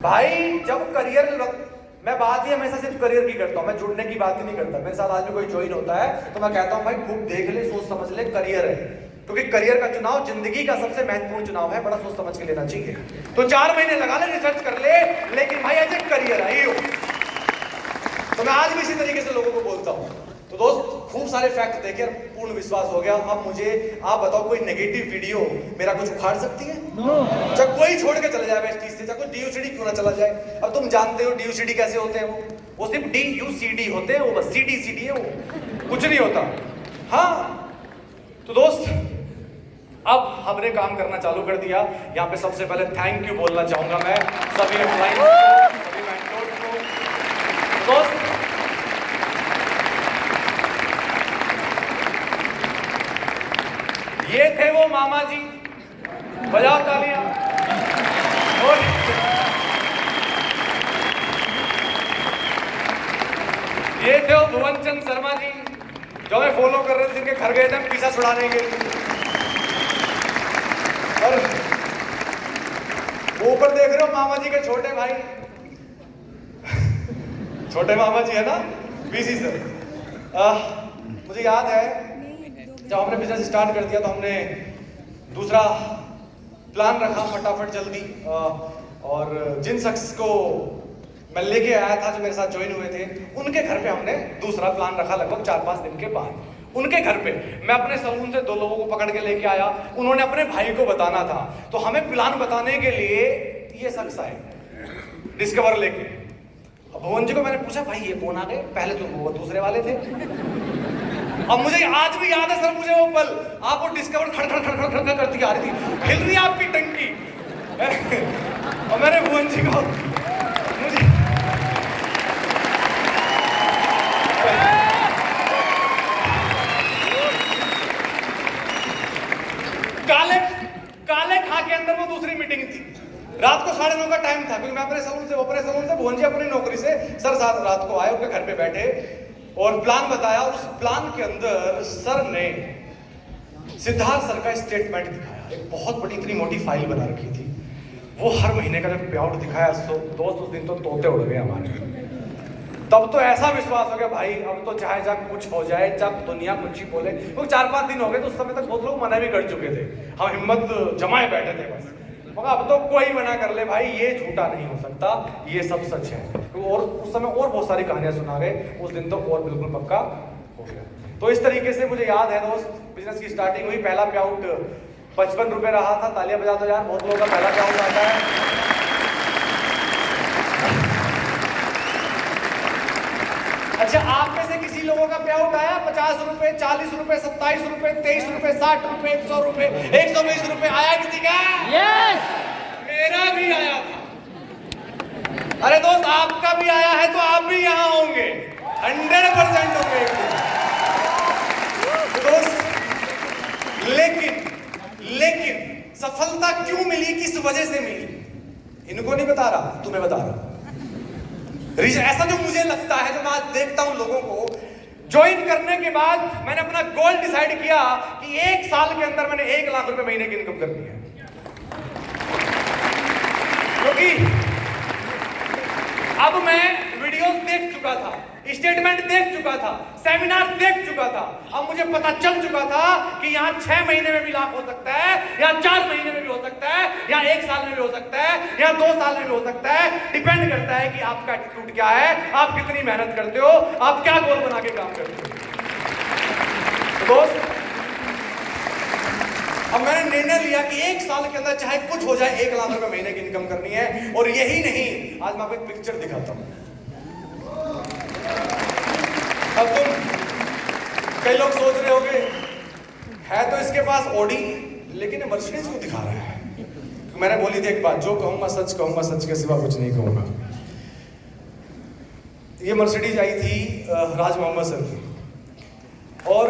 भाई जब करियर, मैं बात ही हमेशा सिर्फ करियर की करता हूँ, मैं जुड़ने की बात ही नहीं करता। मेरे साथ आज भी कोई ज्वाइन होता है तो मैं कहता हूँ भाई खूब देख ले, सोच समझ ले, करियर है। क्योंकि करियर का चुनाव जिंदगी का सबसे महत्वपूर्ण चुनाव है, बड़ा सोच समझ के लेना चाहिए। तो 4 महीने लगा ले, रिसर्च कर ले, लेकिन भाई ऐसे करियर आई हो। तो मैं आज भी इसी तरीके से लोगों को बोलता हूँ। तो दोस्त खूब सारे फैक्ट देखे और पूर्ण विश्वास हो गया। अब मुझे आप बताओ, कोई नेगेटिव वीडियो मेरा कुछ उखाड़ सकती है? चाहे कोई छोड़ के चले जाए वेस्टीज से, चाहे कोई DUCD क्यों ना चला जाए। अब तुम जानते हो DUCD कैसे होते हैं, वो सिर्फ DUCD होते हैं, वो बस CD है, वो कुछ नहीं होता। हाँ तो दोस्त अब हमने काम करना चालू कर दिया। यहाँ पे सबसे पहले थैंक यू बोलना चाहूंगा मैं सभी एम्प्लॉइज को, सभी मेंटोर्स को। दोस्त ये थे वो मामा जी, बजाओ तालियां। और ये थे वो भुवन चंद शर्मा जी, जो हमें फॉलो कर रहे थे, जिनके घर गए थे हम पीछा छुड़ाने के लिए। और ऊपर देख रहे हो मामा जी के छोटे भाई, छोटे मामा जी है ना, BC सर। मुझे याद है जब हमने बिजनेस स्टार्ट कर दिया तो हमने दूसरा प्लान रखा फटाफट जल्दी। और जिन शख्स को मैं लेके आया था, जो मेरे साथ ज्वाइन हुए थे, उनके घर पे हमने दूसरा प्लान रखा। लगभग 4-5 दिन के बाद उनके घर पे मैं अपने सलून से 2 लोगों को पकड़ के लेके आया। उन्होंने अपने भाई को बताना था, तो हमें प्लान बताने के लिए ये शख्स आए डिस्कवर लेके। अब भुवन जी को मैंने पूछा, भाई ये कौन आ गए? पहले तो वो दूसरे वाले थे। अब मुझे आज भी याद है सर, मुझे वो पल, आप वो डिस्कवर खड़ खड़ खड़ खड़ खड़ करती आ रही थी, हिल रही आपकी टंकी। और मैंने भुवन जी को, मुझे काले खां के अंदर वो दूसरी मीटिंग थी। रात को 9:30 का टाइम था, क्योंकि मैं अपने सलून से, भुवन जी अपनी नौकरी से सर साथ रात को आए, उनके घर पे बैठे और प्लान बताया। उस प्लान के अंदर सर ने सिद्धार्थ सर का स्टेटमेंट दिखाया। एक बहुत बड़ी इतनी मोटी फाइल बना रखी थी। वो हर महीने का जब पे आउट दिखाया, तो दोस्त उस दिन तो तोते उड़ गए हमारे। तब तो ऐसा विश्वास हो गया भाई, अब तो चाहे जब कुछ हो जाए, जब दुनिया कुछ ही बोले। क्योंकि 4-5 दिन हो गए तो उस समय तक बहुत लोग मना भी कर चुके थे, हम हिम्मत जमाए बैठे थे बस। मगर अब तो कोई मना कर ले भाई, ये झूठा नहीं हो सकता, ये सब सच है। और उस समय और बहुत सारी कहानियां सुना गए, उस दिन तो और बिल्कुल पक्का हो गया। तो इस तरीके से मुझे याद है दोस्त, बिजनेस की स्टार्टिंग हुई, पहला पे आउट 55 रुपए रहा था। तालियां बजा दो यार, बहुत लोगों का पहला पे आउट आता है। अच्छा, आप में से किसी लोगों का पे आउट आया? 50 रुपए, 40 रुपए, 27 रुपए, 23 रुपए, 60 रुपए, 100 रुपए, 120 रुपए आया किसी का? यस, मेरा भी आया था। अरे दोस्त आपका भी आया है तो आप भी यहाँ होंगे, 100% होंगे। तो दोस्त लेकिन सफलता क्यों मिली, किस वजह से मिली, इनको नहीं बता रहा, तुम्हें बता रहा। ऐसा जो मुझे लगता है, जो मैं आज देखता हूं लोगों को, ज्वाइन करने के बाद मैंने अपना गोल डिसाइड किया कि 1 साल के अंदर मैंने 1 लाख रुपए महीने की इनकम करनी है। क्योंकि अब मैं वीडियोस देख चुका था, स्टेटमेंट देख चुका था, सेमिनार देख चुका था। अब मुझे पता चल चुका था कि यहाँ 6 महीने में भी लाख हो सकता है, या 4 महीने में भी हो सकता है, या 1 साल में भी हो सकता है, या 2 साल में भी हो सकता है। डिपेंड करता है कि आपका एटीट्यूड क्या है, आप कितनी मेहनत करते हो, आप क्या गोल बना के काम करते हो। तो दोस्त अब मैंने निर्णय लिया कि 1 साल के अंदर चाहे कुछ हो जाए, 1 लाख रुपए महीने की इनकम करनी है। और यही नहीं, आज मैं आपको एक पिक्चर दिखाता हूं। अब कई लोग सोच रहे होंगे, है तो इसके पास ऑडी, लेकिन मर्सिडीज क्यों दिखा रहा है? तो मैंने बोली थी एक बात, जो कहूंगा सच के सिवा कुछ नहीं कहूंगा। ये मर्सिडीज आई थी राज मोहम्मद सर की, और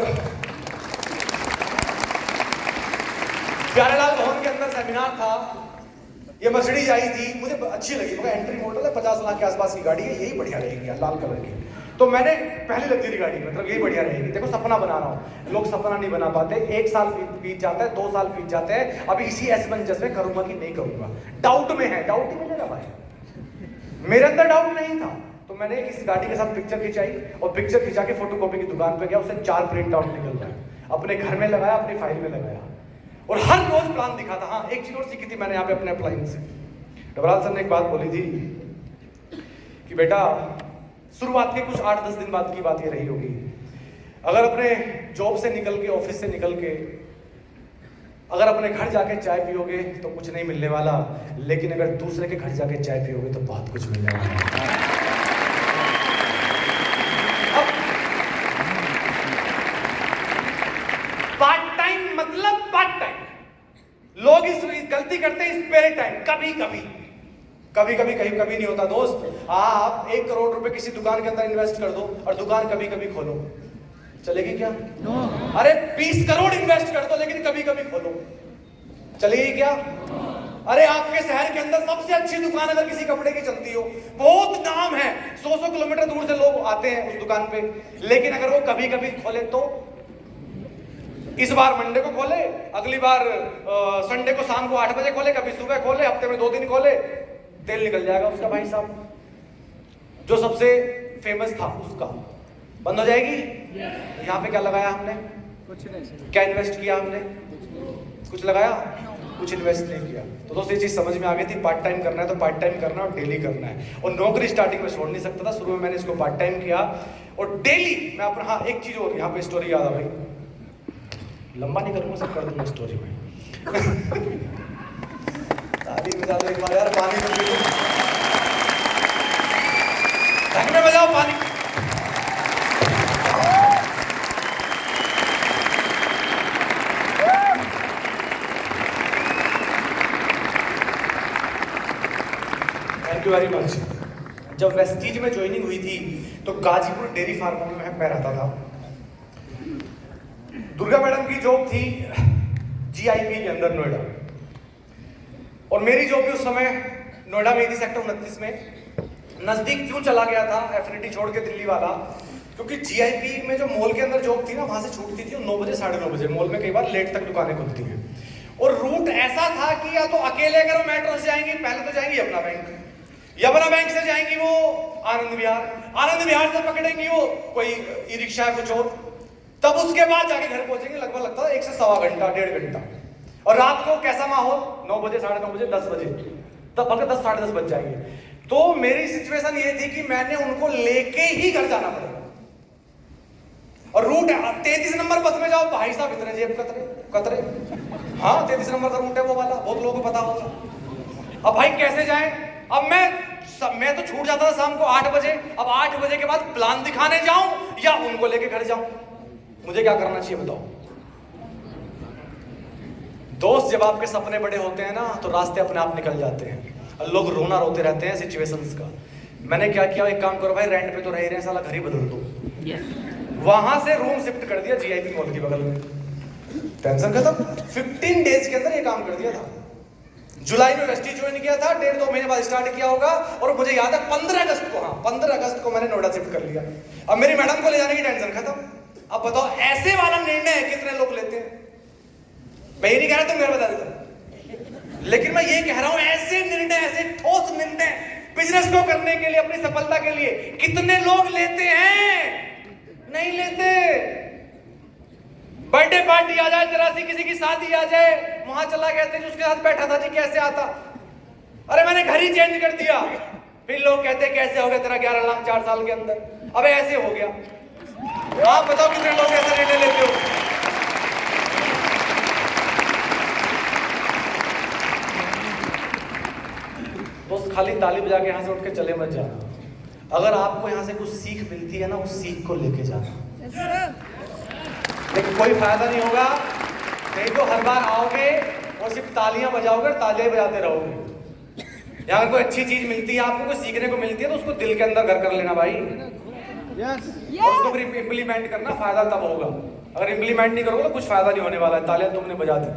प्यारेलाल भवन के अंदर सेमिनार था। ये मर्सिडीज आई थी, मुझे अच्छी लगी, मगर एंट्री मॉडल है, 50 लाख के आसपास की गाड़ी है, यही बढ़िया रहेगी लाल कलर की। तो मैंने पहले लग्जरी गाड़ी, मतलब यही बढ़िया रहेगी। देखो सपना बना रहा हूँ, लोग सपना नहीं बना पाते, 1 साल बीत जाता है, 2 साल बीत जाते हैं, अभी इसी S1 में करूंगा कि नहीं करूंगा, डाउट में है, डाउट ही मिलेगा भाई। मेरे अंदर डाउट नहीं था, तो मैंने इस गाड़ी के साथ पिक्चर खिंचाई और पिक्चर खिंचा के फोटोकॉपी की दुकान पे गया, उससे 4 प्रिंट आउट निकल गया, अपने घर में लगाया, अपनी फाइल में लगाया और हर रोज प्लान दिखा था। हाँ, एक चीज और सीखी थी मैंने यहाँ पे अपने अप्लाइन से। डबराल सर ने एक बात बोली थी कि बेटा शुरुआत के कुछ 8-10 दिन बाद की बात ये रही होगी, अगर अपने जॉब से निकल के, ऑफिस से निकल के अगर अपने घर जाके चाय पियोगे तो कुछ नहीं मिलने वाला, लेकिन अगर दूसरे के घर जाके चाय पियोगे तो बहुत कुछ मिलने वाला है। अब पार्ट टाइम मतलब पार्ट टाइम, लोग इस गलती करते हैं स्पेयर टाइम। कभी कभी नहीं होता दोस्त। आप 1 करोड़ रुपए किसी दुकान के अंदर इन्वेस्ट कर दो और दुकान कभी कभी खोलो, चलेगी क्या? अरे 20 करोड़ इन्वेस्ट कर दो लेकिन कभी कभी खोलो, चलेगी क्या? अरे आपके शहर के अंदर सबसे अच्छी दुकान अगर किसी कपड़े की चलती हो, बहुत नाम है, 100 किलोमीटर दूर से लोग आते हैं उस दुकान पे, लेकिन अगर वो कभी कभी खोले तो इस बार मंडे को खोले, अगली बार संडे को शाम को 8 बजे खोले, कभी सुबह खोले, हफ्ते में 2 दिन खोले, तेल निकल जाएगा उसका भाई साहब। जो सबसे फेमस था उसका बंद हो जाएगी। यहाँ पे क्या लगाया हमने? कुछ नहीं। क्या इन्वेस्ट किया हमने? कुछ लगाया? कुछ इन्वेस्ट नहीं किया। तो दोस्तों ये चीज समझ में आ गई थी, पार्ट टाइम करना है तो पार्ट टाइम करना और डेली करना है। और नौकरी स्टार्टिंग में छोड़ नहीं सकता था, शुरू में मैंने इसको पार्ट टाइम किया और डेली मैं अपना। हाँ, एक चीज और यहाँ पे स्टोरी याद आ गई, लंबा नहीं करूंगा, सब कर दूंगा स्टोरी में। ताली बजा दो एक बार यार, पानी तो पी लो, ढंग में बजाओ पानी। Thank you very much. जब वेस्टीज में ज्वाइनिंग हुई थी तो गाजीपुर डेयरी फार्म में मैं रहता था। दुर्गा मैडम की जॉब थी जीआईपी के अंदर नोएडा, और मेरी जॉब भी उस समय नोएडा में थी, सेक्टर 29 में। नजदीक क्यों चला गया था एफिनिटी छोड़ के दिल्ली वाला? क्योंकि जीआईपी में जो मॉल के अंदर जॉब थी ना, वहां से छूटती थी 9 बजे 9:30 बजे। मॉल में कई बार लेट तक दुकानें खुलती हैं, और रूट ऐसा था कि या तो अकेले अगर वो मेट्रो से जाएंगी, पहले तो जाएंगी अपना बैंक, यमुना बैंक से जाएंगी वो आनंद विहार से पकड़ेंगी वो कोई ई रिक्शा है कुछ और, तब उसके बाद जाके घर पहुंचेंगे। लगभग लगता था 1 से सवा घंटा, 1.5 घंटा। और रात को कैसा माहौल? 9 बजे 9:30 बजे 10 बजे, तब अगर 10 साढ़े 10 बज जाएंगे। तो मेरी सिचुएशन ये थी कि मैंने उनको लेके ही घर जाना पड़ेगा। और रूट 33 नंबर बस में जाओ भाई साहब, इतने जेब कतरे। हाँ, 33 नंबर का रूट है वो वाला, बहुत लोगों को पता होगा। अब भाई कैसे जाएं? अब मैं तो छूट जाता था शाम को 8 बजे। अब 8 बजे के बाद प्लान दिखाने जाऊं या उनको लेके घर जाऊं, मुझे क्या करना चाहिए बताओ? दोस्त, जब आपके सपने बड़े होते हैं ना तो रास्ते अपने आप निकल जाते हैं और लोग रोना रोते रहते हैं सिचुएशंस का। मैंने क्या किया, एक काम करो भाई, रेंट पे तो रह रहे हैं, साला घर ही बदल दो। वहां से रूम शिफ्ट कर दिया जीआईपी मॉल के बगल में, टेंशन खत्म। 15 डेज के अंदर ये काम कर दिया था। जुलाई में वेस्टी ज्वाइन किया था, 1.5-2 महीने बाद स्टार्ट किया होगा, और मुझे याद है 15 अगस्त को, हाँ 15 अगस्त को मैंने नोएडा शिफ्ट कर लिया। अब मेरी मैडम को ले जाने की टेंशन खत्म। अब बताओ, ऐसे वाला निर्णय कितने लोग लेते हैं? मैं ये नहीं कह रहा तुम घर बदल दो, लेकिन मैं ये कह रहा हूं ऐसे निर्णय, ऐसे ठोस निर्णय बिजनेस को करने के लिए, अपनी सफलता के लिए कितने लोग लेते हैं? नहीं लेते। बर्थडे पार्टी आ जाए, जरा सी किसी की शादी आ जाए, वहां चला गया था, उसके साथ बैठा था जी, कैसे आता? अरे मैंने घर ही चेंज कर दिया। फिर लोग कहते कैसे हो गया तेरा 11 लाख 4 साल के अंदर? अबे ऐसे हो गया। आप बताओ कितने लोग ऐसे निर्णय लेते हो? दोस्त, खाली ताली बजा के यहां से उठ के चले मत जाना। अगर आपको यहां से कुछ सीख मिलती है ना, उस सीख को लेके जाना। लेकिन कोई फायदा नहीं होगा, नहीं तो हर बार आओगे और सिर्फ तालियां बजाओगे, तालियां बजाते रहोगे। या अगर कोई अच्छी चीज मिलती है, आपको कुछ सीखने को मिलती है, तो उसको दिल के अंदर घर कर लेना भाई। और उसको फिर इंप्लीमेंट करना, फायदा तब होगा। अगर इंप्लीमेंट नहीं करोगे तो कुछ फायदा नहीं होने वाला है। तालियां तुमने बजा दी,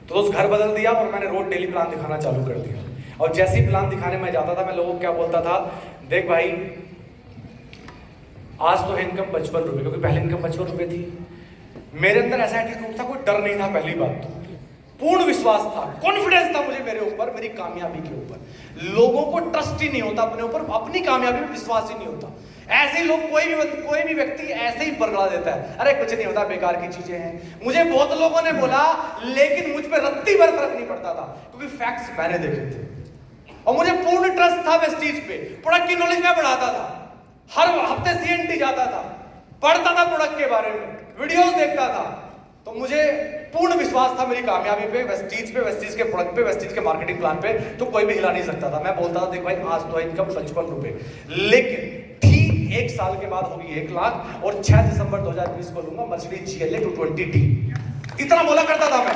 तो उस घर बदल दिया और मैंने रोज डेली प्लान दिखाना चालू कर दिया। और जैसे ही प्लान दिखाने में जाता था, मैं लोगों को क्या बोलता था, देख भाई आज तो है इनकम 55 रुपए, क्योंकि पहले इनकम 55 रुपए थी। मेरे अंदर ऐसा एटीट्यूड था, कोई डर नहीं था। पहली बात पूर्ण विश्वास था, कॉन्फिडेंस था मुझे मेरे ऊपर, मेरी कामयाबी के ऊपर। लोगों को ट्रस्ट ही नहीं होता अपने ऊपर, अपनी कामयाबी में विश्वास ही नहीं होता। ऐसे ही लोग, कोई भी व्यक्ति ऐसे ही बरगला देता है, अरे कुछ नहीं होता, बेकार की चीजें हैं। मुझे बहुत लोगों ने बोला, लेकिन मुझ पर रत्ती भर फर्क नहीं पड़ता था, क्योंकि फैक्ट्स मैंने देखे थे और मुझे पूर्ण ट्रस्ट था वेस्टीज पे। प्रोडक्ट की नॉलेज मैं बढ़ाता था, हर हफ्ते CNT जाता था, पढ़ता था प्रोडक्ट के बारे में, वीडियोस देखता था। तो मुझे पूर्ण विश्वास था मेरी कामयाबी पे, वेस्टीज पे, वेस्टीज के प्रोडक्ट पे, वेस्टीज के मार्केटिंग प्लान पे। तो कोई भी हिला नहीं सकता था। मैं बोलता था देख भाई आज तो इनकम 55 रुपए, लेकिन ठीक 1 साल के बाद होगी 1 लाख और 6 दिसंबर 2020 को लूंगा मर्सिडीज GLA 220D। इतना बोला करता था मैं।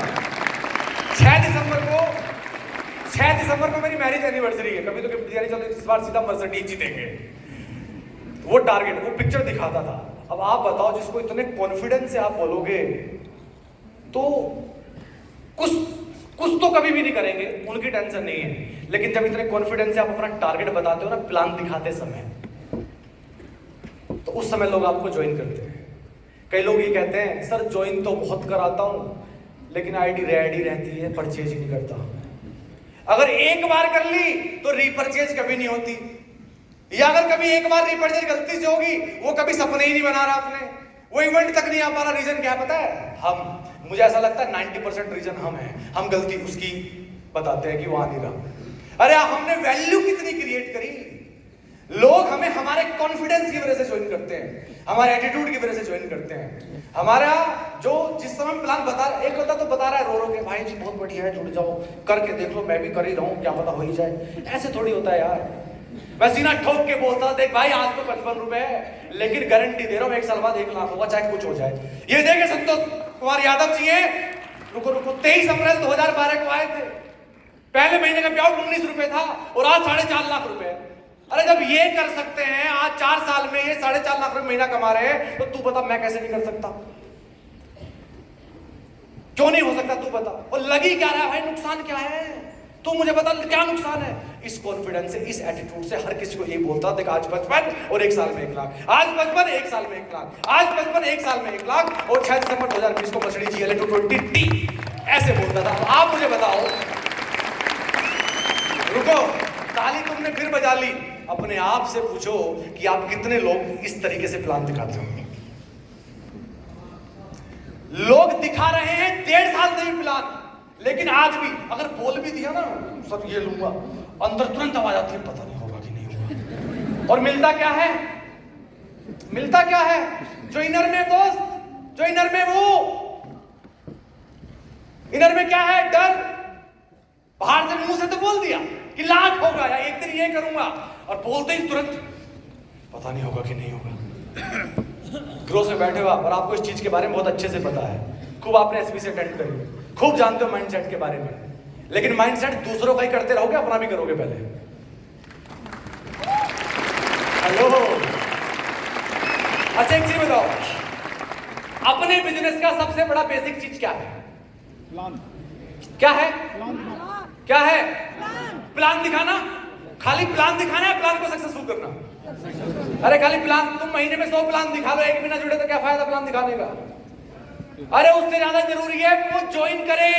6 दिसंबर को मेरी मैरिज एनिवर्सरी है, कभी तो गिफ्ट दिया नहीं, चलो इस बार सीधा मर्सिडीज जीतेंगे, वो टारगेट, वो पिक्चर दिखाता था। अब आप बताओ, जिसको इतने कॉन्फिडेंस से आप बोलोगे तो कुछ तो कभी भी नहीं करेंगे, उनकी टेंशन नहीं है। लेकिन जब इतने कॉन्फिडेंस से आप अपना टारगेट बताते हो ना, प्लान दिखाते समय, तो उस समय लोग आपको ज्वाइन करते हैं। कई लोग ये कहते हैं सर ज्वाइन तो बहुत कराता हूं, लेकिन आईडी रेडी रहती है, परचेज ही नहीं करता। अगर एक बार कर ली तो रीपरचेज कभी नहीं होती, या अगर कभी एक बार रीपरचेज गलती से होगी, वो कभी सपने ही नहीं बना रहा आपने, वो इवेंट तक नहीं आ पा रहा। रीजन क्या पता है? मुझे ऐसा लगता है 90% रीजन हम हैं, हम गलती उसकी बताते हैं कि वो आ नहीं रहा। अरे हमने वैल्यू कितनी क्रिएट करी, लोग हमें हमारे कॉन्फिडेंस की वजह से ज्वाइन करते हैं, हमारे एटीट्यूड की वजह से ज्वाइन करते हैं। हमारा जो जिस समय प्लान बता, एक बता तो बता रहा है रो के, भाई जी बहुत बढ़िया है, जुड़ जाओ, करके देख लो, मैं भी कर ही रहा हूं, क्या पता हो ही जाए। ऐसे थोड़ी होता है यार। मैं सीना ठोक के बोलता, देख भाई आज तो 55 रुपए है, लेकिन गारंटी दे रहा हूं 1 साल बाद 1 लाख होगा, चाहे कुछ हो जाए। ये देखे संतोष कुमार यादव जी हैं, रुको 23 अप्रैल 2012 को आए थे, पहले महीने का पे आउट 19 रुपए था और आज 4.5 लाख रुपए। अरे जब ये कर सकते हैं, आज 4 साल में ये 4.5 लाख रुपए महीना कमा रहे हैं, तो तू बता मैं कैसे नहीं कर सकता? क्यों नहीं हो सकता तू बता? और लगी क्या रहा है भाई, नुकसान क्या है? तू मुझे बता क्या नुकसान है? इस कॉन्फिडेंस से, इस एटीट्यूड से हर किसी को ये बोलता देख आज 55 और 1 साल में 1 लाख, आज 55 1 साल में 1 लाख, आज 55 1 साल में 1 लाख और 6 दिसंबर 2020 को मर्सिडीज GLA 220D ऐसे बोलता था। आप मुझे बताओ, रुको, ताली तुमने फिर बजा ली, अपने आप से पूछो कि आप कितने लोग इस तरीके से प्लान दिखाते हो? लोग दिखा रहे हैं 1.5 साल से भी प्लान, लेकिन आज भी अगर बोल भी दिया ना सर ये लूंगा, अंदर तुरंत आवाज आती है पता नहीं होगा कि नहीं होगा। और मिलता क्या है? मिलता क्या है? जो इनर में दोस्त, जो इनर में वो, इनर में क्या है? डर। बाहर से मुंह से तो बोल दिया कि लाख होगा या एक दिन ये करूंगा, और बोलते ही तुरंत पता नहीं होगा कि नहीं होगा। ग्रोथ में बैठे हो आप और आपको इस चीज के बारे में बहुत अच्छे से पता है, खूब आपने SBC अटेंड करी, खूब जानते हो माइंडसेट के बारे में, लेकिन माइंडसेट दूसरों का ही करते रहोगे, अपना भी करोगे पहले? हेलो, अच्छा एक चीज बताओ, अपने बिजनेस का सबसे बड़ा बेसिक चीज क्या है? प्लान। क्या है? क्या है? प्लान दिखाना। खाली प्लान दिखाना है, प्लान को सक्सेसफुल करना। अरे खाली प्लान, तुम महीने में 100 प्लान दिखा लो, एक भी ना जुड़े तो क्या फायदा प्लान दिखाने का? अरे उससे ज्यादा जरूरी है वो ज्वाइन करे,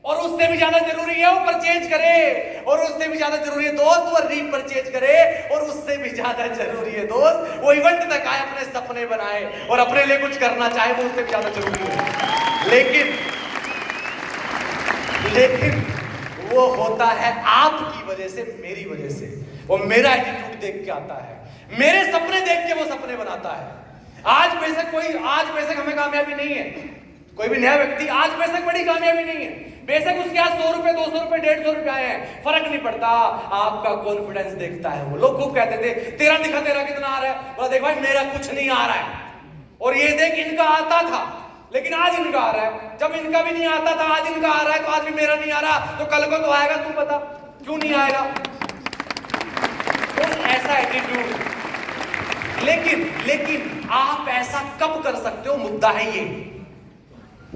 और उससे भी ज्यादा जरूरी है वो परचेज करे, और उससे भी ज्यादा जरूरी है दोस्त वो रीपरचेज करे, और उससे भी ज्यादा जरूरी है दोस्त वो इवेंट तक आए, अपने सपने बनाए और अपने लिए कुछ करना चाहे, वो उससे भी ज्यादा जरूरी है। लेकिन वो होता है आपकी वजह से, मेरी वजह से। वो मेरा एटीट्यूड देख के आता है, मेरे सपने देख के वो सपने बनाता है। आज बेशक हमें कामयाबी नहीं है, कोई भी नया व्यक्ति आज बेशक बड़ी कामयाबी नहीं है, बेशक उसके आज 100 रुपए 200 रुपए 150 रुपए आए हैं, फर्क नहीं पड़ता, आपका कॉन्फिडेंस देखता है वो। लोग खूब कहते थे तेरा दिखा, तेरा कितना आ रहा है? बोला देख भाई मेरा कुछ नहीं आ रहा है, और ये देख इनका आता था लेकिन आज इनका आ रहा है, जब इनका भी नहीं आता था आज इनका आ रहा है, तो आज भी मेरा नहीं आ रहा, तो कल को तो आएगा, तू बता क्यों नहीं आएगा? तो ऐसा एटीट्यूड। लेकिन आप ऐसा कब कर सकते हो? मुद्दा है ये।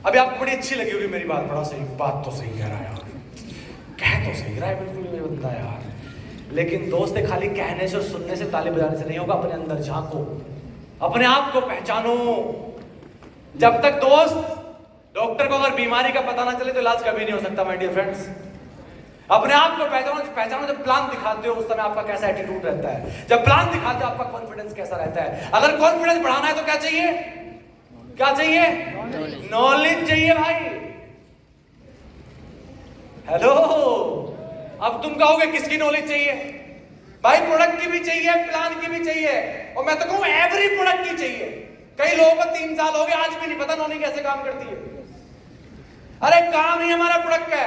अभी आपको बड़ी अच्छी लगी होगी मेरी बात, बड़ा सही बात तो सही कह रहा है यार, कह तो सही रहा है बिल्कुल ये बंदा यार। लेकिन दोस्त खाली कहने से और सुनने से, ताली बजाने से नहीं होगा, अपने अंदर झांको, अपने आप को पहचानो। जब तक दोस्त डॉक्टर को अगर बीमारी का पता ना चले तो इलाज कभी नहीं हो सकता माय डियर फ्रेंड्स। अपने आप को पहचानो जब प्लान दिखाते हो उस समय आपका कैसा एटीट्यूड रहता है, जब प्लान दिखाते हो आपका कॉन्फिडेंस कैसा रहता है। अगर कॉन्फिडेंस बढ़ाना है तो क्या चाहिए, क्या चाहिए? नॉलेज चाहिए भाई। हेलो, अब तुम कहोगे किसकी नॉलेज चाहिए? भाई प्रोडक्ट की भी चाहिए, प्लान की भी चाहिए, और मैं तो कहूं एवरी प्रोडक्ट की चाहिए। कई लोगों को 3 साल हो गए आज भी नहीं पता नॉनी कैसे काम करती है। अरे काम ही हमारा प्रोडक्ट है।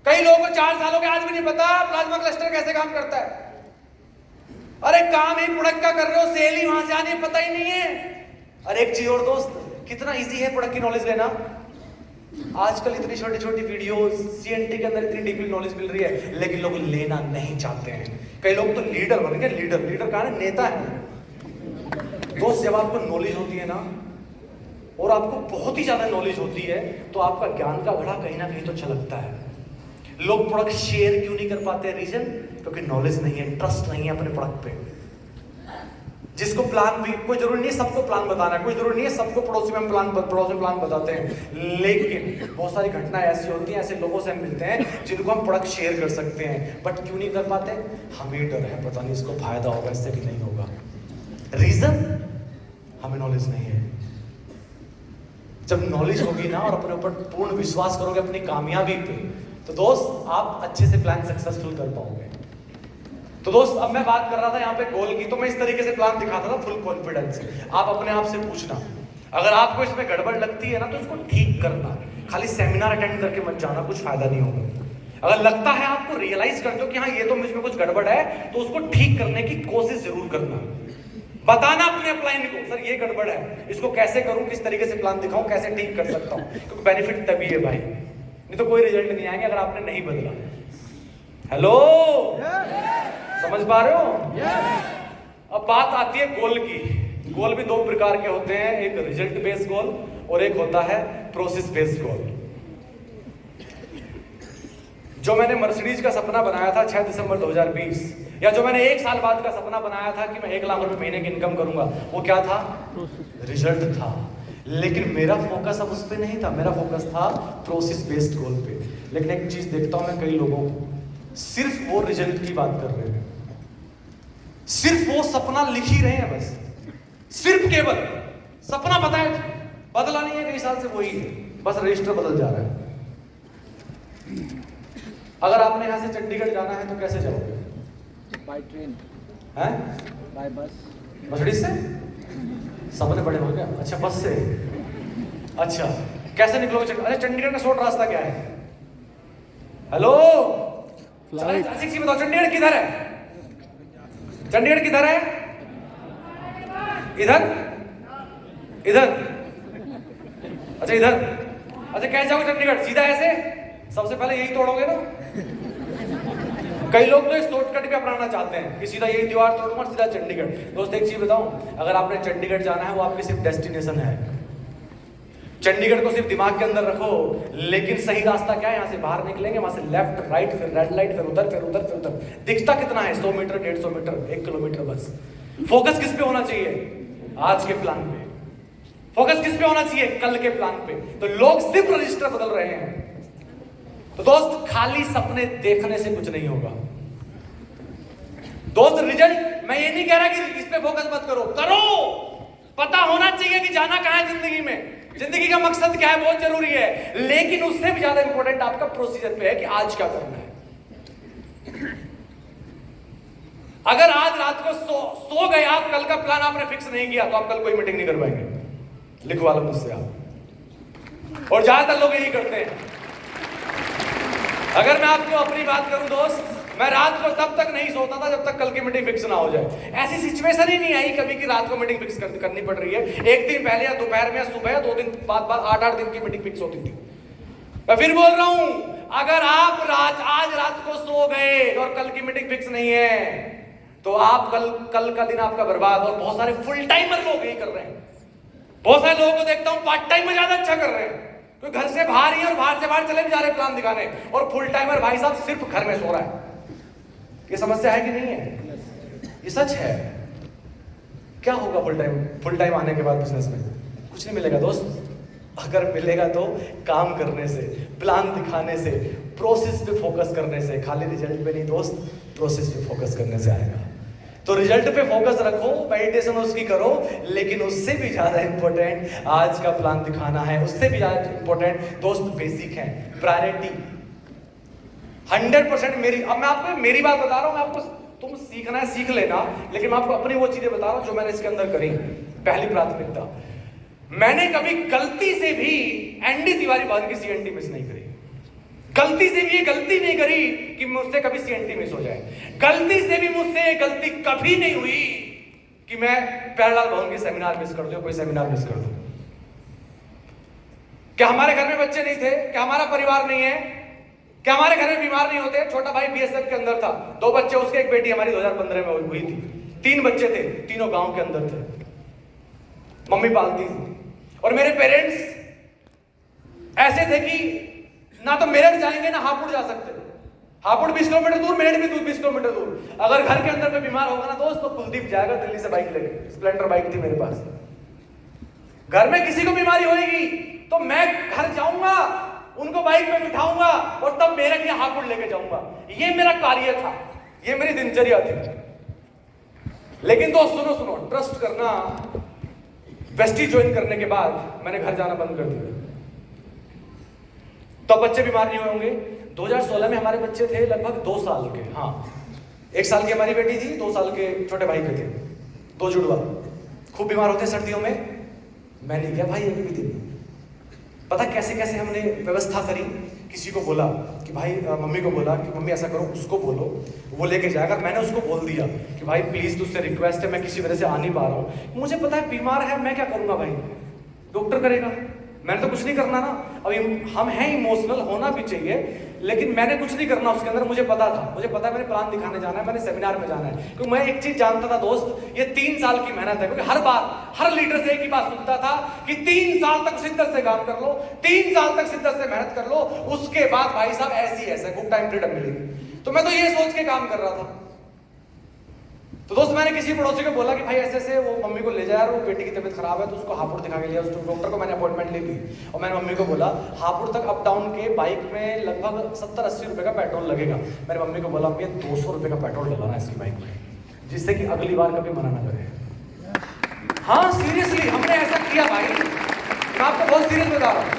कई लोगों को 4 साल हो गए आज भी नहीं पता प्लाज्मा क्लस्टर कैसे काम करता है। अरे काम ही प्रोडक्ट का कर रहे हो, सेल ही वहां से आनी है, पता ही नहीं है। अरे एक चीज और दोस्त, कितना इजी है प्रोडक्ट की नॉलेज लेना। आजकल इतनी छोटी छोटी वीडियोस, सीएनटी के अंदर इतनी डीपली नॉलेज मिल रही है, लेकिन लोग लेना नहीं चाहते हैं। कई लोग तो लीडर बन गए। लीडर कहां है? नेता है। दोस्त जब आपको नॉलेज होती है ना, और आपको बहुत ही ज्यादा नॉलेज होती है, तो आपका ज्ञान का घड़ा कहीं ना कहीं तो छलकता है। लोग प्रोडक्ट शेयर क्यों नहीं कर पाते? रीजन, क्योंकि नॉलेज नहीं है, ट्रस्ट नहीं है अपने प्रोडक्ट पे। जिसको प्लान भी, कोई जरूरी नहीं है सबको प्लान बताना है, कोई जरूरी नहीं है सबको पड़ोसी में प्लान बताते हैं, लेकिन बहुत सारी घटनाएं ऐसी होती हैं, ऐसे लोगों से हम मिलते हैं जिनको हम प्रोडक्ट शेयर कर सकते हैं, बट क्यों नहीं कर पाते? हमें डर है, पता नहीं इसको फायदा होगा इससे कि नहीं होगा। रीजन, हमें नॉलेज नहीं है। जब नॉलेज होगी ना और अपने ऊपर पूर्ण विश्वास करोगे अपनी कामयाबी पे, तो दोस्त आप अच्छे से प्लान सक्सेसफुल कर पाओगे। तो दोस्त अब मैं बात कर रहा था यहाँ पे गोल की, तो मैं इस तरीके से प्लान दिखाता था फुल कॉन्फिडेंस से। आप अपने आप से पूछना, अगर आपको इसमें गड़बड़ लगती है ना तो इसको ठीक करना। खाली सेमिनार अटेंड करके मत जाना, कुछ फायदा नहीं होगा। अगर लगता है आपको, रियलाइज करते हो कि हाँ ये तो मुझ में कुछ गड़बड़ है, तो उसको ठीक करने की कोशिश जरूर करना। बताना अपने अपलाइन को, सर ये गड़बड़ है, इसको कैसे करूं, किस तरीके से प्लान दिखाऊं, कैसे ठीक कर सकता हूं, क्योंकि बेनिफिट तभी है भाई, नहीं तो कोई रिजल्ट नहीं आएंगे अगर आपने नहीं बदला। हेलो, समझ पा रहे हो? अब बात आती है गोल की। गोल भी 2 प्रकार के होते हैं, एक रिजल्ट बेस्ड गोल और एक होता है प्रोसेस बेस्ड गोल। जो मैंने मर्सिडीज का सपना बनाया था 6 दिसंबर 2020, या जो मैंने 1 साल बाद का सपना बनाया था कि मैं 1 लाख रुपए महीने की इनकम करूंगा, वो क्या था? रिजल्ट था। लेकिन मेरा फोकस अब उस पर नहीं था, मेरा फोकस था प्रोसेस बेस्ड गोल पे। लेकिन एक चीज देखता हूं मैं, कई लोगों को सिर्फ वो रिजल्ट की बात कर रहे हैं, सिर्फ वो सपना लिख ही रहे हैं, बस सिर्फ केवल सपना बताया, बदला नहीं है, कई साल से वही है, बस रजिस्टर बदल जा रहा है। अगर आपने यहां से चंडीगढ़ जाना है तो कैसे जाओगे? बाय ट्रेन, हैं? बाय बस। मर्सिडीज से? सपने बड़े हो गया। अच्छा बस से, अच्छा कैसे निकलोगे? अच्छा चंडीगढ़ का शॉर्ट रास्ता क्या है? हेलो, अच्छी बताओ, चंडीगढ़ किधर है? चंडीगढ़ किधर है? इधर, इधर, अच्छा इधर। अच्छा कैसे जाओगे चंडीगढ़? सीधा ऐसे? सबसे पहले यही तोड़ोगे ना। कई लोग तो इस शॉर्टकट भी अपनाना चाहते हैं कि सीधा यही दीवार तोड़ूंगा सीधा चंडीगढ़। दोस्त एक चीज बताऊं, अगर आपने चंडीगढ़ जाना है वो आपकी सिर्फ डेस्टिनेशन है। चंडीगढ़ को सिर्फ दिमाग के अंदर रखो, लेकिन सही रास्ता क्या है? यहाँ से बाहर निकलेंगे, वहां से लेफ्ट राइट, फिर रेड लाइट, फिर उधर, फिर उधर, फिर उधर। दिखता कितना है? 100 मीटर, 150 मीटर, 1 किलोमीटर बस। फोकस किस पे होना चाहिए? आज के प्लान पे। फोकस किस पे होना चाहिए? कल के प्लान पे। तो लोग सिर्फ रजिस्टर बदल रहे हैं। तो दोस्त खाली सपने देखने से कुछ नहीं होगा। दोस्त रिजल्ट, मैं ये नहीं कह रहा कि इस पे फोकस मत करो, करो। पता होना चाहिए कि जाना कहां है जिंदगी में, जिंदगी का मकसद क्या है, बहुत जरूरी है। लेकिन उससे भी ज्यादा इंपॉर्टेंट आपका प्रोसीजर पे है कि आज क्या करना है। अगर आज रात को सो गए आप, कल का प्लान आपने फिक्स नहीं किया, तो आप कल कोई मीटिंग नहीं कर पाएंगे। लिखवा लो मुझसे आप। और ज्यादातर लोग यही करते हैं। अगर मैं आपको अपनी बात करूं दोस्त, मैं रात को तब तक नहीं सोता था जब तक कल की मीटिंग फिक्स ना हो जाए। ऐसी सिचुएशन ही नहीं आई कभी कि रात को मीटिंग फिक्स करनी पड़ रही है। एक दिन पहले या दोपहर में या सुबह या 2 दिन बाद 8-8 दिन की मीटिंग फिक्स होती थी। मैं फिर बोल रहा हूं, अगर आप आज रात को सो गए और कल की मीटिंग फिक्स नहीं है, तो आप कल का दिन आपका बर्बाद। और बहुत सारे फुल टाइमर लोग यही कर रहे हैं। बहुत सारे लोगों को देखता हूं पार्ट टाइम में ज्यादा अच्छा कर रहे हैं, तो घर से बाहर ही और बाहर से बाहर चले भी जा रहे प्लान दिखाने, और फुल टाइमर भाई साहब सिर्फ घर में सो रहा है। ये समस्या है कि नहीं है? ये सच है। क्या होगा फुल टाइम आने के बाद बिजनेस में? कुछ नहीं मिलेगा दोस्त, अगर मिलेगा तो काम करने से, प्लान दिखाने से, प्रोसेस पे फोकस करने से, खाली रिजल्ट पे नहीं दोस्त, प्रोसेस पे फोकस करने से आएगा। तो रिजल्ट पे फोकस रखो, मेडिटेशन उसकी करो, लेकिन उससे भी ज्यादा इंपॉर्टेंट आज का प्लान दिखाना है, उससे भी ज्यादा इंपॉर्टेंट दोस्त बेसिक है, प्रायोरिटी 100%। अब मैं आपको मेरी बात बता रहा हूं, मैं आपको, तुम सीखना है सीख लेना, लेकिन मैं आपको अपनी वो चीजें बता रहा हूं जो मैंने इसके अंदर करी। पहली प्राथमिकता, मैंने कभी गलती से भी एनडी तिवारी बहन की सीएनटी मिस नहीं करी। गलती से भी ये गलती नहीं करी कि मुझसे कभी सीएनटी मिस हो जाए। गलती से भी मुझसे ये गलती कभी नहीं हुई कि मैं प्यारेलाल भवन के सेमिनार मिस कर दूं, कोई सेमिनार मिस कर दूं। क्या हमारे घर में बच्चे नहीं थे? क्या हमारा परिवार नहीं है? क्या हमारे घर में बीमार नहीं होते? छोटा भाई बीएसएफ के अंदर था, 2 बच्चे उसके, एक बेटी हमारी 2015 में हुई थी। 3 बच्चे थे, तीनों गांव के अंदर थे, मम्मी पालती थी। और मेरे पेरेंट्स ऐसे थे कि ना तो मेरठ जाएंगे ना हापुड़ जा सकते। हापुड़ 20 किलोमीटर दूर, मेरठ भी 20 किलोमीटर दूर। अगर घर के अंदर में बीमार होगा ना दोस्त, तो कुलदीप जाएगा दिल्ली से बाइक लेके, स्प्लेंडर बाइक थी मेरे पास। घर में किसी को बीमारी होगी तो मैं घर जाऊंगा, उनको बाइक में बिठाऊंगा और तब मेरठ या हापुड़ लेके जाऊंगा। ये मेरा कार्य था, ये मेरी दिनचर्या थी। लेकिन दोस्त सुनो, ट्रस्ट करना, वेस्टी ज्वाइन करने के बाद मैंने घर जाना बंद कर दिया। तो बच्चे बीमार नहीं हुए होंगे। 2016 में हमारे बच्चे थे लगभग 2 साल के, हाँ 1 साल की हमारी बेटी थी, 2 साल के छोटे भाई के थे, 2 जुड़वा। खूब बीमार होते सर्दियों में, मैं नहीं गया भाई एक भी दिन। पता कैसे कैसे हमने व्यवस्था करी। किसी को बोला कि भाई, मम्मी को बोला कि मम्मी ऐसा करो, उसको बोलो वो लेके जाएगा। मैंने उसको बोल दिया कि भाई प्लीज तुझसे रिक्वेस्ट है, मैं किसी वजह से आ नहीं पा रहा हूँ, मुझे पता है बीमार है, मैं क्या करूंगा भाई, डॉक्टर करेगा, मैंने तो कुछ नहीं करना ना। अभी हम हैं इमोशनल, होना भी चाहिए, लेकिन मैंने कुछ नहीं करना उसके अंदर। मुझे पता था मैंने प्लान दिखाने जाना है, मैंने सेमिनार में जाना है। क्योंकि मैं एक चीज जानता था दोस्त, ये 3 साल की मेहनत है। क्योंकि हर बार हर लीडर से एक ही बात सुनता था कि 3 साल तक शिद्दत से काम कर लो, 3 साल तक शिद्दत से मेहनत कर लो, उसके बाद भाई साहब ऐसे गुड टाइम फ्रीडम मिलेगी। तो मैं तो ये सोच के काम कर रहा था। तो दोस्त मैंने किसी पड़ोसी को बोला कि भाई ऐसे वो मम्मी को ले जा रहा हूँ, बेटी की तबीयत खराब है, तो उसको हापुड़ दिखा के लिया। उस डॉक्टर को मैंने अपॉइंटमेंट ले ली और मैंने मम्मी को बोला हापुड़ तक अप डाउन के बाइक में लगभग 70-80 रुपए का पेट्रोल लगेगा। मैंने मम्मी को बोला, मैं 200 रुपए का पेट्रोल डलाना है इसकी बाइक में, जिससे कि अगली बार कभी मना ना करे। हाँ सीरियसली हमने ऐसा किया भाई, मैं आपको बहुत सीरियस बता रहा हूँ।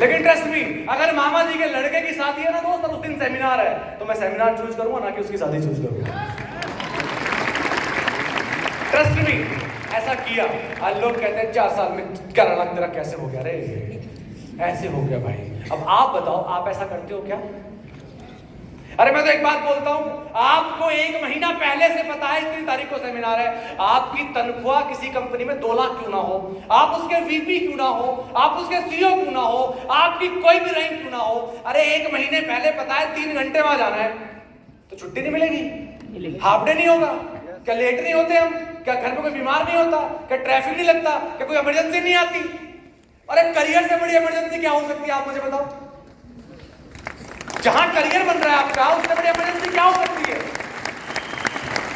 लेकिन ट्रस्ट मी, अगर मामा जी के लड़के की शादी है ना दोस्त, और उस दिन सेमिनार है, तो मैं सेमिनार चूज करूंगा ना कि उसकी शादी चूज करूंगा। ट्रस्ट मी, ऐसा किया। आज लोग कहते हैं 4 साल में 11 लाख तेरा कैसे हो गया रे, ऐसे हो गया भाई। अब आप बताओ, आप ऐसा करते हो क्या? अरे मैं तो एक बात बोलता हूं, आपको 1 महीना पहले से पता है इतनी तारीख को सेमिनार है, आपकी तनख्वाह किसी कंपनी में 2 लाख क्यों ना हो, आप उसके वीपी क्यों ना हो, आप उसके सीईओ क्यों ना हो, आपकी कोई भी रैंक क्यों ना हो, अरे 1 महीने पहले पता है 3 घंटे वहां जाना है, तो छुट्टी नहीं मिलेगी, हाफ डे नहीं होगा, क्या लेट नहीं होते हम, क्या घर में कोई बीमार नहीं होता, क्या ट्रैफिक नहीं लगता, क्या कोई इमरजेंसी नहीं आती? अरे करियर से बड़ी इमरजेंसी क्या हो सकती है, आप मुझे बताओ। जहां करियर बन रहा है आपका, उससे बड़ी इमरजेंसी क्या हो सकती है?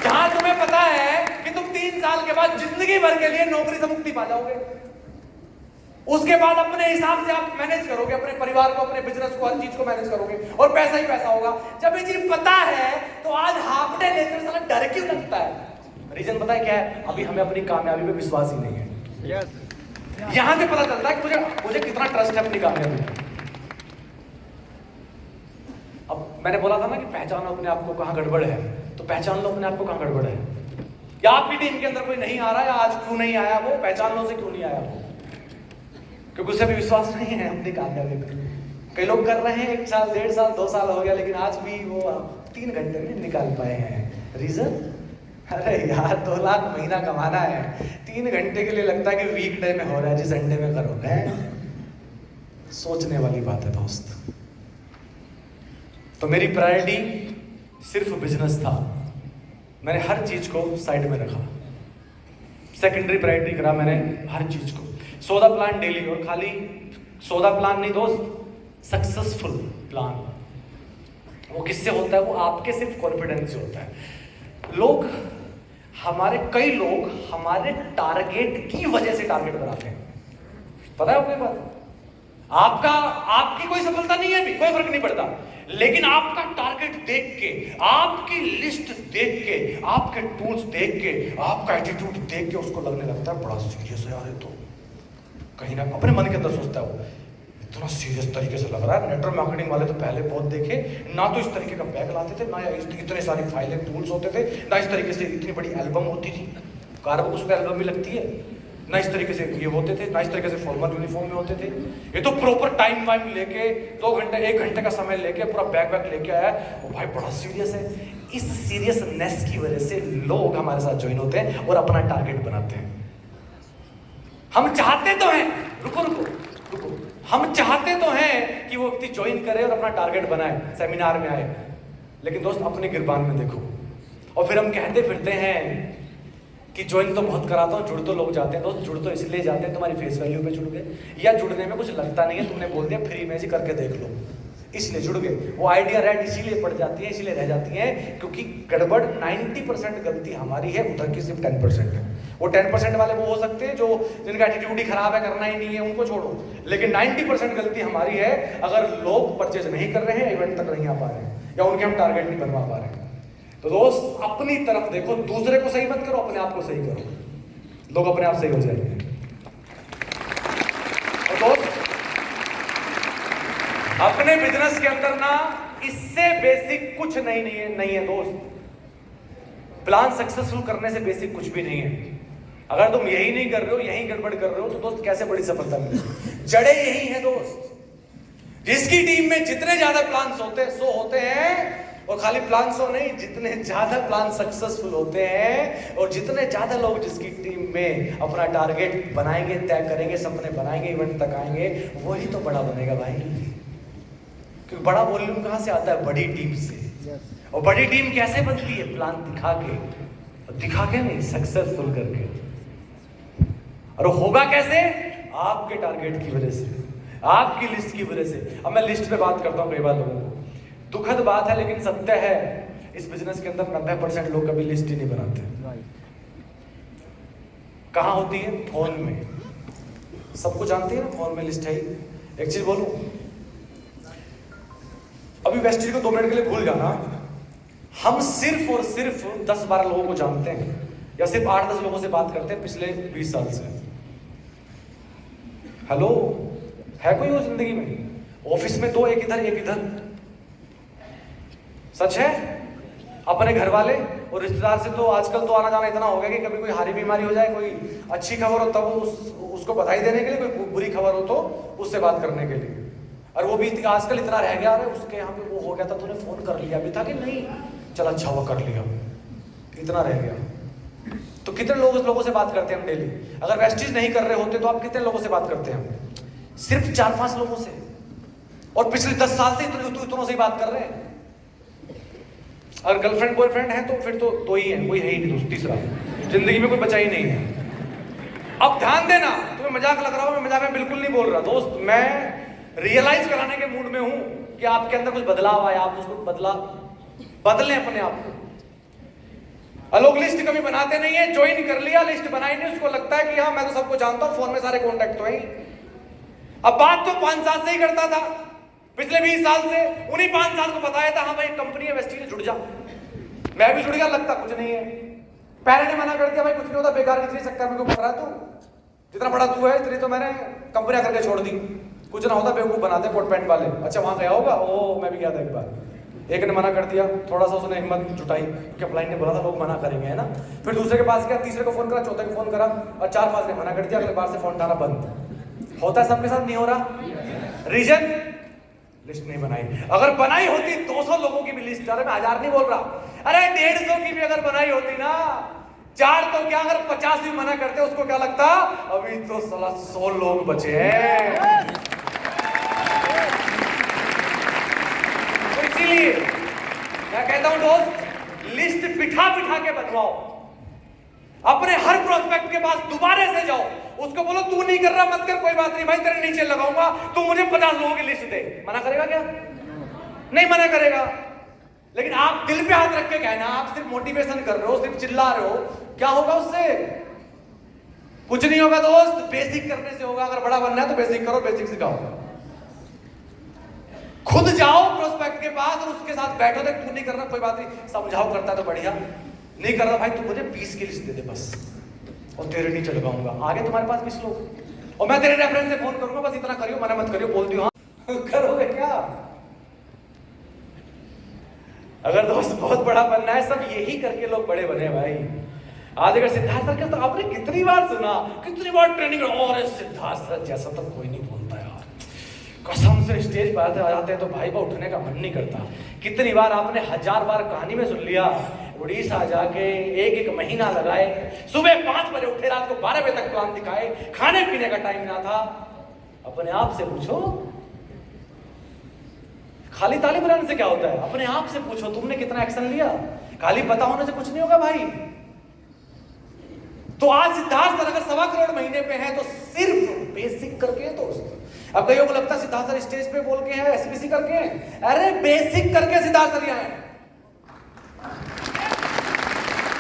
जहां तुम्हें पता है कि तुम 3 साल के बाद जिंदगी भर के लिए नौकरी से मुक्ति पा जाओगे, उसके बाद अपने हिसाब से आप मैनेज करोगे अपने परिवार को, अपने बिजनेस को, हर चीज को मैनेज करोगे और पैसा ही पैसा होगा। जब ये चीज पता है तो आज हाफ डे लेते हुए साला डर क्यों लगता है? रीजन पता है क्या है? अभी हमें अपनी कामयाबी पे विश्वास ही नहीं है। यहां से पता चलता है कि मुझे कितना ट्रस्ट है अपनी कामयाबी पे। अब मैंने बोला था ना कि पहचानो अपने आप को कहां गड़बड़ है, तो पहचान लो अपने आप को कहां गड़बड़ है। या आपकी टीम के अंदर कोई नहीं आ रहा, या आज क्यों नहीं आया वो, पहचान लो से क्यों नहीं आया वो, क्योंकि उसे भी विश्वास नहीं है अपनी कामयाबी पे। कई लोग कर रहे हैं 1 साल, 1.5 साल, 2 साल हो गया, लेकिन आज भी वो 3 घंटे में निकाल पाए हैं। रीजन, अरे यार 2 लाख महीना कमाना है, 3 घंटे के लिए लगता है कि वीक डे में हो रहा है, जिस संडे में करोगे। सोचने वाली बात है दोस्त। तो मेरी प्रायोरिटी सिर्फ बिजनेस था, मैंने हर चीज को साइड में रखा, सेकेंडरी प्रायोरिटी करा मैंने हर चीज को। 14 प्लान डेली, और खाली 14 प्लान नहीं दोस्त, सक्सेसफुल प्लान। वो किससे होता है? वो आपके सिर्फ कॉन्फिडेंस से होता है। कई लोग हमारे टारगेट की वजह से टारगेट बनाते हैं। पता है आपको ये बात? आपकी कोई सफलता नहीं है अभी, कोई फर्क नहीं पड़ता, लेकिन आपका टारगेट देख के, आपकी लिस्ट देख के, आपके टूल्स देख के, आपका एटीट्यूड देख के उसको लगने लगता है बड़ा सीरियस है यार ये तो। कहीं ना अपने मन के अंदर सोचता है वो, इतना सीरियस तरीके से लग रहा है। नेटवर्क मार्केटिंग वाले तो पहले बहुत देखे ना, तो इस तरीके का बैग लाते थे ना, इतने सारी फाइलें टूल्स होते थे ना, इस तरीके से इतनी बड़ी एल्बम होती थी, कार उस पर एल्बम भी लगती है ना, इस तरीके से ये होते थे ना, इस तरीके से फॉर्मल यूनिफॉर्म में होते थे। ये तो प्रॉपर टाइम वाइम लेके 2 घंटे 1 घंटे का समय लेके पूरा बैग वैग लेके आया, वो भाई बड़ा सीरियस है। इस सीरियसनेस की वजह से लोग हमारे साथ ज्वाइन होते हैं और अपना टारगेट बनाते हैं। हम चाहते तो हैं, रुको, हम चाहते तो हैं कि वो व्यक्ति ज्वाइन करे और अपना टारगेट बनाए, सेमिनार में आए, लेकिन दोस्त अपने गिरबान में देखो, और फिर हम कहते फिरते हैं कि ज्वाइन तो बहुत कराता हूँ, जुड़ तो लोग जाते हैं। दोस्त जुड़ तो इसलिए जाते हैं तुम्हारी फेस वैल्यू पे जुड़ गए, या जुड़ने में कुछ लगता नहीं है, तुमने बोल दिया फ्री में जी करके देख लो, इसलिए जुड़ गए। वो आइडिया रेड इसीलिए पड़ जाती है, इसीलिए रह जाती है, क्योंकि गड़बड़ 90% गलती हमारी है, उधर की सिर्फ 10% है। वो 10% वाले वो हो सकते हैं जो जिनका एटीट्यूड ही खराब है, करना ही नहीं है, उनको छोड़ो, लेकिन 90% गलती हमारी है अगर लोग परचेज नहीं कर रहे हैं, इवेंट तक नहीं आ पा रहे हैं, या उनके हम टारगेट नहीं बनवा पा रहे हैं। तो दोस्त अपनी तरफ देखो, दूसरे को सही मत करो, अपने आप को सही करो, लोग अपने आप सही हो जाएंगे। और दोस्त अपने बिजनेस के अंदर ना इससे बेसिक कुछ नहीं है दोस्त। प्लान सक्सेसफुल करने से बेसिक कुछ भी नहीं है। अगर तुम यही नहीं कर रहे हो, यही गड़बड़ कर रहे हो, तो दोस्त कैसे बड़ी सफलता मिलेगी? जड़े यही है दोस्त। जिसकी टीम में जितने ज्यादा प्लान्स होते हैं सो होते हैं, और खाली प्लान सो नहीं, जितने ज्यादा प्लान सक्सेसफुल होते हैं और जितने ज्यादा लोग जिसकी टीम में अपना टारगेट बनाएंगे, तय करेंगे, सपने बनाएंगे, इवेंट तक आएंगे, वही तो बड़ा बनेगा भाई। क्योंकि बड़ा वॉल्यूम कहां से आता है? बड़ी टीम से। और बड़ी टीम कैसे बनती है? प्लान दिखा के नहीं, सक्सेसफुल करके। और होगा कैसे? आपके टारगेट की वजह से, आपकी लिस्ट की वजह से। अब मैं लिस्ट पे बात करता हूं कई बार लोगों को, दुखद बात है लेकिन सत्य है, इस बिजनेस के अंदर 90% लोग कभी लिस्ट ही नहीं बनाते। कहां होती है? फोन में। सबको जानते हैं ना, फोन में लिस्ट है ही। एक चीज बोलूं, अभी वेस्टिज को 2 मिनट के लिए भूल जाना, हम सिर्फ और सिर्फ 10-12 लोगों को जानते हैं, या सिर्फ 8-10 लोगों से बात करते हैं पिछले 20 साल से। हेलो, है कोई वो जिंदगी में? ऑफिस में 2, एक इधर एक इधर। सच है। अपने घर वाले और रिश्तेदार से तो आजकल तो आना जाना इतना हो गया कि कभी कोई हारी बीमारी हो जाए, कोई अच्छी खबर हो तब उसको बधाई देने के लिए, कोई बुरी खबर हो तो उससे बात करने के लिए। और वो भी आजकल इतना रह गया, अरे उसके यहाँ पे वो हो गया था, तूने फोन कर लिया अभी था कि नहीं? चल अच्छा हुआ कर लिया, इतना रह गया। तो कितने लोगों से बात करते हैं हम डेली? अगर वेस्टिज नहीं कर रहे होते तो आप कितने लोगों से बात करते हैं? सिर्फ 4-5 लोगों से, और पिछले 10 साल से इतनों से ही बात कर रहे हैं। अगर गर्लफ्रेंड बॉयफ्रेंड है तो फिर तो 2 ही है, कोई है ही नहीं, तीसरा जिंदगी में कोई बचा ही नहीं है। अब ध्यान देना, तुम्हें मजाक लग रहा हो, मैं मजाक में बिल्कुल नहीं बोल रहा दोस्त, मैं रियलाइज कराने के मूड में हूं कि आपके अंदर कुछ बदलाव आया, आप उसको बदलें अपने आप को। लोग लिस्ट कभी बनाते नहीं है, ज्वाइन कर लिया, लिस्ट बनाई नहीं, उसको लगता है कि हाँ मैं तो सबको जानता हूं, फोन में सारे कॉन्टैक्ट तो है। अब बात तो 5 साल से ही करता था, पिछले 20 साल से उन्हीं 5 साल को बताया था, हाँ भाई कंपनी है वेस्टिज से जुड़ जा। मैं भी जुड़ गया, लगता कुछ नहीं है। पहले ने मना कर दिया, भाई कुछ नहीं होता, बेकार की चक्कर में क्यों पड़ रहा है तू, जितना बड़ा तू है इतनी तो मैंने कंपनियां करके छोड़ दी, कुछ ना होता, बेवकूफ बनाते कोट पैंट वाले। अच्छा वहां गया होगा, ओ मैं भी गया था एक बार, एक ने मना कर दिया, थोड़ा सा उसने हिम्मत जुटाई क्योंकि अपलाइन ने बोला था लोग मना करेंगे, है ना। फिर दूसरे के पास गया, तीसरे को फोन करा, चौथे को फोन करा, और 4-5 ने मना कर दिया, अगले बार से फोन उठाना बंद। होता है सबके साथ, नहीं हो रहा। रीजन? लिस्ट नहीं बनाई। अगर बनाई होती 200 लोगों की भी लिस्ट, अरे मैं 1000 नहीं बोल रहा, अरे 150 की भी अगर बनाई होती ना, 4 तो क्या, अगर 50 भी मना करते उसको क्या लगता, अभी तो साला 100 लोग बचे हैं। तो इसीलिए मैं कहता हूं दोस्त, लिस्ट बिठा के बनवाओ। अपने हर प्रोस्पेक्ट के पास दोबारा से जाओ, उसको बोलो तू नहीं कर रहा मत कर, कोई बात नहीं भाई, तेरे नीचे लगाऊंगा, तू मुझे 50 लोगों की लिस्ट दे। मना करेगा क्या? नहीं मना करेगा। लेकिन आप दिल पे हाथ रख के कहना, आप सिर्फ मोटिवेशन कर रहे हो, सिर्फ चिल्ला रहे हो, क्या होगा उससे? कुछ नहीं होगा दोस्त, बेसिक करने से होगा। अगर बड़ा बनना है तो बेसिक करो, बेसिक सिखाओ। खुद जाओ प्रोस्पेक्ट के पास और उसके साथ बैठो। देख तू नहीं करना कोई बात नहीं, समझाओ करता तो बढ़िया, नहीं करना भाई तू मुझे 20 की लिस्ट दे दे बस, और तेरे नहीं चलवाऊंगा। आगे तुम्हारे पास 20 लोग और मैं तेरे रेफरेंस से फोन करूंगा, बस इतना करियो, मना मत करियो, बोल दियो हाँ करोगे क्या? अगर दोस्त बहुत बड़ा बनना है, सब यही करके लोग बड़े बने भाई। आज अगर सिद्धार्थ सर तो आपने कितनी बार सुना, कितनी बार ट्रेनिंग, और सिद्धार्थ सर जैसा तो कोई नहीं बोलता यार, कसम से स्टेज पर आते हैं तो भाई को उठने का मन नहीं करता। कितनी बार आपने 1000 बार कहानी में सुन लिया, उड़ीसा जाके एक महीना लगाए, सुबह 5 बजे उठे, रात को 12 बजे तक प्लान दिखाए, खाने पीने का टाइम ना था। अपने आप से पूछो, खाली ताली बजाने से क्या होता है? अपने आप से पूछो तुमने कितना एक्शन लिया। खाली पता होने से कुछ नहीं होगा भाई। तो आज सिद्धार्थ सर अगर 1.25 करोड़ महीने पे है तो सिर्फ बेसिक करके दोस्त। अब कईयों को लगता है सिद्धार्थ सर स्टेज पे बोल के हैं, एसबीसी करके हैं, अरे बेसिक करके सिद्धार्थ सर यहाँ है।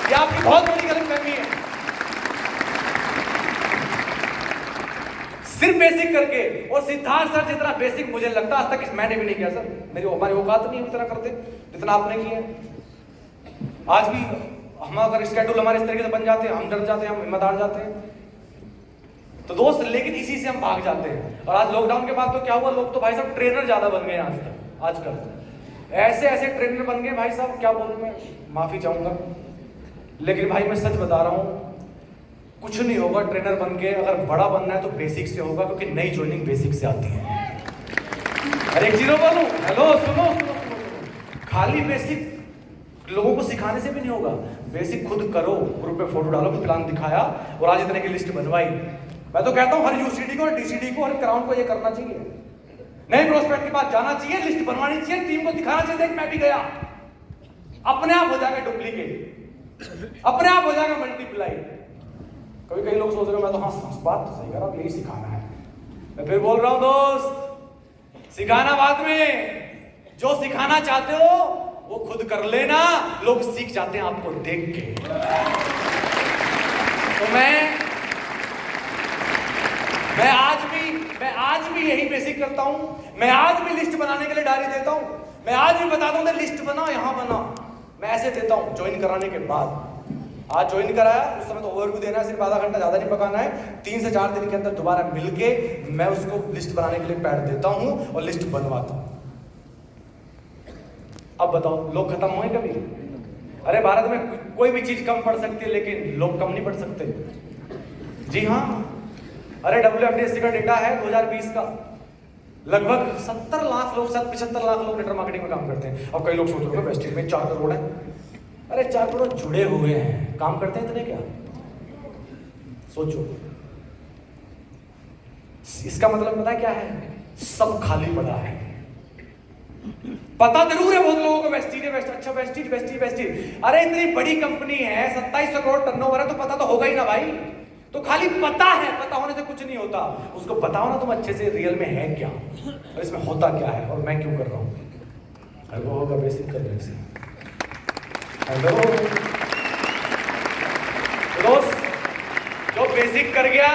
ये आपकी बहुत बड़ी गलतफहमी है। सिर्फ बेसिक करके, और सिद्धार्थ सर जितना बेसिक मुझे लगता आज तक मैंने भी नहीं किया सर, मेरी हमारी औकात नहीं है इतना करते जितना आपने किया। आज भी हम अगर स्केड्यूल हमारे इस तरीके से बन जाते हैं, हम डर जाते हैं, हम हिम्मत हार जाते हैं तो दोस्त, लेकिन इसी से हम भाग जाते हैं। और आज लॉकडाउन के बाद तो क्या हुआ, लोग तो भाई साहब ट्रेनर ज्यादा बन गए। आज तक आजकल ऐसे ऐसे ट्रेनर बन गए भाई साहब, क्या बोलूं मैं, माफी चाहूंगा, लेकिन भाई मैं सच बता रहा हूं, कुछ नहीं होगा ट्रेनर बन के। अगर बड़ा बनना है तो बेसिक से होगा, क्योंकि नई ज्वाइनिंग बेसिक से आती है। अरे एक चीज बोलूं, हेलो सुनो सुनो सुनो सुनो, खाली बेसिक लोगों को सिखाने से भी नहीं होगा। बेसिक खुद करो, ग्रुप पे फोटो डालो, प्लान दिखाया और आज इतने की लिस्ट बनवाई। मैं तो कहता हूं हर यूसीडी को और डीसीडी को, हर क्राउन को ये करना चाहिए। नए प्रोस्पेक्ट के पास जाना चाहिए, लिस्ट बनवानी चाहिए, टीम को दिखाना चाहिए, देख मैं भी गया। अपने आप हो जाएगा डुप्लीकेट, अपने आप हो जाएगा मल्टीप्लाई। कभी कई लोग सोच रहे हो मैं तो हाँ बात तो सही कर रहा हूं, यही सिखाना है। मैं फिर बोल रहा हूं दोस्त, सिखाना बाद में, जो सिखाना चाहते हो वो खुद कर लेना, लोग सीख जाते हैं आपको देख के। तो मैं आज भी यही बेसिक करता हूं। मैं आज भी लिस्ट बनाने के लिए डायरी देता हूं। मैं आज भी बताता हूं लिस्ट बनाओ, यहां बनाओ, मैं ऐसे देता हूं ज्वाइन कराने के बाद। आज ज्वाइन कराया, उस समय तो ओवरव्यू देना है, सिर्फ आधा घंटा, ज्यादा नहीं पकाना है। 3 से 4 दिन के अंदर दोबारा मिलके मैं उसको लिस्ट बनाने के लिए पैड देता हूं और लिस्ट बनवाता हूं। अब बताओ लोग खत्म हुए कभी? अरे भारत में कोई भी चीज कम पड़ सकती है, लेकिन लोग कम नहीं पड़ सकते। जी हाँ, अरे WFDSC का डेटा है 2020 का, लगभग 70 लाख लोग, 75 लाख लोग नेटवर्क मार्केटिंग में काम करते हैं। अब कई लोग सोच रहे हैं वेस्टिज में 4 करोड़ है। अरे 4 करोड़ जुड़े हुए हैं, काम करते हैं इतने क्या? सोचो, इसका मतलब पता क्या है? सब खाली पड़ा है। पता जरूर है बहुत लोगों को वेस्टिज है, अच्छा वेस्टिज वेस्टिज वेस्टिज। अरे इतनी बड़ी कंपनी है, 2700 करोड़ टर्नओवर है, तो पता तो होगा ही ना भाई। तो खाली पता है, पता होने से कुछ नहीं होता। उसको बताओ ना तुम अच्छे से रियल में है क्या और इसमें होता क्या है और मैं क्यों कर रहा हूं। अरे वो होगा बेसिक करने से। हेलो दोस्त, जो बेसिक कर गया,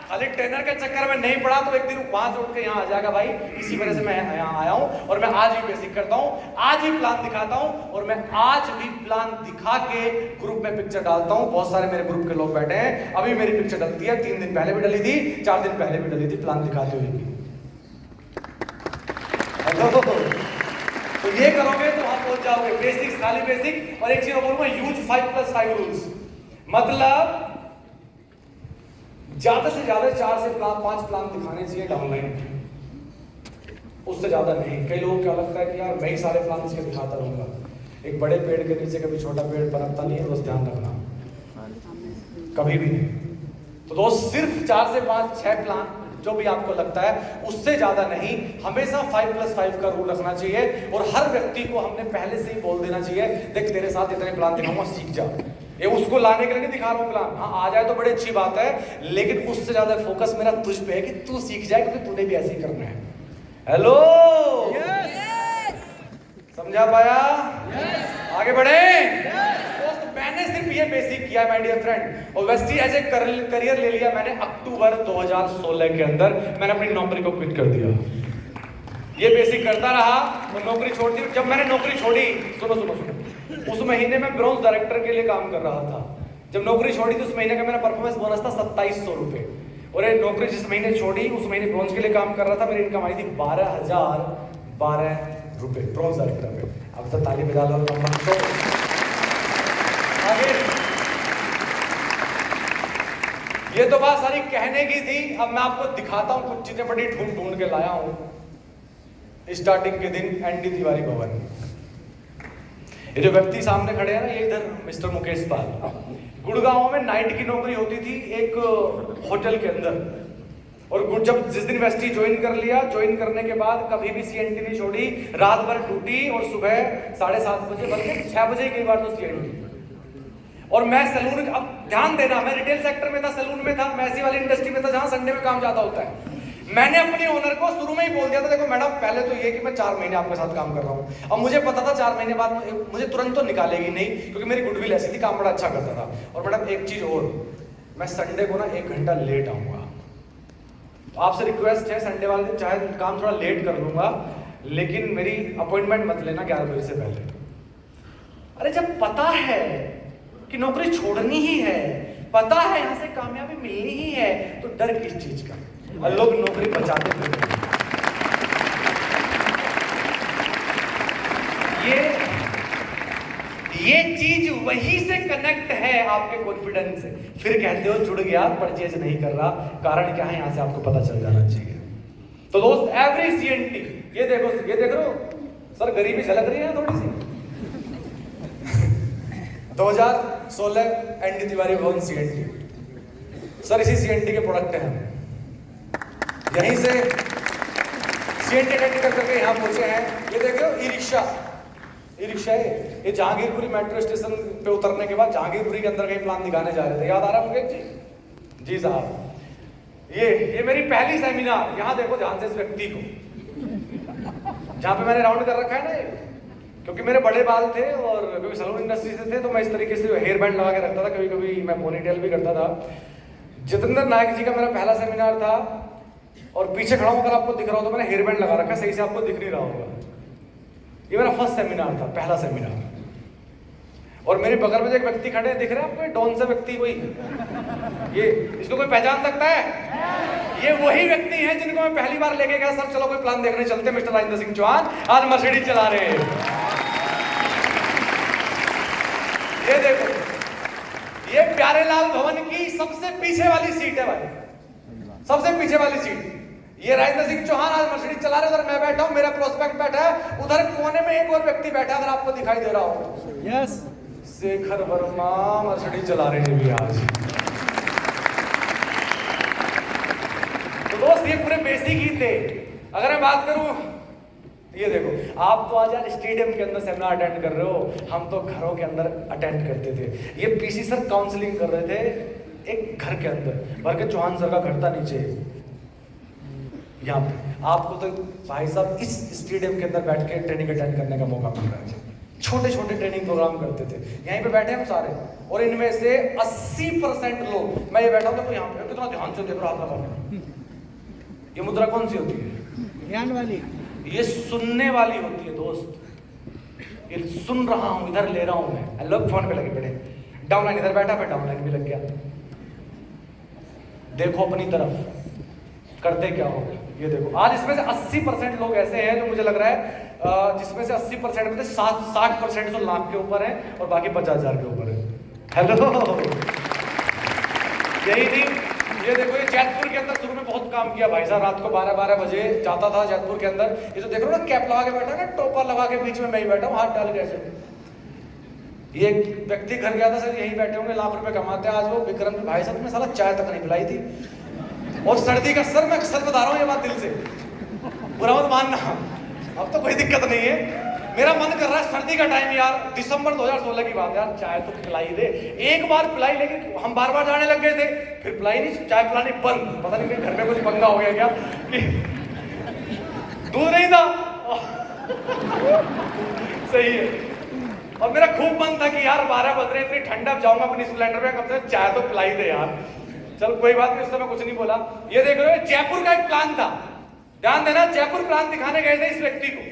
खाली ट्रेनर के चक्कर में नहीं पड़ा, तो एक दिन वहां से उठ के यहाँ आ जाएगा भाई। इसी वजह से मैं यहाँ आया हूँ और मैं आज भी बेसिक करता हूँ, आज भी प्लान दिखाता हूँ और मैं आज भी प्लान दिखा के ग्रुप में पिक्चर डालता हूँ। बहुत सारे मेरे ग्रुप के लोग बैठे हैं, अभी मेरी पिक्चर डलती है, 3 दिन पहले भी डली थी, 4 दिन पहले भी डली थी, प्लान दिखाते हुए भी। तो ये करोगे तो आप पहुंच जाओगे। बेसिक्स, खाली बेसिक। और एक चीज बोलूंगा, यूज 5+5 रूल्स। मतलब ज्यादा से ज्यादा 4 से 5 प्लान दिखाने चाहिए डाउनलाइन, उससे ज्यादा नहीं। कई लोगों को क्या लगता है कि यार मैं ही सारे प्लान इसके दिखाता रहूंगा। एक बड़े पेड़ के नीचे कभी छोटा पेड़ पनपता नहीं है, दोस्त ध्यान रखना, कभी भी नहीं। तो दोस्त सिर्फ 4 से 5, 6 प्लान जो भी आपको लगता है, उससे ज्यादा नहीं। हमेशा 5+5 का रूल रखना चाहिए और हर व्यक्ति को हमने पहले से ही बोल देना चाहिए, देख तेरे साथ इतने प्लान दिखाऊंगा, सीख जा। ये उसको लाने के लिए नहीं दिखा रहा हूं प्लान, हाँ आ जाए तो बड़ी अच्छी बात है, लेकिन उससे ज्यादा फोकस मेरा तुझ पे है कि तू सीख जाए, क्योंकि तूने भी ऐसे ही करना है। हेलो, समझा पाया? आगे बढ़े दोस्त। मैंने सिर्फ ये बेसिक किया माय डियर फ्रेंड, और वेस्टी एज ए करियर ले लिया मैंने अक्टूबर 2016 के अंदर। मैंने अपनी नौकरी को क्विट कर दिया। ये बेसिक करता रहा और नौकरी छोड़ दी। जब मैंने नौकरी छोड़ी, सुनो सुनो सुनो, उस महीने में ब्रॉन्ज डायरेक्टर के लिए काम कर रहा था। जब नौकरी छोड़ी थी उस महीने का मेरा परफॉर्मेंस बोनस था 2700 रुपए, और ये नौकरी जिस महीने छोड़ी उस महीने ब्रॉन्ज के लिए काम कर रहा था, मेरी इनकम आई थी 12,012 रुपए ब्रॉन्ज डायरेक्टर पे। अब तो ताली बजा लो तो आगे। ये तो बात सारी कहने की थी। अब मैं आपको दिखाता हूं कुछ चीजें बड़ी ढूंढ ढूंढ के लाया हूं। स्टार्टिंग के दिन एनडी तिवारी भवन, ये जो व्यक्ति सामने खड़े हैं ना, ये इधर मिस्टर मुकेश पाल। गुड़गांव में नाइट की नौकरी होती थी एक होटल के अंदर, और जब जिस दिन वेस्टी ज्वाइन कर लिया, ज्वाइन करने के बाद कभी भी सीएनटी नहीं छोड़ी, रात भर ड्यूटी, और सुबह 7:30 बजे बल्कि 6 बजे कई बार तो सीएनटी। और मैं सैलून, अब ध्यान देना, मैं रिटेल सेक्टर में था, सैलून में था, मैं ऐसी वाली इंडस्ट्री में था जहां संडे में काम ज्यादा होता है। मैंने अपने ओनर को शुरू में ही बोल दिया था, देखो मैडम, पहले तो ये कि मैं 4 महीने आपके साथ काम कर रहा हूँ। अब मुझे पता था 4 महीने बाद मुझे तुरंत तो निकालेगी नहीं, क्योंकि मेरी गुडविल ऐसी थी, काम बड़ा अच्छा करता था। और मैडम एक चीज और, मैं संडे को ना 1 घंटा लेट आऊंगा। तो आपसे रिक्वेस्ट है, संडे वाले दिन चाहे काम थोड़ा लेट कर लूंगा, लेकिन मेरी अपॉइंटमेंट मत लेना 11 बजे से पहले। अरे जब पता है कि नौकरी छोड़नी ही है, पता है यहां से कामयाबी मिलनी ही है, तो डर किस चीज का? और लोग नौकरी बचाते फिरते हैं। ये चीज वही से कनेक्ट है आपके कॉन्फिडेंस से। फिर कहते हो जुड़ गया, परचेज नहीं कर रहा। कारण क्या है, यहां से आपको पता चल जाना चाहिए। तो दोस्त, एवरी सीएनटी, ये देखो, ये देख रहे हो सर, गरीबी झलक रही है थोड़ी सी। 2016 एनडी तिवारी भवन सीएनटी। सर इसी सीएनटी के प्रोडक्ट हैं हम। यहीं से सीएनटी कर करके यहाँ पहुंचे हैं। ये देख रहे हो, ई रिक्शा है। ये जहांगीरपुरी मेट्रो स्टेशन पे उतरने के बाद जहांगीरपुरी के अंदर कहीं प्लान दिखाने जा रहे थे, याद आ रहा है मुकेश जी? जी साहब। ये मेरी पहली सेमिनार। यहाँ देखो ध्यान से इस व्यक्ति को, जहाँ पे मैंने राउंड कर रखा है ना, क्योंकि मेरे बड़े बाल थे और क्योंकि सैलून इंडस्ट्री से थे, तो मैं इस तरीके से हेयर बैंड लगा के रखता था। कभी कभी मैं पोनीटेल भी करता था। जितेंद्र नायक जी का मेरा पहला सेमिनार था, और पीछे खड़ा हूं, अगर आपको दिख रहा हो तो मैंने हेयर बैंड लगा रखा, सही से आपको दिख नहीं रहा होगा। ये मेरा फर्स्ट सेमिनार था, पहला सेमिनार। और मेरे बगल में जो एक व्यक्ति खड़े हैं, दिख रहे हैं आपको, डॉन से व्यक्ति कोई, ये इसको कोई पहचान सकता है? ये वही व्यक्ति हैं जिनको मैं पहली बार लेके गया, सर चलो कोई प्लान देखने चलते, मिस्टर राजेंद्र सिंह चौहान आज मर्सिडीज चला रहे हैं। ये देखो, ये प्यारेलाल भवन की सबसे पीछे वाली सीट है भाई, सबसे पीछे वाली सीट। ये राजेंद्र सिंह चौहान आज मर्सिडीज चला रहे हैं, उधर मैं बैठा हूं, मेरा प्रोस्पेक्ट बैठा है, उधर कोने में एक और व्यक्ति बैठा है, अगर आपको दिखाई दे रहा हो। यस, शेखर वर्मा मर्सिडीज चला रहे हैं भी आज। तो दोस्त, ये पूरे बेसिक ही थे। अगर मैं बात करूं, ये देखो, आप तो आज यार स्टेडियम के अंदर सेमिनार अटेंड कर रहे हो, हम तो घरों के अंदर अटेंड करते थे। ये पीसी सर काउंसलिंग कर रहे थे एक घर के अंदर, भर के चौहान सर का घर था नीचे यहाँ पे। आपको तो भाई साहब इस स्टेडियम के अंदर बैठ के ट्रेनिंग अटेंड करने का मौका मिल रहा है। छोटे छोटे ट्रेनिंग प्रोग्राम करते थे, यहीं पे बैठे हम सारे, और इनमें से 80% लोग, मैं ये बैठा हूँ तो यहाँ पे कितना ध्यान से देख रहा था। ये मुद्रा कौन सी होती है? ध्यान वाली। ये सुनने वाली होती है दोस्त। ये सुन रहा हूं, इधर ले रहा हूं मैं। लोग फोन पे लगे पड़े, डाउनलाइन इधर बैठा, पे डाउनलाइन भी लग गया। देखो अपनी तरफ करते क्या हो। ये देखो, आज इसमें से 80% लोग ऐसे हैं जो मुझे लग रहा है, जिसमें से 80% में से 60% तो लाख के ऊपर है और बाकी 50,000 के ऊपर है। हेलो, यही नहीं, ये देखो, ये जैतपुर के अंदर शुरू में बहुत काम किया भाई साहब। रात को 12-12 बजे जाता था जैतपुर के अंदर। ये तो देख रहे हो ना, कैप लगा के बैठा ना, टोपा लगा के, बीच में मैं ही बैठा हूँ हाथ डाल के ऐसे। ये एक व्यक्ति घर गया था, सर यहीं बैठे होंगे, लाख रुपए कमाते हैं आज वो, विक्रम भाई साहब, मैं साला चाय तक नहीं पिलाई थी। और सर्दी का, सर मैं अक्सर बता रहा हूँ ये बात दिल से, बुरा मत मानना, अब तो कोई दिक्कत नहीं है। मेरा मन कर रहा है सर्दी का टाइम यार, दिसंबर 2016 की बात है यार, चाय तो पिलाई दे। एक बार पिलाई, लेकिन हम बार बार जाने लग गए थे, फिर पिलाई नहीं, चाय पिलानी बंद। पता नहीं घर में कुछ पंगा हो गया क्या कि दूध नहीं था। सही है। और मेरा खूब मन था कि यार 12 बज रहे, इतनी ठंडा जाऊंगा अपनी स्प्लेंडर में, कम से कम चाय तो पिलाई दे यार। चल कोई बात नहीं, उस समय कुछ नहीं बोला। ये देख रहे हो, जयपुर का एक प्लान था, ध्यान देना, जयपुर प्लान दिखाने गए थे इस व्यक्ति को।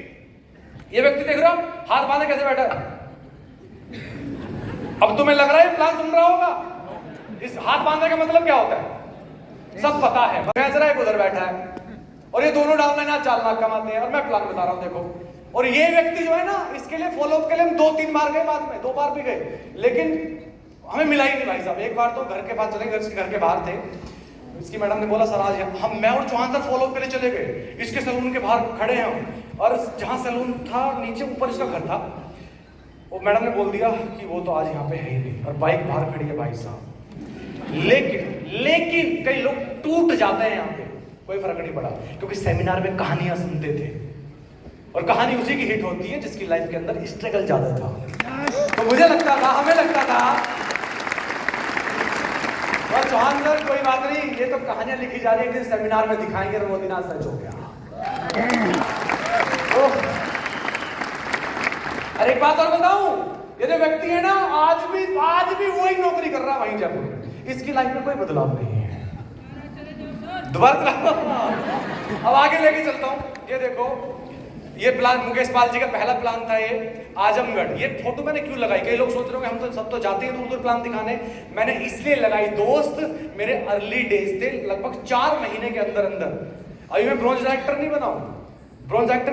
ये व्यक्ति देख रहे हो हाथ बांधे कैसे बैठा है। अब तुम्हें लग रहा है प्लान सुन रहा होगा, इस हाथ बांधने का मतलब क्या होता है सब पता है। एक उधर बैठा है और ये दोनों डाल ना 4 लाख कमाते हैं और मैं प्लान बता रहा हूं देखो। और ये व्यक्ति जो है ना, इसके लिए फॉलोअप के लिए हम 2-3 बार गए, बाद में 2 बार भी गए, लेकिन हमें मिला ही नहीं भाई साहब। एक बार तो घर के पास चले, घर के बाहर थे, इसकी मैडम ने बोला सर आज हम, मैं और चौहान सर फॉलोअप के लिए चले गए, इसके सैलून के बाहर खड़े हैं हम, और जहां सैलून था नीचे ऊपर इसका घर था, वो मैडम ने बोल दिया कि वो तो आज यहाँ पे है ही नहीं, और बाइक बाहर खड़ी है भाई साहब। लेकिन कई लोग टूट जाते हैं यहाँ पे, कोई फर्क नहीं पड़ा, क्योंकि सेमिनार में कहानियां सुनते थे, और कहानी उसी की हिट होती है जिसकी लाइफ के अंदर स्ट्रगल ज्यादा था। तो मुझे लगता था, हमें लगता था, और चौहान सर कोई बात नहीं, ये तो कहानियां लिखी जा रही है, एक दिन सेमिनार में दिखाएंगे, और वो दिन आज सच हो गया। अरे एक बात और बताऊं, ये जो व्यक्ति है ना, आज भी वही नौकरी कर रहा है वहीं जयपुर में, इसकी लाइफ में कोई बदलाव नहीं है। दोबारा अब आगे लेके चलता हूं। ये देखो, ये प्लान मुकेश पाल जी का पहला प्लान था, ये आजमगढ़। ये फोटो मैंने क्यों लगाई, कई लोग सोच रहे होंगे हम तो सब तो जाते हैं दूर प्लान दिखाने, मैंने इसलिए लगाई दोस्त, मेरे अर्ली डेज थे, लगभग 4 महीने के अंदर अभी मैं ब्रॉन्ज एक्टर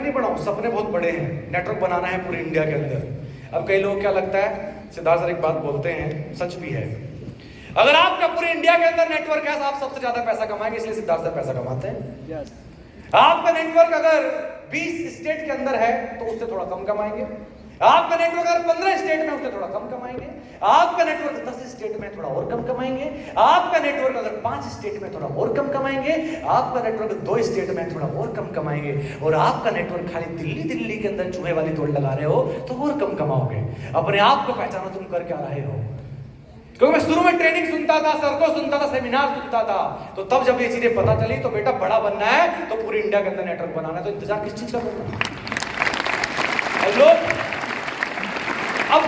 नहीं बनाऊं, सपने बहुत बड़े हैं, नेटवर्क बनाना है पूरे इंडिया के अंदर। अब कई लोग क्या लगता है, सिद्धार्थ सर एक बात बोलते हैं, सच भी है, अगर आपका पूरे इंडिया के अंदर नेटवर्क है तो आप सबसे ज्यादा पैसा कमाएंगे, इसलिए सिद्धार्थ सर पैसा कमाते हैं। आपका नेटवर्क अगर 20 स्टेट के अंदर है तो उससे थोड़ा कम कमाएंगे, आपका नेटवर्क अगर 15 स्टेट में उससे थोड़ा कम कमाएंगे, आपका नेटवर्क 10 स्टेट में थोड़ा और कम कमाएंगे, आपका नेटवर्क अगर 5 स्टेट में थोड़ा और कम कमाएंगे, आपका नेटवर्क 2 स्टेट में थोड़ा और कम कमाएंगे, और आपका नेटवर्क खाली दिल्ली के अंदर चूहे वाली दौड़ लगा रहे हो तो और कम कमाओगे। अपने आप को पहचानो तुम कर क्या रहे हो। क्योंकि मैं शुरू में ट्रेनिंग सुनता था, सर को सुनता था, सेमिनार सुनता था, तो तब जब ये चीजें पता चली तो बेटा बड़ा बनना है तो पूरी इंडिया के अंदर नेटवर्क बनाना है, तो इंतजार किस चीज का करना। अब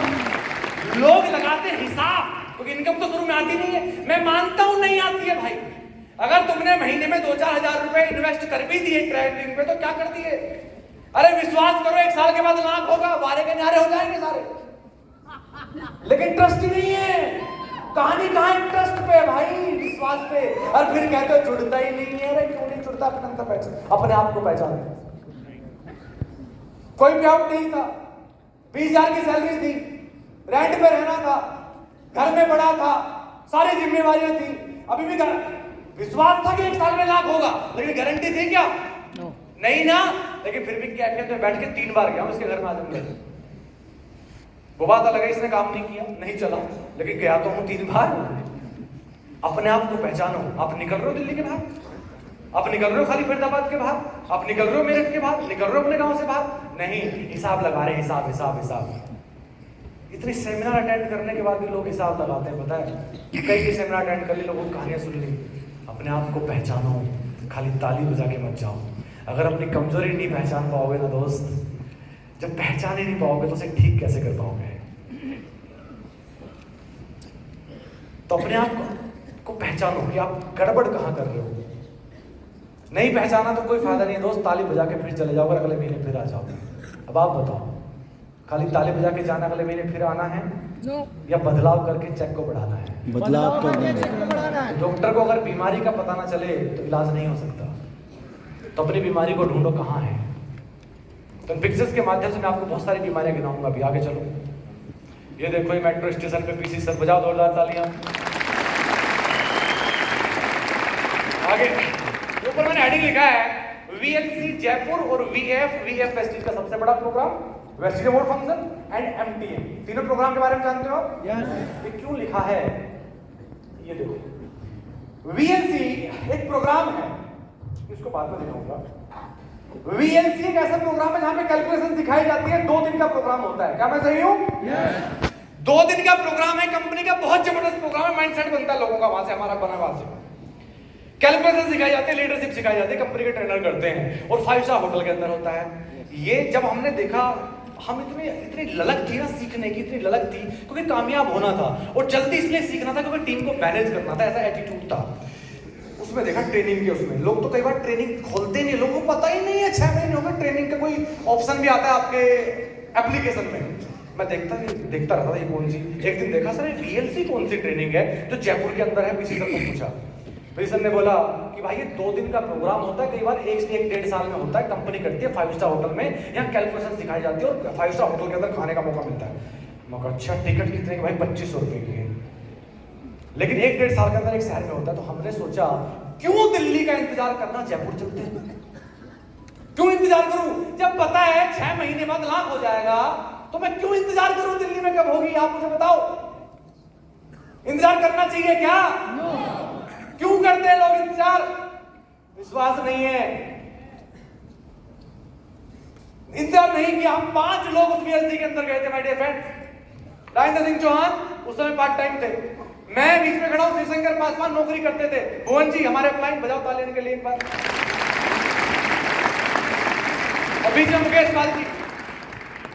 लोग लगाते हैं हिसाब, क्योंकि इनकम तो शुरू में आती नहीं है। मैं मानता हूं नहीं आती है भाई, अगर तुमने महीने में 2-4 हजार रुपए इन्वेस्ट कर भी दिए ट्रेनिंग पे तो क्या कर दिए। अरे विश्वास करो 1 साल के बाद लाख होगा, वारे के न्यारे हो जाएंगे सारे, लेकिन ट्रस्ट ही नहीं है। कहानी कहां है, ट्रस्ट पे भाई, विश्वास पे। और फिर कहते हो जुड़ता ही नहीं है, अरे क्यों नहीं जुड़ता, अपने आप को पहचान। कोई पे आउट नहीं था, 20,000 की सैलरी थी, रेंट पे रहना था, घर में बड़ा था, सारी जिम्मेवारियां थी, अभी भी विश्वास था कि 1 साल में लाख होगा, लेकिन गारंटी थी क्या? नहीं ना। लेकिन फिर भी कैफे में बैठ के 3 बार गया उसके घर में आजमगढ़। वो बात अलग है, इसने काम नहीं किया, नहीं चला, लेकिन गया तो हूं 3 बार। अपने आप को पहचानो। आप निकल रहे हो दिल्ली के बाहर, आप निकल रहे हो खाली फरीदाबाद के बाहर, आप निकल रहे हो मेरठ के बाहर, निकल रहे हो अपने गांव से बाहर, नहीं, हिसाब लगा रहे, हिसाब। इतनी सेमिनार अटेंड करने के बाद भी लोग हिसाब लगाते हैं, पता है। कई सेमिनार अटेंड कर ली, लोगों की कहानियां सुन ली। अपने आप को पहचानो, खाली ताली बजा के मत जाओ। अगर अपनी कमजोरी नहीं पहचान पाओगे ना दोस्त, जब पहचान ही नहीं पाओगे तो उसे ठीक कैसे कर पाओगे। तो अपने आप को पहचानो कि आप गड़बड़ कहां कर रहे हो। नहीं पहचाना तो कोई फायदा नहीं है दोस्त, ताली बजा के फिर चले जाओगे, अगले महीने फिर आ जाओगे। अब आप बताओ, खाली ताली बजा के जाना, अगले महीने फिर आना है या बदलाव करके चेक को बढ़ाना है? बदलाव करना है। डॉक्टर को अगर बीमारी का पता ना चले तो इलाज नहीं हो सकता, तो अपनी बीमारी को ढूंढो कहां है। तो पिक्चर्स के माध्यम से मैं आपको बहुत सारी बीमारियां गिनाऊंगा। अभी आगे चलो, ये देखो, ये मेट्रो स्टेशन पे पीसी सर, बजाओ जोरदार तालियां। आगे ऊपर मैंने हेडिंग लिखा है VLC जयपुर और VF वेस्टिज का सबसे बड़ा programme, Vestige award function and MTM, तीनों प्रोग्राम के बारे में जानते हो आप? ये क्यों लिखा है, ये देखो। VLC एक प्रोग्राम है, इसको बाद में दिखाऊंगा। VLC एक ऐसा प्रोग्राम है जहां पे कैलकुलेशन सिखाई जाती है। 2 दिन का प्रोग्राम होता है, क्या मैं सही हूं? 2 दिन का प्रोग्राम है, कंपनी का बहुत जबरदस्त प्रोग्राम है, माइंडसेट बनता है लोगों का वहां से, हमारा बना वहां से। कैलकुलेशन सिखाई जाती है, लीडरशिप सिखाई जाती है, कंपनी के ट्रेनर करते हैं, और 5 स्टार होटल के अंदर होता है। ये जब हमने देखा हम इतनी ललक थी ना सीखने की, इतनी ललक थी क्योंकि कामयाब होना था और जल्दी इसलिए सीखना था क्योंकि टीम को मैनेज करना था, ऐसा एटीट्यूड था। उसमें देखा ट्रेनिंग के उसमें लोग तो कई बार ट्रेनिंग खोलते नहीं, लोगों को पता ही नहीं है 6 महीनों में ट्रेनिंग का कोई ऑप्शन भी आता है आपके एप्लीकेशन में। मैं देखता रहता था ये कौन सी, एक दिन देखा सर VLC कौन सी ट्रेनिंग है जो जयपुर के अंदर है। पीछे सर को पूछा, फिर सर ने बोला कि भाई ये 2 दिन का प्रोग्राम होता है, कई बार 1 से 1.5 साल में होता है, कंपनी करती है 5 स्टार होटल में, यहाँ कैलकुलेशन सिखाई जाती है और 5 स्टार होटल के अंदर खाने का मौका मिलता है। मैं कहा अच्छा टिकट कितने की भाई? 2500 रुपए की है, लेकिन 1-1.5 साल के अंदर एक शहर में होता है। तो हमने सोचा क्यों दिल्ली का इंतजार करना, जयपुर चलते हैं। क्यों इंतजार करूं जब पता है 6 महीने बाद लाख हो जाएगा, तो मैं क्यों इंतजार करूं दिल्ली में कब होगी? आप मुझे बताओ, इंतजार करना चाहिए क्या? क्यों करते हैं लोग इंतजार? विश्वास नहीं है, इंतजार नहीं किया। हम 5 लोग उस VLC के अंदर गए थे my dear friends. Rajendra Singh Chauhan उस समय पार्ट टाइम थे, मैं बीच में खड़ा हूं, शिवशंकर पासवान नौकरी करते थे, भुवन जी हमारे अपलाइन बजाओ तालियों के लिए एक बार, और बीच में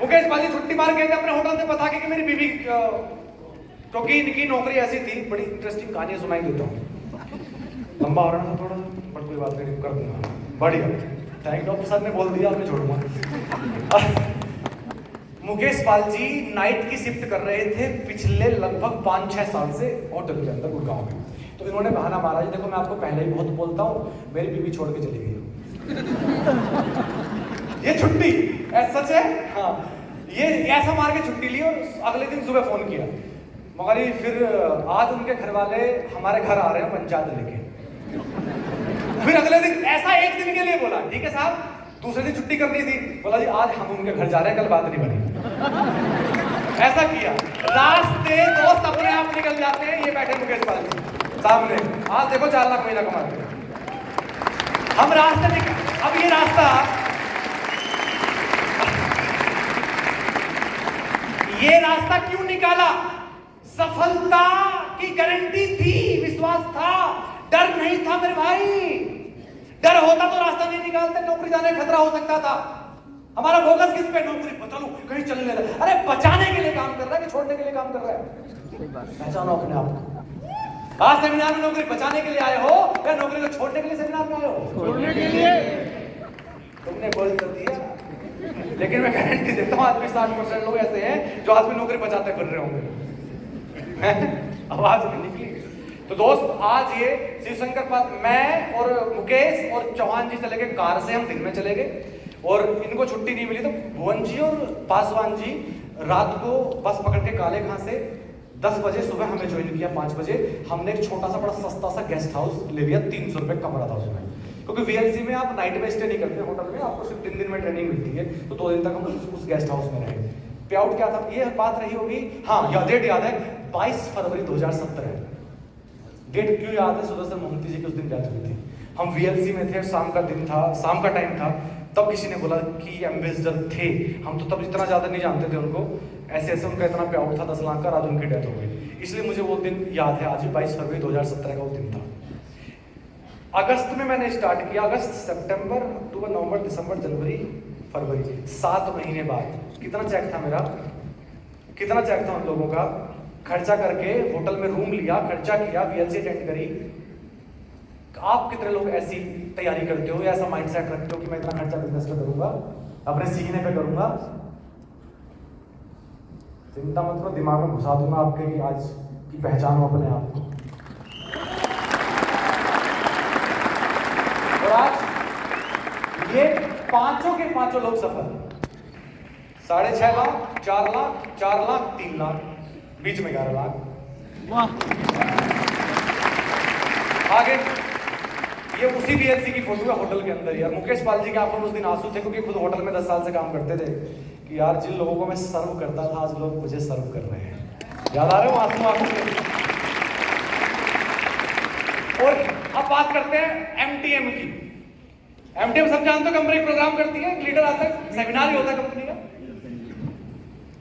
मुकेश बाली छुट्टी मार गए थे अपने होटल से बता के कि मेरी बीवी, क्योंकि इनकी नौकरी ऐसी थी। बड़ी इंटरेस्टिंग कहानी सुनाई देता हूँ, लंबा हो रहा था थोड़ा, बट कोई बात नहीं, कर दूंगा। बढ़िया, थैंक यू, सर ने बोल दिया, मैं छोड़ूंगा। मुकेश पाल जी नाइट की शिफ्ट कर रहे थे पिछले लगभग 5-6 साल से होटल के अंदर गुड़गांव में। तो इन्होंने बहाना मारा, जी देखो मैं आपको पहले ही बहुत बोलता हूँ, मेरी बीवी छोड़ के चली गई। ये छुट्टी सच है, हाँ, ये ऐसा मार के छुट्टी ली और अगले दिन सुबह फोन किया, मगर फिर आज उनके घर वाले हमारे घर आ रहे हैं पंचायत लेके। फिर अगले दिन ऐसा 1 दिन के लिए बोला, ठीक है साहब, दूसरे दिन छुट्टी करनी थी, बोला जी आज हम उनके घर जा रहे हैं, कल बात नहीं बनी। ऐसा किया, रास्ते दोस्त अपने आप निकल जाते हैं। ये बैठे मुकेश पाल जी सामने, आज देखो 4 लाख महीना कमाते हैं, हम रास्ते निकल। अब ये रास्ता, ये रास्ता क्यों निकाला? सफलता की गारंटी थी, विश्वास था, डर नहीं था मेरे भाई। डर होता तो रास्ता नहीं निकालते, नौकरी जाने का खतरा हो सकता था। हमारा फोकस किस पे? नौकरी बचा लूं, कहीं चलने लगा। अरे बचाने के लिए काम कर रहा है कि छोड़ने के लिए काम कर रहा है? पहचानो अपने आप को। आज सेमिनार में नौकरी बचाने के लिए आए हो या नौकरी को छोड़ने के लिए सेमिनार में आए हो? छोड़ने के लिए। तुमने बोल कर दिया, लेकिन मैं गारंटी देता हूँ आज भी 60% लोग ऐसे हैं जो आज भी नौकरी बचाते फिर रहे होंगे। आवाज नहीं निकली। तो दोस्त आज ये शिवशंकर पास, मैं और मुकेश और चौहान जी चले गए कार से, हम दिन में चले गए और इनको छुट्टी नहीं मिली, तो भुवन जी और पासवान जी रात को बस पकड़ के काले खां से 10 बजे सुबह हमें ज्वाइन किया। 5 बजे हमने एक छोटा सा बड़ा सस्ता सा गेस्ट हाउस ले लिया, 300 रुपए कमरा था उसमें, क्योंकि VLC में आप नाइट में स्टे नहीं करते, होटल में आपको सिर्फ 3 दिन में ट्रेनिंग मिलती है। तो 2 दिन तक हम उस गेस्ट हाउस में रहे। पे आउट क्या था, ये बात रही होगी, हाँ डेट याद है, 22 फरवरी 2017 है। डेट क्यों याद है? सुदर्शन मोहंती जी की उस दिन डेथ हुई थी। हम VLC में थे, शाम का दिन था, शाम का टाइम था, तब किसी ने बोला कि एम्बेसडर थे, हम तो तब इतना ज्यादा नहीं जानते थे उनको, ऐसे ऐसे उनका इतना पे आउट था 10 लाख का, आज उनकी डेथ हो गई। इसलिए मुझे वो दिन याद है, आज भी 22 फरवरी 2017 का वो दिन था। अगस्त में मैंने स्टार्ट किया, अगस्त, सितंबर, अक्टूबर, नवंबर, दिसंबर, जनवरी, फरवरी, 7 महीने बाद कितना चेक था मेरा, कितना चेक था उन लोगों का, खर्चा करके होटल में रूम लिया, खर्चा किया, VLC अटेंड करी। आप कितने लोग ऐसी तैयारी करते हो या ऐसा माइंडसेट रखते हो कि मैं इतना खर्चा बिजनेस पे करूंगा, अपने सीखने पे करूंगा? चिंता मत करो, दिमाग में घुसा दूंगा आपके कि आज की पहचान हो अपने आप को। और आज ये पांचों के पांचों लोग सफल, 6.5 लाख, 4 लाख, 4 लाख, 3 लाख, बीच में 11 लाख। आगे ये उसी VLC की फोटो है होटल के अंदर। यार मुकेश पाल जी के आंखों में उस दिन आंसू थे, क्योंकि खुद होटल में 10 साल से काम करते थे, कि यार जिन लोगों को मैं सर्व करता था आज लोग मुझे सर्व कर रहे हैं। याद आ रहे हो आंसू आंखों में? और अब बात करते हैं MTM की। MTM सब जानते हो, कंपनी प्रोग्राम करती है, लीडर आता है, सेमिनार ही होता है कंपनी का।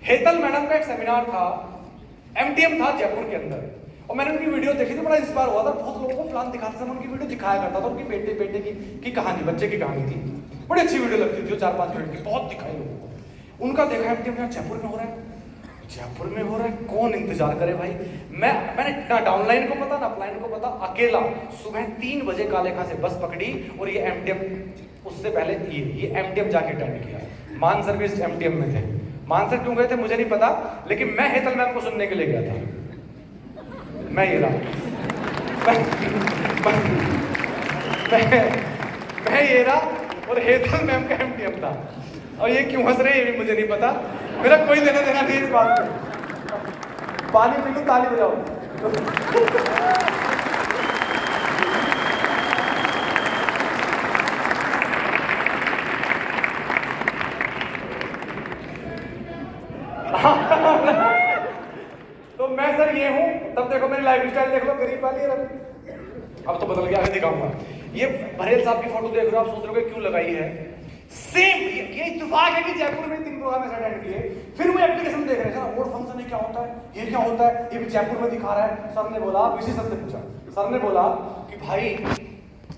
हेतल मैडम का एक सेमिनार था, MTM था जयपुर के अंदर, और मैंने उनकी वीडियो देखी थी, बड़ा इंस्पायर हुआ था। बहुत लोगों को प्लान दिखाते समय उनकी वीडियो दिखाया करता था, उनकी बेटे की कहानी, बच्चे की कहानी थी, बड़ी अच्छी वीडियो लगती थी, जो 4-5 मिनट की, बहुत दिखाई लोगों को। उनका देखा एमटीएम यहाँ जयपुर में हो रहा है, जयपुर में हो रहा है, कौन इंतजार करे भाई। मैंने ना डाउनलाइन को पता ना अपलाइन को पता, अकेला सुबह 3 बजे काले खां से बस पकड़ी और ये एमटीएम, उससे पहले ये एमटीएम जाके अटेंड किया। मान सर भी इस एमटीएम में थे। मान सर क्यों गए थे मुझे नहीं पता, लेकिन मैं हेतल मैम को सुनने के लिए गया था। मैं ये रहा मैं ये रहा और हेतल मैम का एमटीएम था। और ये क्यों हंस रहे हैं ये भी मुझे नहीं पता, मेरा कोई लेना देना नहीं इस बात में। पानी पी लूं ताली बजाओ। तो मैं सर ये हूं, तब देखो मेरी लाइफ स्टाइल देख लो, गरीब वाली है। अब तो बदल गया, आगे दिखाऊंगा। ये बघेल साहब की फोटो देख रहे हो, आप सोच रहे हो क्यों लगाई है। सेम ये इत्तेफाक है कि जयपुर में 3 प्रोग्राम ऐसे अटेंड किए। फिर वो एप्लीकेशन देख रहे हैं, सर अवार्ड फंक्शन है क्या होता है, ये क्या होता है, ये भी जयपुर में दिखा रहा है। सर ने बोला, विशी सर से पूछा, सर ने बोला कि भाई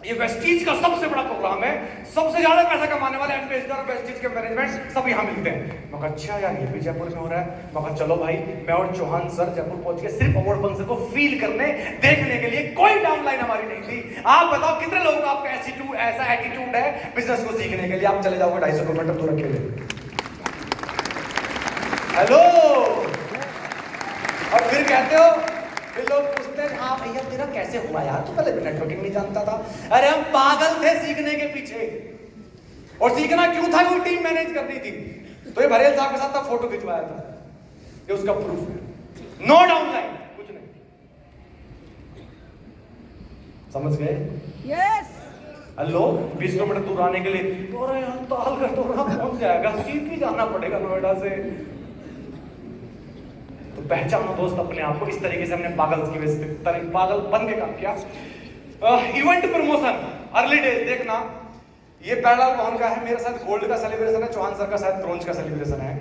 ये वेस्टीज का सबसे बड़ा प्रोग्राम है, सबसे ज्यादा पैसा कमाने वाले एम्बेसडर और वेस्टीज के मैनेजमेंट सब यहाँ मिलते हैं। मैं कहा अच्छा यार ये भी जयपुर में हो रहा है। मैं कहा चलो भाई, मैं और चौहान सर जयपुर पहुंच गए सिर्फ अवार्ड फंक्शन को फील करने देखने के लिए। कोई डाउनलाइन हमारी नहीं थी। आप बताओ कितने लोगों का आपका ऐसा एटीट्यूड है बिजनेस को सीखने के लिए, आप चले जाओगे 250 किलोमीटर दूर अकेले। हेलो, और फिर कहते हो, फिर लोग पूछते हैं हाँ भैया तेरा कैसे हुआ यार, तू पहले नेटवर्किंग नहीं जानता था। अरे हम पागल थे सीखने के पीछे, और सीखना क्यों था, वो टीम मैनेज करनी थी। तो ये बघेल साहब के साथ था, फोटो खिंचवाया था, ये उसका प्रूफ है। नो डाउनलाइन, कुछ नहीं। समझ गए? यस। लोग 20 किलोमीटर दूर आने के लिए, अरे यार तालगढ़ तो पहुंच जाएगा, सीधी जाना पड़ेगा नोएडा से। तो पहचानो दोस्त अपने आप को। इस तरीके से हमने पागलपन के काम किया। इवेंट प्रमोशन अर्ली डेज देखना, ये पैराडाल भवन का है, मेरे साथ गोल्ड का सेलिब्रेशन है, चौहान सर का शायद ब्रोंज का सेलिब्रेशन है।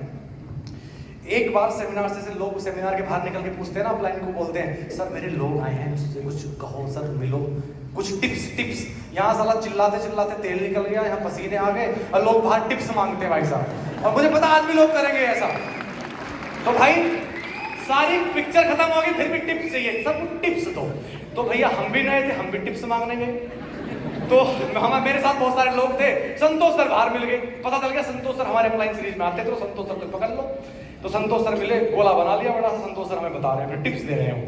एक बार सेमिनार से लोग सेमिनार के बाहर निकल के पूछते हैं ना, अपलाइन को बोलते हैं सर मेरे लोग आए हैं, उससे कुछ कहो सर, मिलो कुछ टिप्स। यहाँ साला चिल्लाते चिल्लाते तेल निकल गया, यहाँ पसीने आ गए, और लोग बाहर टिप्स मांगते हैं भाई साहब। और मुझे पता आज भी लोग करेंगे ऐसा। तो भाई सारी पिक्चर खत्म होगी फिर भी टिप्स चाहिए, सब टिप्स दो। तो भैया हम भी नए थे, हम भी टिप्स मांगने गए। तो मेरे साथ बहुत सारे लोग थे, संतोष सर बाहर मिल गए। पता चल गया संतोष सर हमारे अपलाइन सीरीज में आते थे, तो संतोष सर को पकड़ लो। तो संतोष सर मिले, गोला बना लिया बड़ा सा, संतोष सर हमें बता रहे हैं, टिप्स दे रहे हैं वो।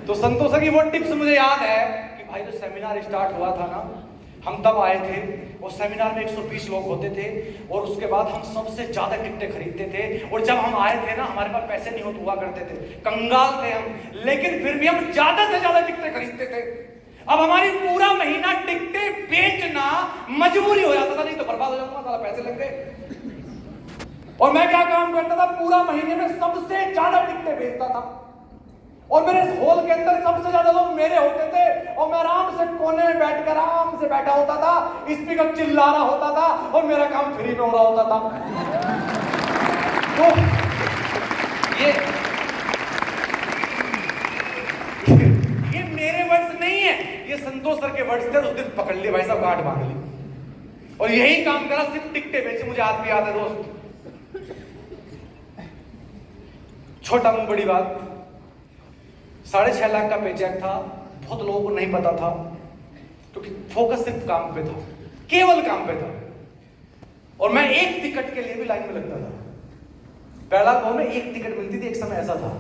तो संतोष सर की वो टिप्स मुझे याद है कि भाई जो सेमिनार स्टार्ट हुआ था ना, हम तब आए थे, और सेमिनार में 120 लोग होते थे, और उसके बाद हम सबसे ज्यादा टिकटें खरीदते थे। और जब हम आए थे ना, हमारे पास पैसे नहीं हुआ करते थे, कंगाल थे हम, लेकिन फिर भी हम ज्यादा से ज्यादा टिकटें खरीदते थे। अब हमारी पूरा महीना टिकटें बेचना मजबूरी हो जाता था, नहीं तो बर्बाद हो जाता था, पैसे लग गए। और मैं क्या काम करता था, पूरा महीने में सबसे ज्यादा टिकटें बेचता था, और मेरे हॉल के अंदर सबसे ज्यादा लोग मेरे होते थे, और मैं आराम से कोने में बैठकर आराम से बैठा होता था, स्पीकर चिल्ला रहा होता था, और मेरा काम फ्री में हो रहा होता था। तो ये मेरे वर्ड्स नहीं है, ये संतोष सर के वर्ड्स थे। उस दिन पकड़ लिए भाई साहब, गांठ बांध ली, और यही काम करा, सिर्फ टिकटें बेचे। मुझे आज भी याद है दोस्त, छोटा मुंह बड़ी बात, 6.5 लाख का पेचेक था। बहुत लोगों को नहीं पता था, क्योंकि फोकस सिर्फ काम पे था, केवल काम पे था। और मैं एक टिकट के लिए भी लाइन में लगता था। पहला कॉल में एक टिकट मिलती थी, एक समय ऐसा था।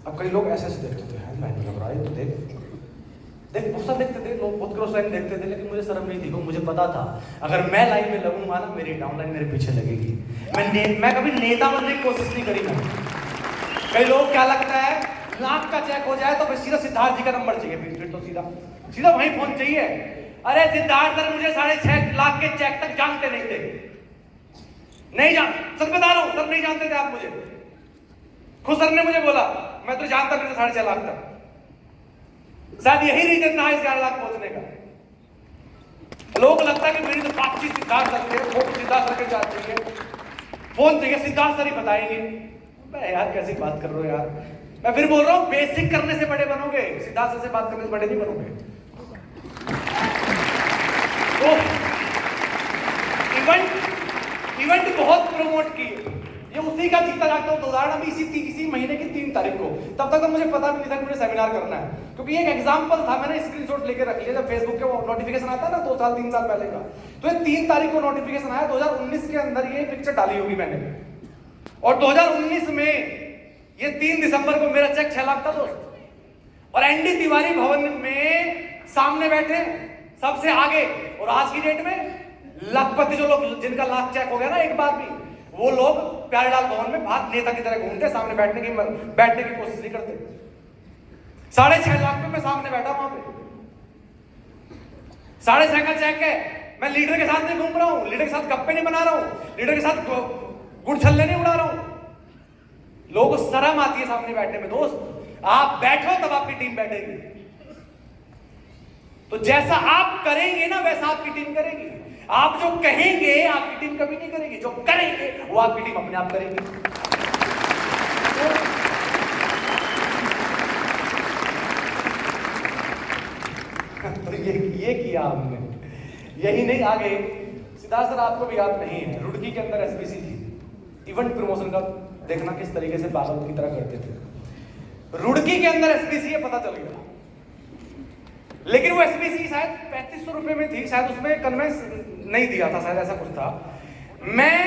अब कई लोग ऐसे ऐसे देखते थे, लाइन में लग रहा है तो देख गुस्सा देखते थे लोग, बहुत क्रॉस लाइन देखते थे, लेकिन मुझे शर्म नहीं थी, क्योंकि मुझे पता था अगर मैं लाइन में लगूंगा ना, मेरी डाउनलाइन मेरे पीछे लगेगी। मैं कभी नेता बनने की कोशिश नहीं करी। मैं कई लोग क्या लगता है, लाख का चेक हो जाए तो फिर सीधा सिद्धार्थ जी का नंबर चाहिए, फिर तो सीधा वहीं फोन चाहिए। अरे सिद्धार्थ सर मुझे 6.5 लाख के चेक तक जानते नहीं थे, नहीं जान, सच बता रहा हूं सर, नहीं जानते थे आप मुझे। खुद सर ने मुझे बोला, मैं तो जानता नहीं था 6.5 लाख तक। शायद यही रीजन था इस 11 लाख पहुंचने का। लोग लगता है कि मेरी तो बातचीत सिद्धार्थ सर से, वो सिद्धार्थ सर के साथ चाहिए, फोन चाहिए, सिद्धार्थ सर ही बताएंगे। मैं यार कैसी बात कर रहे हो यार, मैं फिर बोल रहा हूं बेसिक करने से बड़े बनोगे, सिद्धार्थ सर से बात करने से बड़े नहीं बनोगे। तो इवेंट बहुत प्रमोट किए। ये उसी का जीता जागता उदाहरण अभी इसी महीने की 3 तारीख को, तब तक तो मुझे पता भी नहीं था कि मुझे सेमिनार करना है, क्योंकि ये एक एग्जांपल था, मैंने स्क्रीनशॉट लेके रख लिया। जब फेसबुक के नोटिफिकेशन आता है ना 2 साल 3 साल पहले का, तो ये 3 तारीख को नोटिफिकेशन आया, 2019 के अंदर ये पिक्चर डाली होगी मैंने, और 2019 में ये 3 दिसंबर को मेरा चेक 6 लाख था दोस्त, और एनडी तिवारी भवन में सामने बैठे सबसे आगे, और आज की डेट में लाखपति जो लोग जिनका लाख चेक हो गया ना एक बार भी, वो लोग प्यारेलाल भवन में बाहर नेता की तरह घूमते, सामने बैठने की कोशिश नहीं करते। 6.5 लाख में मैं सामने बैठा वहां पे, 6.5 का चेक है। मैं लीडर के साथ नहीं घूम रहा हूं, लीडर के साथ गप्पे नहीं बना रहा हूं, लीडर के साथ गुड़ छल्ले नहीं उड़ा रहा हूं। लोगों को शर्म आती है सामने बैठने में दोस्त। आप बैठो तब आपकी टीम बैठेगी। तो जैसा आप करेंगे ना वैसा आपकी टीम करेगी। आप जो कहेंगे आपकी टीम कभी नहीं करेगी, जो करेंगे वो आपकी टीम अपने आप करेगी। तो ये किया हमने। यही नहीं, आगे सिद्धार्थ सर आपको भी याद नहीं है, रुड़की के अंदर एसपीसी थी, इवेंट प्रमोशन का देखना किस तरीके से पागल की तरह करते थे। रुड़की के अंदर एसपीसी है, पता चल गया, लेकिन वो एसपीसी शायद 3500 रुपए में थी, शायद उसमें कन्वेंस नहीं दिया था, शायद ऐसा कुछ था। मैं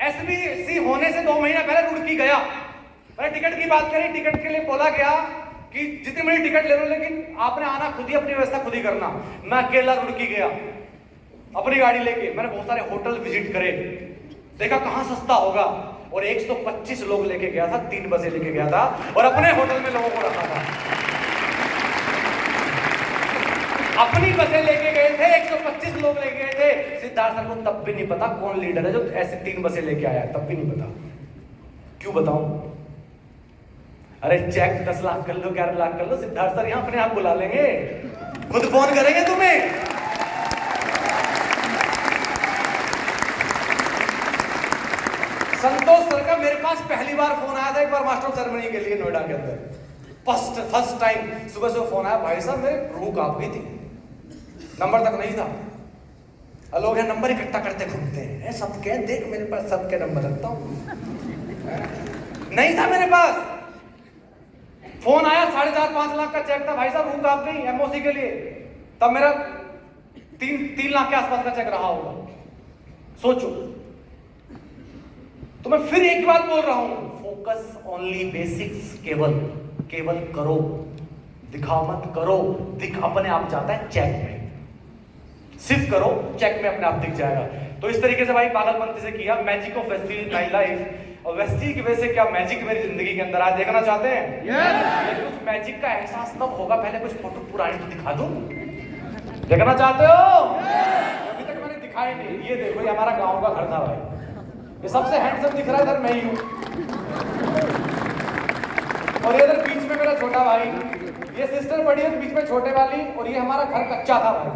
एसपीसी होने से 2 महीना पहले रुड़की गया, मैंने टिकट की बात करी, टिकट के लिए बोला गया कि जितनी मेरी टिकट ले लो, लेकिन आपने आना खुद ही, अपनी व्यवस्था खुद ही करना। मैं अकेला रुड़की गया अपनी गाड़ी लेके, मैंने बहुत सारे होटल विजिट करे, देखा कहां सस्ता होगा, और 125 लोग लेके गया था, 3 बसें लेके गया था, और अपने होटल में लोगों को रखा था। अपनी बसें लेके गए थे, 125 लोग लेके गए थे। सिद्धार्थ सर को तब भी नहीं पता कौन लीडर है जो ऐसे 3 बसें लेके आया है, तब भी नहीं पता। क्यों बताऊं? अरे चेक 10 लाख कर लो, 11 लाख कर लो, सिद्धार्थ सर यहां अपने आप बुला लेंगे, खुद फोन करेंगे तुम्हें। संतोष सर का मेरे पास पहली बार फोन आया था, एक बार मास्टर सेरेमनी के लिए नोएडा के अंदर, फर्स्ट टाइम सुबह सुबह फोन आया, भाई साहब मेरे रूह कांप गई थी, नंबर तक नहीं था। लोग नंबर इकट्ठा करते घूमते हैं, सबके देख मेरे पास सबके नंबर रखता हूं, नहीं था मेरे पास। फोन आया, 4.5-5 लाख का चेक था, भाई साहब रूह कांप गई एमओसी के लिए। तब मेरा 3 लाख के आसपास का चेक रहा होगा, सोचो। तो मैं फिर एक बात बोल रहा हूं, फोकस ओनली बेसिक्स, केवल करो, दिखाओ मत, करो। अपने आप जाता है चेक में, सिर्फ करो, चेक में अपने आप दिख जाएगा। तो इस तरीके से भाई पागलपंती से किया, magic of veshti my life, और वेस्टी की वजह से क्या मैजिक मेरी जिंदगी के अंदर आज देखना चाहते हैं? लेकिन उस मैजिक का एहसास तब होगा, पहले कुछ फोटो पुरानी तो दिखा दूं, देखना चाहते हो? अभी तक मैंने दिखाई नहीं। ये देखो, ये हमारा गांव का घर था भाई, ये सबसे हैंडसम दिख रहा है इधर मैं ही हूं, और ये इधर बीच में मेरा छोटा भाई, ये सिस्टर बड़ी है बीच में छोटे वाली, और ये हमारा घर कच्चा था भाई,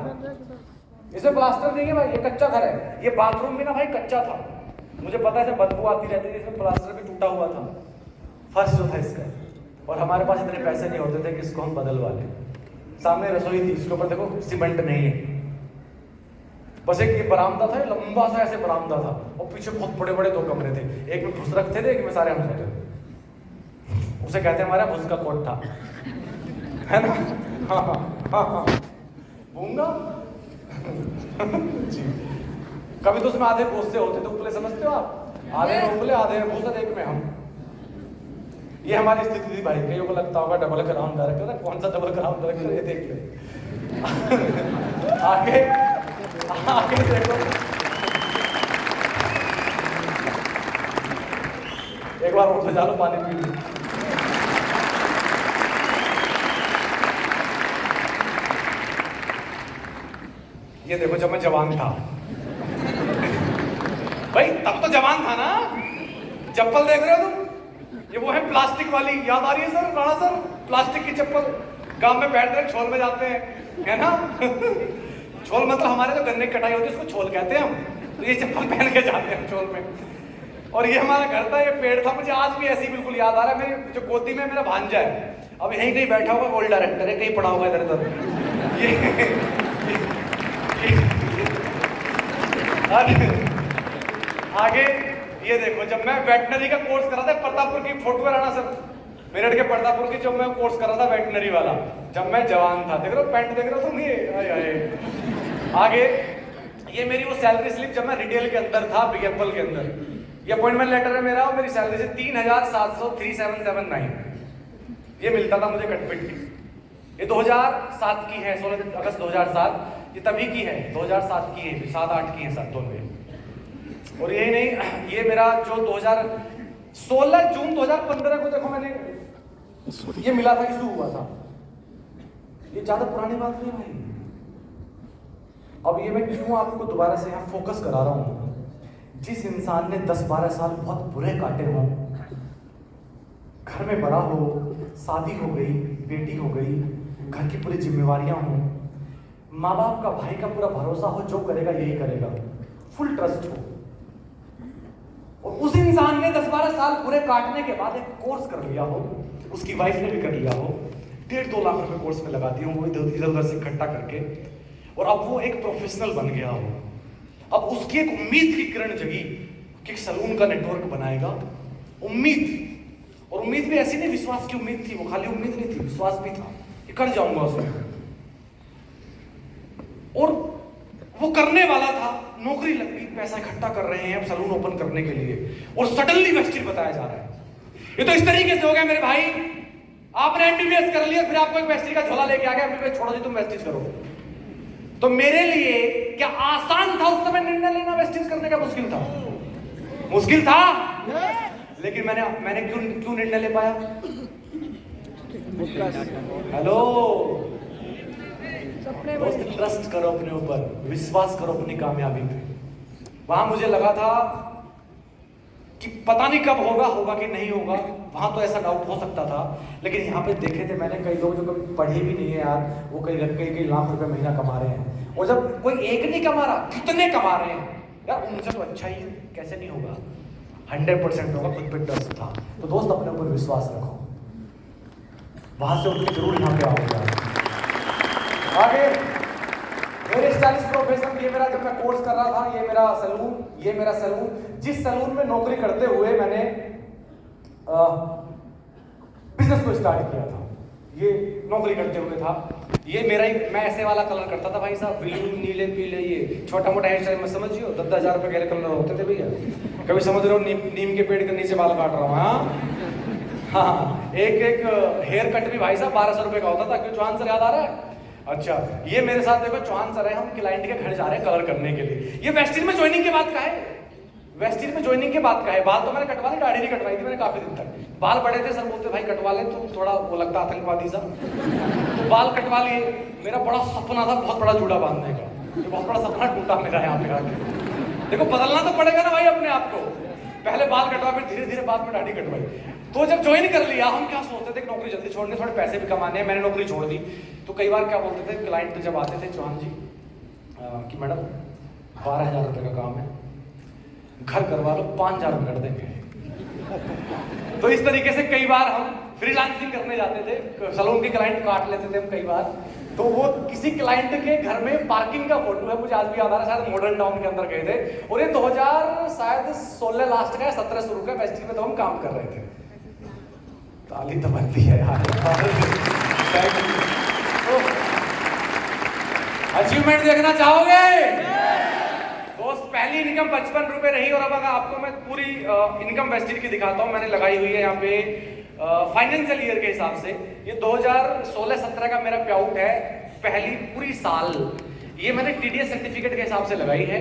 इसमें प्लास्टर नहीं है भाई, ये कच्चा घर है। ये बाथरूम भी ना भाई कच्चा था, मुझे पता है बदबू आती रहती थी, इसमें प्लास्टर भी टूटा हुआ था, फर्श जो था इसका, और हमारे पास इतने पैसे नहीं होते थे कि इसको हम बदलवा लें। सामने रसोई थी, इसके ऊपर देखो सीमेंट नहीं है, बस एक ये बरामदा था, लंबा सा ऐसे बरामदा था, और पीछे बहुत बड़े बड़े 2 कमरे थे, एक में भूस रखते थे, एक में सारे हम सोते थे। उसे कहते हैं हमारा भूस का कोट था, है ना? हाँ भूंगा जी। कभी तो उसमें आधे भूसे होते थे उपले, समझते हो आप? आधे में उपले, आधे में भूसा, एक में हम। ये हमारी स्थिति थी भाई। कईयों को लगता होगा डबल ग्राउंड डायरेक्टर, कौन सा डबल ग्राउंड डायरेक्टर, ये देख ले। आगे देखो, एक बार उठ जा लो, पानी पी लो। ये देखो, जब मैं जवान था भाई, तब तो जवान था ना। चप्पल देख रहे हो तुम, ये वो है प्लास्टिक वाली, याद आ रही है सर? राणा सर, प्लास्टिक की चप्पल, गांव में बैठते हैं, छोल में जाते हैं, है ना? छोल मतलब हमारे जो गन्ने की कटाई होती है उसको छोल कहते हैं हम, तो ये चप्पल पहन के जाते हैं छोल में। और ये हमारा घर था, ये पेड़ था, मुझे आज भी ऐसी बिल्कुल याद आ रहा है। मेरी जो गोदी में मेरा भांजा है, अब यहीं कहीं बैठा हुआ, गोल्ड डायरेक्टर है, कहीं पड़ा हुआ इधर उधर। आगे ये देखो, जब मैं वेटनरी का कोर्स कर रहा था, प्रतापपुर की फोटो है राणा सर, मेरठ के प्रतापपुर की, जब मैं कोर्स कर रहा था वेटनरी वाला, जब मैं जवान था, देख रहे हो पैंट देख रहे हो तुम, ये आए आए। आगे ये मेरी वो सैलरी स्लिप जब मैं रिटेल के अंदर था, बीएफएल के अंदर, ये अपॉइंटमेंट लेटर है मेरा, और मेरी सैलरी से 3,700,3779 ये मिलता था मुझे कटपिट। ये 2007 की है, 16 अगस्त 2007, ये तभी की है, 2007 की है, 7-8 की है, 7 में। और यही नहीं, ये मेरा जो 16 जून 2015 को देखो मैंने ये मिला था, इशू हुआ था, ये ज्यादा पुरानी बात नहीं भाई। अब ये मैं क्यों आपको दोबारा से यहाँ फोकस करा रहा हूँ, जिस इंसान ने 10-12 साल बहुत बुरे काटे हों, घर में बड़ा हो, शादी हो गई, बेटी हो गई, घर की पूरी जिम्मेवारियां हों, माँ बाप का, भाई का पूरा भरोसा हो, जो करेगा यही करेगा, फुल ट्रस्ट हो, और उस इंसान ने 10-12 साल पूरे काटने के बाद एक कोर्स कर लिया हो, उसकी वाइफ ने भी कर लिया हो, 1.5-2 लाख रुपए कोर्स में लगा दिए हो, वो इधर उधर से इकट्ठा करके, और अब वो एक प्रोफेशनल बन गया हो। अब उसकी एक उम्मीद की किरण जगी कि सलून का नेटवर्क बनाएगा, उम्मीद, और उम्मीद भी ऐसी नहीं, विश्वास की उम्मीद थी, वो खाली उम्मीद नहीं थी, विश्वास भी था कि कर जाऊंगा उसमें, और वो करने वाला था, नौकरी लग गई, पैसा इकट्ठा कर रहे हैं अब सलून ओपन करने के लिए, और सडनली वेस्टिज बताया जा रहा है। ये तो इस तरीके से हो गया मेरे भाई, आपने एमबीबीएस कर लिया, फिर आपको एक वेस्टिज का झोला लेके आ गया, एमबीबीएस छोड़ो जी, तुम वेस्टिज करो। तो मेरे लिए क्या आसान था उस समय निर्णय लेना, वेस्टिज करने का मुश्किल था? मुश्किल था, लेकिन मैंने क्यों निर्णय ले पाया? हेलो दोस्त, ट्रस्ट करो अपने ऊपर, विश्वास करो अपनी कामयाबी पे। वहां मुझे लगा था कि पता नहीं कब होगा कि नहीं होगा, वहां तो ऐसा डाउट हो सकता था, लेकिन यहाँ पे देखे थे मैंने कई लोग जो कभी पढ़े भी नहीं है यार, वो कई लाख रुपए महीना कमा रहे हैं, और जब कोई एक नहीं कमा रहा, कितने कमा रहे हैं यार, उनसे तो अच्छा ही कैसे नहीं होगा, 100% होगा, खुद पे ट्रस्ट था। तो दोस्त अपने ऊपर विश्वास रखो, वहां से उठ के जरूर यहाँ पे आओगे। आगे मेरे स्टाइलिश प्रोफेशन, ये मेरा जब मैं कोर्स कर रहा था, ये मेरा सैलून, ये मेरा सैलून, जिस सैलून में नौकरी करते हुए मैंने बिजनेस को स्टार्ट किया था, ये नौकरी करते हुए था, ये मेरा ही, मैं ऐसे वाला कलर करता था भाई साहब, ब्लू, नीले, पीले, ये छोटा मोटा हेयर स्टाइल, मत समझियो, 10,000 रुपए के कलर होते थे भैया, कभी समझ रहे हो, नीम के पेड़ के नीचे बाल काट रहा हूँ। हाँ, एक हेयर कट भी भाई साहब 1200 रुपए का होता था। क्यों, चौहान सर याद आ रहा है? अच्छा, ये मेरे साथ देखो, चौहान सर है, हम क्लाइंट के घर जा रहे हैं कलर करने के लिए। ये वेस्टिज में ज्वाइनिंग के बाद का है, वेस्टिज में ज्वाइनिंग के बाद का है। बाल तो मैंने कटवा ली, दाढ़ी नहीं कटवाई थी मैंने काफी दिन तक, बाल बड़े थे, सर बोलते भाई कटवा ले, तो थोड़ा वो लगता आतंकवादी सा, तो बाल कटवा लिए। मेरा बड़ा सपना था बहुत बड़ा जूड़ा बांधने का, ये बहुत बड़ा सपना टूटा मेरा यहाँ पे आके। देखो बदलना तो पड़ेगा ना भाई अपने आप को, पहले बाल कटवा, फिर धीरे धीरे बाद में दाढ़ी कटवाई। तो जब ज्वाइन कर लिया, हम क्या सोचते थे, नौकरी जल्दी छोड़नी, थोड़े पैसे भी कमाने हैं, मैंने नौकरी छोड़ दी। तो कई बार क्या बोलते थे क्लाइंट जब आते थे, चौहान जी कि मैडम 12,000 रुपये का काम है, घर करवा लो, 5,000 रुपये कर देंगे। तो इस तरीके से कई बार हम फ्रीलांसिंग करने जाते थे, सलून के क्लाइंट काट लेते थे हम कई बार। तो वो किसी क्लाइंट के घर में पार्किंग का फोटो है, मुझे आज भी याद आ रहा है, शायद मॉडर्न टाउन के अंदर गए थे, और ये 2016 लास्ट का, 17 शुरू का, वेस्टिज में तो हम काम कर रहे थे। ताली तो बनती है यार, अचीवमेंट देखना चाहोगे दोस्त? पहली इनकम 55 रुपए रही, और अब अगर आपको मैं पूरी इनकम वेस्टिज की दिखाता हूँ, मैंने लगाई हुई है यहाँ पे फाइनेंशियल ईयर के हिसाब से। ये 2016-17 का मेरा पे आउट है, पहली पूरी साल। ये मैंने टीडीएस सर्टिफिकेट के हिसाब से लगाई है,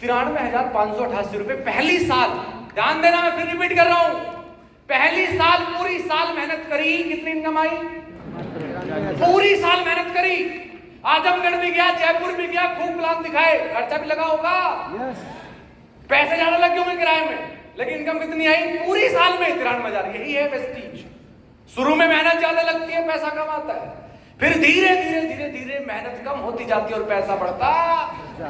93,588 रुपए पहली साल। ध्यान देना, मैं फिर रिपीट कर रहा हूं, पहली साल, पूरी साल मेहनत करी, कितनी इनकम आई? पूरी साल मेहनत करी, आजमगढ़ भी गया, जयपुर भी गया, खूब प्लान दिखाए, खर्चा भी लगा होगा, पैसे ज्यादा लगे होंगे किराए में, लेकिन इनकम कितनी आई पूरी साल में? 93,000। यही है वेस्टिज। शुरू में मेहनत ज्यादा लगती है, पैसा कम आता है, फिर धीरे धीरे धीरे धीरे मेहनत कम होती जाती है और पैसा बढ़ता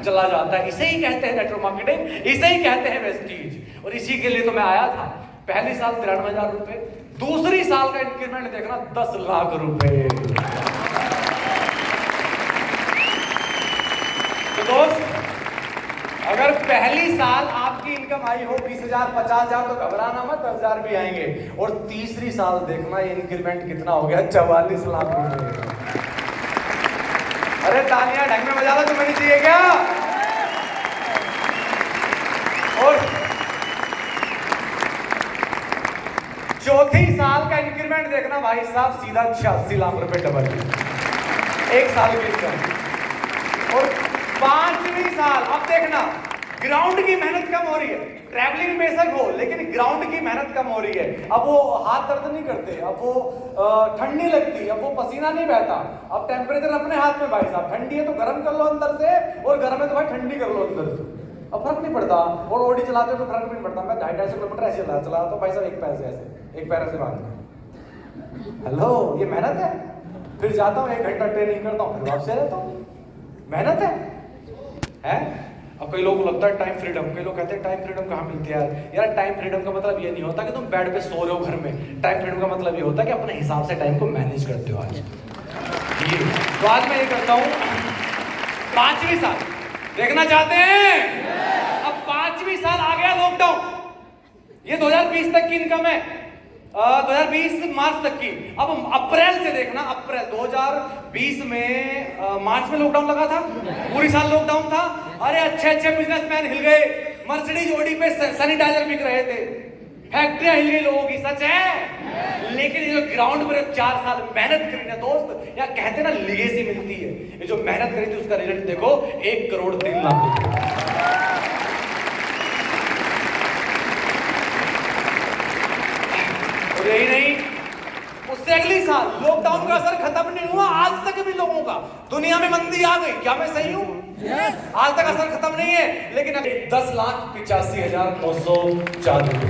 चला जाता है। इसे ही कहते हैं नेटवर्क मार्केटिंग, इसे ही कहते हैं वेस्टिज। और इसी के लिए तो मैं आया था। पहली साल 93,000 रुपए, दूसरी साल का इंक्रीमेंट देखना 10 लाख रुपए। तो दोस्त, अगर पहली साल आपकी की इनकम आई हो 20,000 50,000 तो घबराना मत, 10,000 भी आएंगे। और तीसरी साल देखना ये इंक्रीमेंट कितना हो गया, 44 लाख रुपए। अरे तालियां ढंग में बजा लो, तुम्हें नहीं चाहिए क्या? और चौथी साल का इंक्रीमेंट देखना भाई साहब, सीधा 86 लाख रुपए डबल, एक साल की इनकम। और पांचवी साल अब देखना, ग्राउंड की मेहनत कम हो रही है, ट्रैवलिंग बेशक हो लेकिन ग्राउंड की मेहनत कम हो रही है। अब वो हाथ दर्द नहीं करते, अब वो ठंड नहीं लगती, अब वो पसीना नहीं बहता, अब टेम्परेचर अपने हाथ में भाई साहब। ठंडी है तो गर्म कर लो अंदर से, और गर्म है तो भाई ठंडी कर लो अंदर से, अब फर्क नहीं पड़ता। और ओडी चलाते हो तो फर्क नहीं पड़ता। मैं 250 किलोमीटर ऐसे चलाता हूँ भाई साहब, एक पैर से ऐसे, एक पैर से बांध। हेलो, ये मेहनत है। फिर जाता हूँ 1 घंटा ट्रेनिंग करता हूँ, फिर वापस रहता हूँ, मेहनत है? अब कई लोगों को लगता है टाइम फ्रीडम, कई लोग कहते हैं टाइम फ्रीडम कहाँ मिलती है यार। टाइम फ्रीडम का मतलब ये नहीं होता कि तुम बेड पे सो रहे हो घर में। टाइम फ्रीडम का मतलब ये होता है कि अपने हिसाब से टाइम को मैनेज करते हो। आज ये तो आज मैं ये करता हूँ। 5वीं साल देखना चाहते हैं? अब 5वीं साल आ गया लॉकडाउन, ये 2020 तक की इनकम है, 2020 मार्च तक की। अब अप्रैल से देखना, अप्रैल 2020 में मार्च में लॉकडाउन लगा था, पूरी साल लॉकडाउन था। अरे अच्छे बिजनेसमैन हिल गए, मर्सिडीज ओडी पे सैनिटाइजर बिक रहे थे, फैक्ट्रियां हिल गई लोगों की, सच है। लेकिन ये जो ग्राउंड पर 4 साल मेहनत करी ना दोस्त, या कहते ना लीगेसी मिलती है, ये जो मेहनत करी थी उसका रिजल्ट देखो, 1 करोड़ 3 लाख रुपए। यही नहीं, उससे अगली साल लॉकडाउन का असर खत्म नहीं हुआ, आज तक भी लोगों का दुनिया में मंदी आ गई। क्या मैं सही हूं? आज तक असर खत्म नहीं है, लेकिन 10,85,904 रुपए।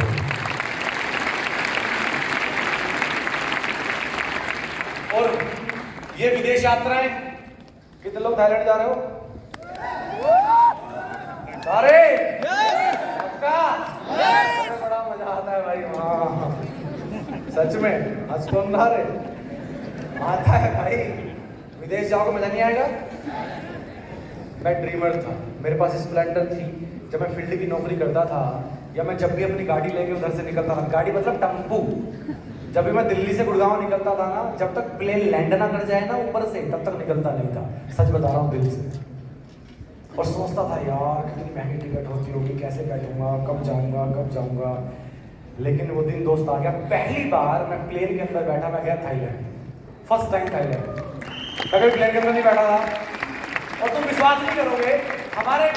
और ये विदेश यात्राएं, कितने लोग थाईलैंड जा रहे हो? सारे? बड़ा मजा आता है भाई वहां, सच में। आज कौन ना रे आता है भाई, विदेश जाओगे मजा नहीं आएगा। मैं ड्रीमर था, मेरे पास स्प्लेंडर थी जब मैं फील्ड की नौकरी करता था, या मैं जब भी अपनी गाड़ी लेके उधर से निकलता था, गाड़ी मतलब टेम्पू, जब भी मैं दिल्ली से गुड़गांव निकलता था ना, जब तक प्लेन लैंड ना कर जाए ना ऊपर से, तब तक निकलता नहीं था, सच बता रहा हूँ दिल से। और सोचता था यार कितनी महंगी टिकट होती होगी, कैसे बैठूंगा, कब जाऊंगा। लेकिन वो दिन दोस्त आ गया, पहली बार मैं प्लेन के अंदर बैठा, मैं गया थाईलैंड, फर्स्ट टाइम थाईलैंड। कभी प्लेन के अंदर नहीं बैठा था, और तुम विश्वास नहीं करोगे, हमारे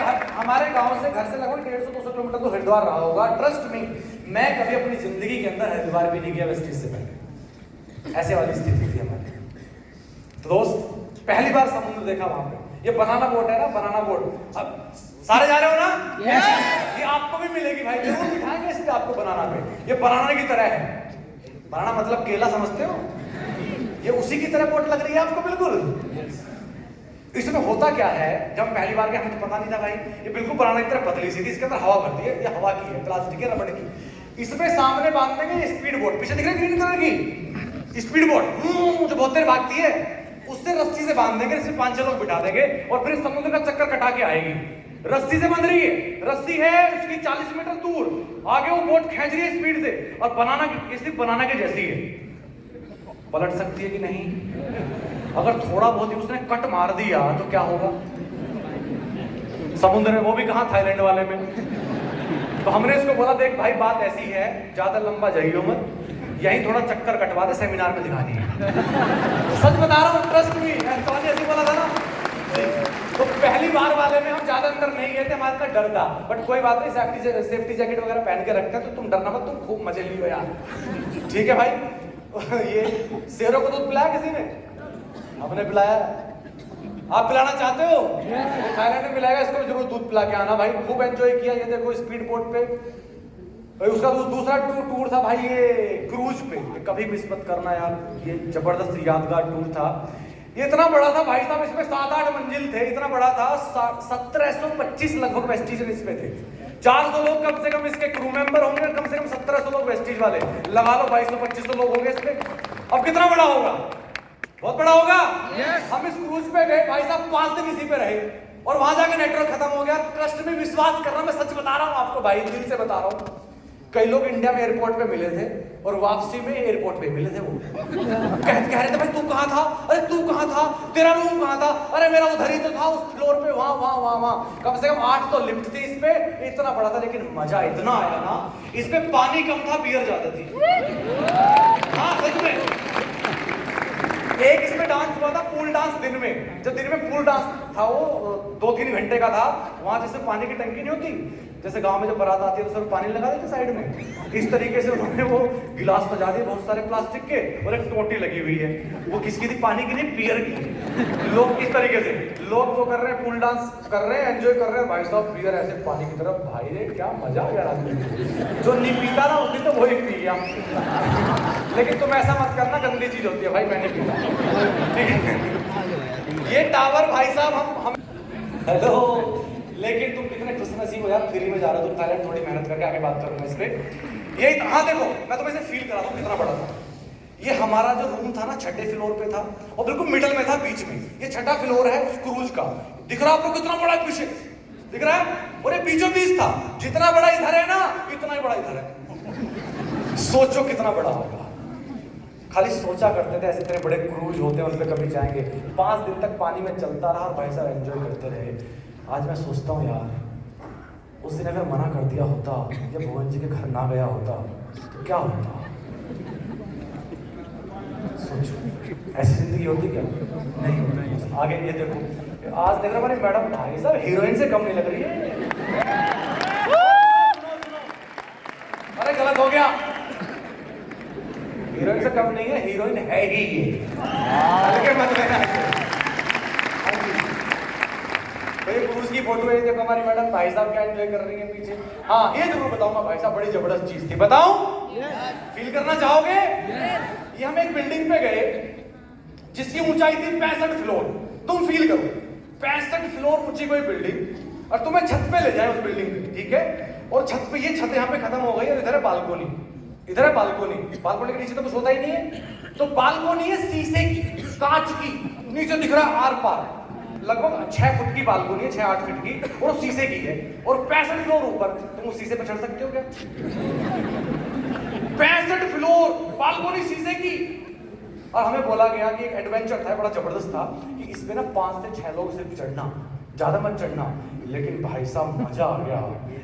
गांव से, घर से लगभग 150-200 किलोमीटर तो हरिद्वार रहा होगा। ट्रस्ट मी, मैं कभी अपनी जिंदगी के अंदर हरिद्वार भी नहीं गया वेस्टिज से पहले, ऐसे वाली स्थिति थी हमारी। तो दोस्त पहली बार समुद्र देखा वहां पे। ये बनाना बोट है ना, बनाना बोट। अब सारे जा रहे हो ना? ये आपको भी मिलेगी भाई, जरूर बिठाएंगे इस पे आपको बनाना पे। ये बनाना की तरह है, बनाना मतलब केला समझते हो, ये उसी की तरह बोट लग रही है आपको बिल्कुल। इसमें होता क्या है, जब पहली बार गए हमें तो पता नहीं था भाई, ये बिल्कुल बनाना की तरह पतली सी थी, इसके अंदर हवा भरती है, ये हवा की है, प्लास्टिक है, रबड़ की। इसमें सामने बांध देंगे स्पीड बोट, पीछे दिख रहा है ग्रीन कलर की स्पीड बोट, जो बहुत देर भागती है, उससे रस्सी से बांध देंगे, इसमें 5-6 लोग बिठा देंगे, और फिर समुद्र का चक्कर कटा के आएगी। रस्सी से बंध रही है, रस्सी है उसकी 40 मीटर दूर, आगे वो बोट खींच रही है स्पीड से, और बनाना की, सिर्फ बनाना के जैसी है, पलट सकती है कि नहीं? अगर थोड़ा बहुत ही उसने कट मार दिया तो क्या होगा समुद्र में, वो भी कहां, थाईलैंड वाले में। तो हमने इसको बोला, देख भाई बात ऐसी है, ज्यादा लंबा जाइयो मत, यही थोड़ा चक्कर कटवा दे, सेमिनार में दिखानी है। सच बता रहा हूँ, ट्रस्ट मी, ऐसे बोला था ना। तो पहली बार वाले में हम ज्यादा अंदर नहीं गए थे, हमारे का डर था, बट कोई बात नहीं, सेफ्टी जैकेट वगैरह पहन के रखते हैं, तो तुम डरना मत, तुम खूब मजे लियो यार, ठीक है भाई। ये शेरों को दूध पिलाया किसी ने? हमने पिलाया। आप पिलाना चाहते हो? थाईलैंड में पिलाएगा, इसको जरूर दूध पिला के आना भाई, खूब एंजॉय किया। ये देखो स्पीड बोट पे, उसका दूसरा टूर था भाई, ये क्रूज पे, कभी मिस मत करना यार, ये जबरदस्त यादगार टूर था। ये इतना बड़ा था भाई साहब, इसमें 7-8 मंजिल थे, इतना बड़ा था, 1725 लगभग वेस्टिज इस पे थे। 400 लोग कम से कम इसके क्रू मेंबर होंगे, कम से कम 1700 लोग वेस्टिज वाले, लगा लो 2200-2500 लोग होंगे इसमें। अब कितना बड़ा होगा? बहुत बड़ा होगा। हम इस क्रूज पे गए भाई साहब, 5 दिन इसी पे रहे, और वहां जाके नेटवर्क खत्म हो गया। ट्रस्ट में विश्वास करना, मैं सच बता रहा हूं आपको भाई, दिल से बता रहा हूं। कई लोग इंडिया में एयरपोर्ट पे मिले थे और वापसी में एयरपोर्ट पे मिले थे। वो कह रहे थे भाई तू कहां था, अरे तू कहां था, तेरा रूम कहां था, अरे मेरा उधर ही तो था उस फ्लोर पे, वहां। कम से कम 8 तो लिफ्ट थी इस पे, इतना बड़ा था, लेकिन मजा इतना आया ना, इस पे पानी कम था, बियर ज्यादा थी। हाँ सच में। एक इसमें डांस हुआ था, पूल डांस दिन में। जब दिन में पूल डांस था वो 2-3 घंटे का था। वहां जैसे पानी की टंकी नहीं होती, जैसे गांव में जब बारात आती है तो सब पानी लगा देते साइड में, इस तरीके से उन्होंने वो गिलास सजा दिए बहुत सारे प्लास्टिक के, और एक टोटी लगी हुई है। वो किसकी थी? पानी की नहीं, बियर की। लोग इस तरीके से लोग वो कर रहे हैं, पूल डांस कर रहे हैं, एंजॉय कर रहे हैं, भाई साहब बियर ऐसे पानी की तरफ। भाई रे क्या मजा आ गया रात में। जो नहीं पीता ना उस दिन तो वो ही पी गया। लेकिन तुम ऐसा मत करना, गंदी चीज होती है भाई, मैंने पीता। ठीक है, ये टावर भाई साहब हम हेलो, लेकिन तुम कितने खुशनसीब हो यार, फ्री में जा रहे हो तुम थाईलैंड। थोड़ी मेहनत करके आगे बात करूंगा इस पे। ये हाँ देखो, मैं तुम्हें इसे फील करा दूं कितना बड़ा था। ये हमारा जो रूम था ना, 6ठे फ्लोर पे था और बिल्कुल मिडल में था, बीच में। ये 6ठा फ्लोर है उस क्रूज का। दिख रहा आपको कितना बड़ा पीछे दिख रहा है? और ये बीचों बीच था। जितना बड़ा इधर है ना, इतना ही बड़ा इधर है। सोचो कितना बड़ा होगा। खाली सोचा करते थे ऐसे इतने बड़े क्रूज होते हैं, उन पे कभी जाएंगे। 5 दिन तक पानी में चलता रहा और भाई साहब एंजॉय करते रहे। आज मैं सोचता हूँ यार, उस दिन अगर मना कर दिया होता या भुवन जी के घर ना गया होता तो क्या होता? सोचो, ऐसी जिंदगी होती क्या? नहीं होती। आगे ये देखो, आज देख रहे हमारी मैडम, भाई साहब हीरोइन से कम नहीं लग रही है। अरे गलत हो गया, हीरोइन से कम नहीं है, हीरोइन है ही ये। मत लेना। ये क्रूज की फोटो है, देखो हमारी मैडम, भाई साहब क्या एंजॉय कर रही है पीछे। हाँ ये जरूर बताऊंगा भाई साहब, बड़ी जबरदस्त चीज थी। बताऊं? फील करना चाहोगे? ये हम एक बिल्डिंग पे गए जिसकी ऊंचाई थी 65 फ्लोर। तुम फील करो, 65 फ्लोर ऊंची कोई बिल्डिंग, और तुम्हें छत पे ले जाए उस बिल्डिंग पे, ठीक है? और छत पे, ये छत यहाँ पे खत्म हो गई और इधर है बालकोनी। इधर है बालकोनी, बालकोनी के नीचे तो कुछ होता ही नहीं है। तो बालकोनी है शीशे की, कांच की, नीचे दिख रहा है आर पार। लगभग 6 फुट की बालकोनी है, 6-8 फीट की, और शीशे की है, और 65 फ्लोर ऊपर। तुम उस शीशे पे चढ़ सकते हो क्या? 65 फ्लोर, बालकोनी शीशे की। और हमें बोला गया कि एक एडवेंचर था, बड़ा जबरदस्त था, कि इस पे ना 5 से 6 लोग सिर्फ चढ़ना, ज्यादा मत चढ़ना। लेकिन भाई साहब मजा आ गया।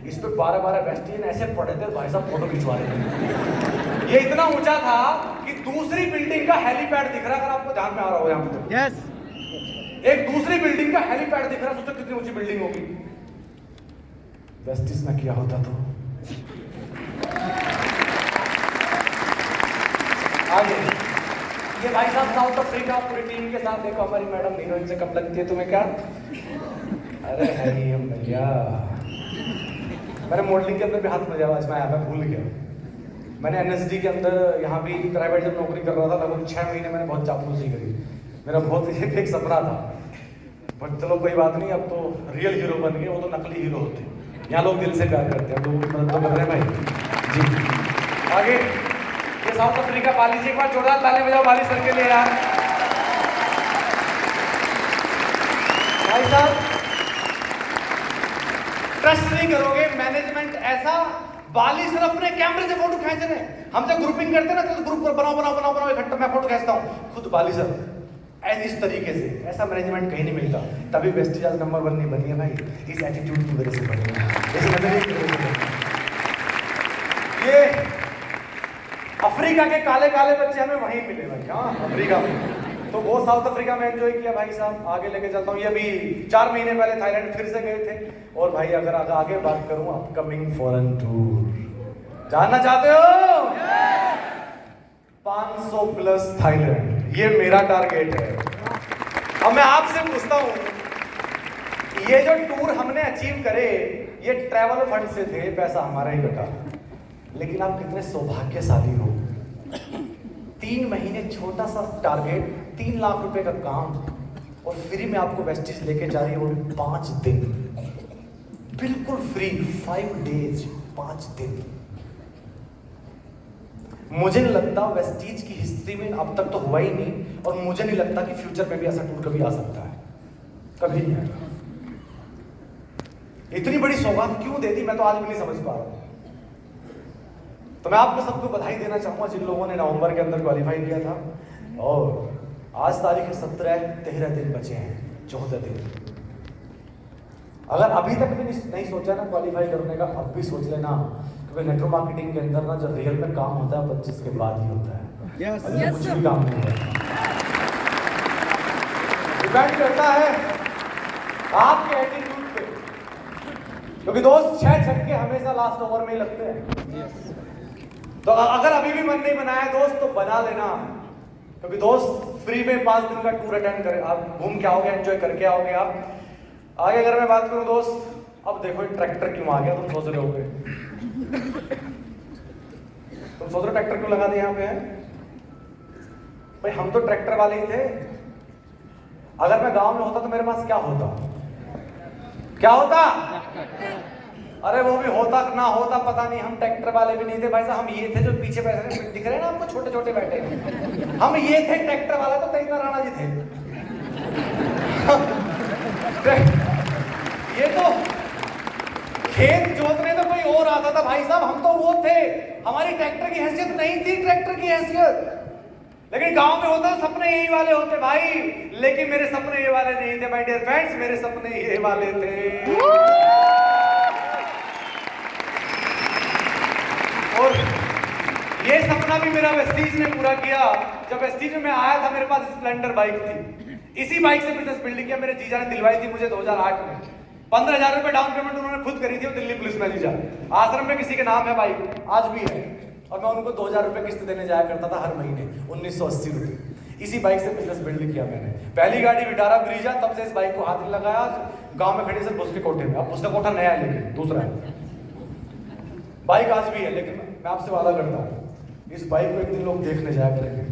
इस पे 12-12 वेस्टियन ऐसे पड़े थे, भाई साहब फोटो खिंचवा रहे थे। ये इतना ऊंचा था कि दूसरी बिल्डिंग का हेलीपैड दिख रहा है, अगर आपको ध्यान में आ रहा हो यहाँ पे। यस, एक दूसरी बिल्डिंग का हेलीपैड दिख रहा है। सोचो कितनी ऊंची बिल्डिंग होगी। वेस्टिस में किया होता तो। आगे ये भाई साहब साउथ अफ्रीका पूरी टीम के साथ। देखो हमारी मैडम हीरोइन से कम लगती है तुम्हें क्या? अरे है ही हम भैया। मैंने मॉडलिंग के अंदर भी हाथ में आजमाया, मैं भूल गया। मैंने एनएसडी के अंदर यहाँ भी प्राइवेट जब नौकरी कर रहा था, लगभग 6 महीने मैंने बहुत चापलूसी करी। मेरा बहुत एक सपना था, बट चलो कोई बात नहीं, अब तो रियल हीरो बन गए। वो तो नकली हीरो होते हैं, यहाँ लोग दिल से प्यार करते हैं, लोगों की मदद तो कर रहे हैं भाई जी। आगे ये साउथ अफ्रीका, बाली जी एक बार जोरदार ताली बजाओ बाली सर के लिए यार। भाई साहब ट्रस्ट नहीं करोगे, मैनेजमेंट ऐसा, बाली सर अपने कैमरे से फोटो खींच रहे हैं। हम जब ग्रुपिंग करते हैं ना, तो ग्रुप पर बनाओ इकट्ठा, मैं फोटो खींचता हूँ, खुद बाली सर इस तरीके से। ऐसा मैनेजमेंट कहीं नहीं मिलता, तभी वेस्टिज आज नंबर 1 नहीं बनी है भाई, इस एटीट्यूड की वजह से बनी है, इस नजरिए की वजह से। ये अफ्रीका के काले काले बच्चे हमें वहीं मिले भाई, हाँ अफ्रीका में। तो वो साउथ अफ्रीका में एंजॉय किया भाई साहब। आगे लेके चलता हूँ, ये अभी 4 महीने पहले थाईलैंड फिर से गए थे। और भाई अगर आगे बात करूँ, अपकमिंग फॉरेन टूर जानना चाहते हो? 500 प्लस थाईलैंड, ये मेरा टारगेट है। अब मैं आपसे पूछता हूँ, ये जो टूर हमने अचीव करे, ये ट्रैवल फंड से थे, पैसा हमारा ही कटा। लेकिन आप कितने सौभाग्यशाली हो, 3 महीने छोटा सा टारगेट, 3 लाख रुपए का काम, और फ्री में आपको वेस्टिज लेके जा रही है, वो भी 5 दिन बिल्कुल फ्री, 5 डेज 5 दिन। मुझे नहीं लगता वेस्टीज की हिस्ट्री में अब तक तो हुआ ही नहीं, और मुझे नहीं लगता कि फ्यूचर में भी ऐसा टूर कभी आ सकता है, कभी नहीं आएगा। इतनी बड़ी सौगात क्यों दे दी, मैं तो आज भी नहीं समझ पा रहा हूं। तो मैं आपको सबको बधाई देना चाहूंगा जिन लोगों ने नवंबर के अंदर क्वालिफाई किया था। और आज तारीख है 17, 13 दिन बचे हैं, 14 दिन। अगर अभी तक भी नहीं सोचा ना क्वालिफाई करने का, अब भी सोच लेना, क्योंकि नेटवर्क मार्केटिंग के अंदर ना जो रियल में काम होता है 25 के बाद ही होता है। कुछ भी काम नहीं होता, डिपेंड करता है आपके एटीट्यूड पे, क्योंकि दोस्त 6 छक्के हमेशा लास्ट ओवर में ही लगते हैं। तो अगर अभी भी मन नहीं बनाया दोस्त तो बना लेना, क्योंकि दोस्त फ्री में 5 दिन का टूर अटेंड करें, आप घूम के आओगे, एंजॉय करके आओगे आप। आगे अगर मैं बात करूं दोस्त, अब देखो ट्रैक्टर क्यों आ गया, तुम सोच रहे होगे, तुम सोच रहे ट्रैक्टर क्यों लगा दिया यहाँ पे है भाई, हम तो ट्रैक्टर वाले ही थे। अगर मैं गांव में होता तो मेरे पास क्या होता, क्या होता? अरे वो भी होता ना होता पता नहीं, हम ट्रैक्टर वाले भी नहीं थे भाई साहब, हम ये थे जो पीछे बैठे दिख रहे हैं ना आपको, छोटे छोटे बैठे, हम ये थे ट्रैक्टर वाला, तो तेज राणा जी थे। ये तो खेत जोतने तो कोई और आता था भाई साहब, हम तो वो थे, हमारी ट्रैक्टर की हैसियत नहीं थी, ट्रैक्टर की हैसियत। लेकिन गांव में होता तो सपने यही वाले होते भाई, लेकिन मेरे सपने ये वाले नहीं थे माय डियर फ्रेंड्स, मेरे सपने ये वाले थे। और ये सपना भी मेरा वेस्टीज ने पूरा किया। जब वेस्टीज में मैं आया था मेरे पास स्प्लेंडर बाइक थी, इसी बाइक से बिजनेस बिल्ड किया। मेरे जीजा ने दिलवाई थी मुझे 2008 में, 15,000 रुपए डाउन पेमेंट उन्होंने खुद करी थी, और दिल्ली पुलिस में जीजा। आश्रम में किसी के नाम है बाइक, आज भी है, और मैं उनको 2,000 रुपए किस्त देने जाया करता था हर महीने, 1980 रुपए। इसी बाइक से बिजनेस बिल्ड किया मैंने। पहली गाड़ी विटारा ब्रीजा, तब से इस बाइक को हाथ नहीं लगाया। गांव में खड़ी से भुस के कोठे में, अब उसका कोठा नया है लेकिन दूसरा है, बाइक आज भी है। लेकिन मैं आपसे वादा करता हूँ, इस बाइक को एक दिन लोग देखने जाया करेंगे,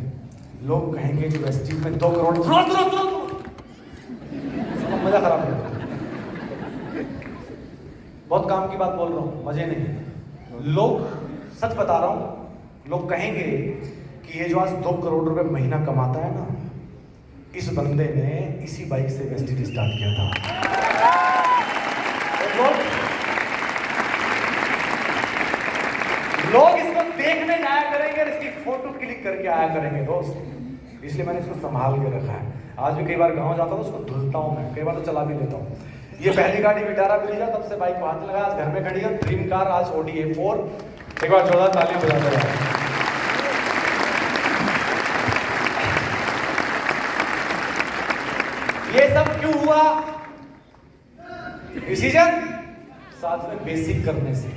लोग कहेंगे जो वेस्टीज में 2 करोड़, मजा खराब है, बहुत काम की बात बोल रहा हूँ, मजे नहीं। लोग, सच बता रहा हूं, लोग कहेंगे कि ये जो आज 2 करोड़ रुपए महीना कमाता है ना, इस बंदे ने इसी बाइक से वेस्टीज स्टार्ट किया था। लोग इसको देखने जाया करेंगे, इसकी फोटो क्लिक करके आया करेंगे दोस्त, इसलिए मैंने इसको संभाल के रखा है। आज भी कई बार गांव जाता हूँ, उसको धुलता हूँ मैं, कई बार तो चला भी लेता हूँ। ये पहली गाड़ी विटारा ब्रीजा, तब से बाइक को हाथ लगाया, आज घर में खड़ी है। ड्रीम कार आज Audi A4। एक बार 14 तालियां बजाते हैं। ये सब क्यों हुआ? डिसीजन साथ में बेसिक करने से,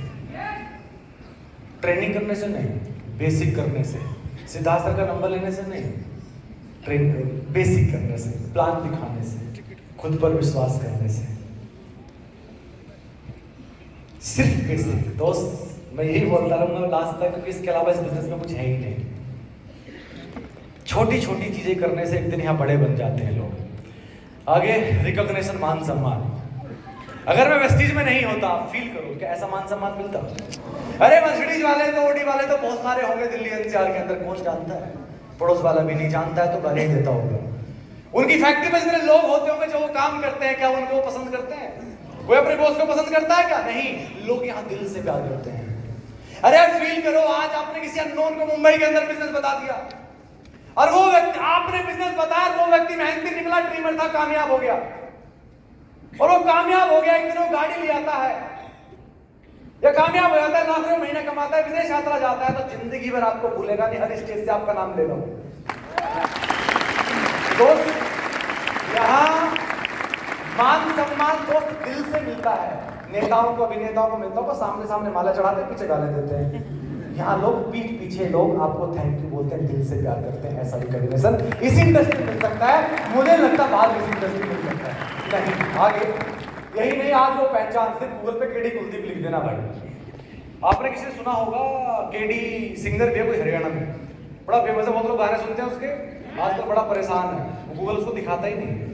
ट्रेनिंग करने से नहीं, बेसिक करने से, सिद्धार्थ सर का नंबर लेने से नहीं, बेसिक करने से, प्लान दिखाने से, खुद पर विश्वास करने से, सिर्फ बेसिक। दोस्त मैं यही बोलता रहूंगा लास्ट तक, क्योंकि इसके अलावा इस बिजनेस में कुछ है ही नहीं। छोटी छोटी चीजें करने से एक दिन यहाँ बड़े बन जाते हैं लोग। आगे रिकॉग्निशन, मान सम्मान। अगर मैं वेस्टीज में नहीं होता, फील करो क्या ऐसा मान सम्मान मिलता? अरे मर्सिडीज वाले तो, ऑडी वाले तो बहुत सारे होंगे दिल्ली एनसीआर के अंदर, कौन जानता है? पड़ोस वाला भी नहीं जानता है तो गाली देता होगा। उनकी फैक्ट्री में इतने लोग होते होंगे जो वो काम करते हैं, क्या उनको पसंद करते हैं? कोई अपने बॉस को पसंद करता है क्या? नहीं, लोग यहाँ दिल से प्यार करते हैं। अरे फील करो, आज आपने किसी अननोन को मुंबई के अंदर बिजनेस बता दिया, और वो व्यक्ति, आपने बिजनेस बताया, वो व्यक्ति मेहनती निकला, ड्रीमर था, कामयाब हो गया। और वो कामयाब हो गया, एक दिन वो गाड़ी ले आता है, या कामयाब हो जाता है, लाख रुपए महीना कमाता है, विदेश यात्रा जाता है, तो जिंदगी भर आपको भूलेगा नहीं, हर स्टेज से आपका नाम ले लो। दोस्त यहाँ मान सम्मान दोस्त दिल से मिलता है। नेताओं को, अभिनेताओं को मिलता है, सामने सामने माला चढ़ाते, पीछे गाले देते हैं। यहाँ लोग पीठ पीछे लोग आपको थैंक यू बोलते हैं, दिल से प्यार करते हैं। ऐसा रिकॉग्निशन इसी इंडस्ट्री में मिल सकता है, मुझे लगता है बाहर किसी इंडस्ट्री में मिल सकता है नहीं। आगे यही नहीं, आज वो पहचान सिर्फ गूगल पे केडी कुलदीप लिख देना भाई। आपने किसी ने सुना होगा, केडी सिंगर भी है कोई हरियाणा में, बड़ा फेमस है, बहुत लोग गाने सुनते हैं उसके, आजकल बड़ा परेशान है। गूगल उसको दिखाता ही नहीं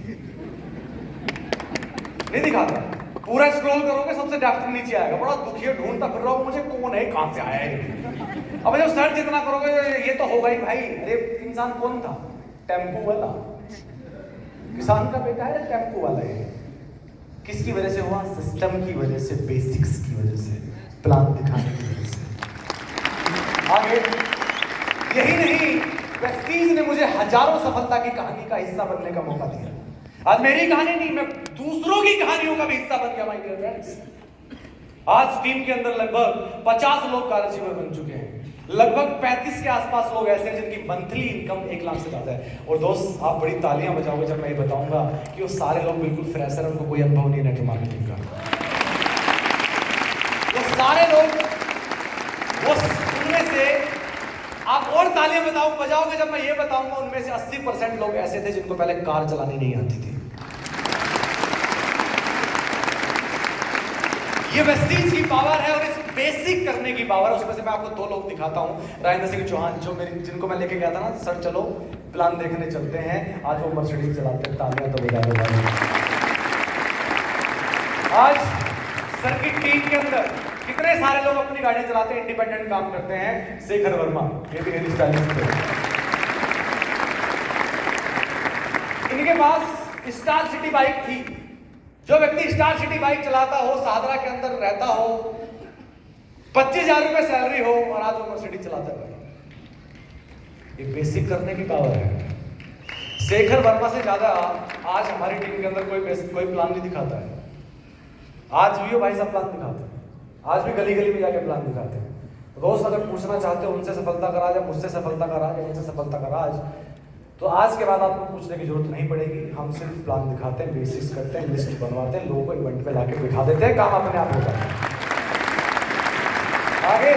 दिखाता। पूरा स्क्रॉल करोगे सबसे डेप्थ में नीचे आएगा, बड़ा दुखी ढूंढता फिर रहा हूं, मुझे कौन है, कहां से आया है। अब जब सर्च जितना करोगे ये तो होगा ही भाई। अरे इंसान कौन था? टेम्पो वाला, किसान का बेटा है, टेम्पो वाला है। किसकी वजह से हुआ? सिस्टम की वजह से, बेसिक्स की वजह से, प्लान दिखाने की वजह से। आगे यही नहीं, वेस्टीज ने मुझे हजारों सफलता की कहानी का हिस्सा बनने का मौका दिया। आज मेरी कहानी नहीं, मैं दूसरों की कहानियों का भी हिस्सा बन गया माय डियर फ्रेंड्स। आज टीम के अंदर लगभग 50 लोग कार्यजीवी बन चुके हैं। लगभग 35 के आसपास लोग ऐसे हैं जिनकी मंथली इनकम 1 लाख से ज्यादा है। और दोस्त, आप बड़ी तालियां बजाओगे जब मैं ये बताऊंगा कि वो सारे लोग बिल्कुल फ्रेशर हैं, उनको कोई अनुभव नहीं है नेटवर्क मार्केटिंग का। वो सारे लोग, वो उनमें से आप और तालियां बजाओगे जब मैं ये बताऊंगा, उनमें से 80% लोग ऐसे थे जिनको पहले कार चलानी नहीं आती थी। ये वेस्टीज की पावर है और इस बेसिक करने की पावर है। उसमें से मैं आपको 2 लोग दिखाता हूं। राजेंद्र सिंह चौहान, जो जिनको मैं लेके गया था ना, सर चलो प्लान देखने चलते हैं, आज वो मर्सिडीज चलाते हैं। तालियां तो बजा दो। आज सर की टीम के अंदर कितने सारे लोग अपनी गाड़ी चलाते हैं, इंडिपेंडेंट काम करते हैं। शेखर वर्मा, ये भी हेयर स्टाइलिस्ट थे। इनके पास स्टार सिटी बाइक थी। जो व्यक्ति स्टार सिटी बाइक चलाता हो, शाहदरा के अंदर रहता हो, 25,000 रुपए सैलरी हो, और आज वो मर्सिडीज चलाता है। ये बेसिक करने की पावर है। शेखर वर्मा से ज्यादा आज हमारी टीम के अंदर कोई प्लान नहीं दिखाता है। आज भी वो भाई साहब प्लान दिखाते हैं। आज भी गली गली में जाके प्लान दिखाते हैं। दोस्त, अगर पूछना चाहते हो उनसे सफलता का राज या मुझसे सफलता का राज या उनसे सफलता का राज, तो आज के बाद आपको पूछने की जरूरत नहीं पड़ेगी। हम सिर्फ प्लान दिखाते हैं, बेसिक्स करते हैं, लिस्ट बनवाते हैं, लोगों को इवेंट पे लाके दिखा देते हैं, काम अपने आप होता है। आगे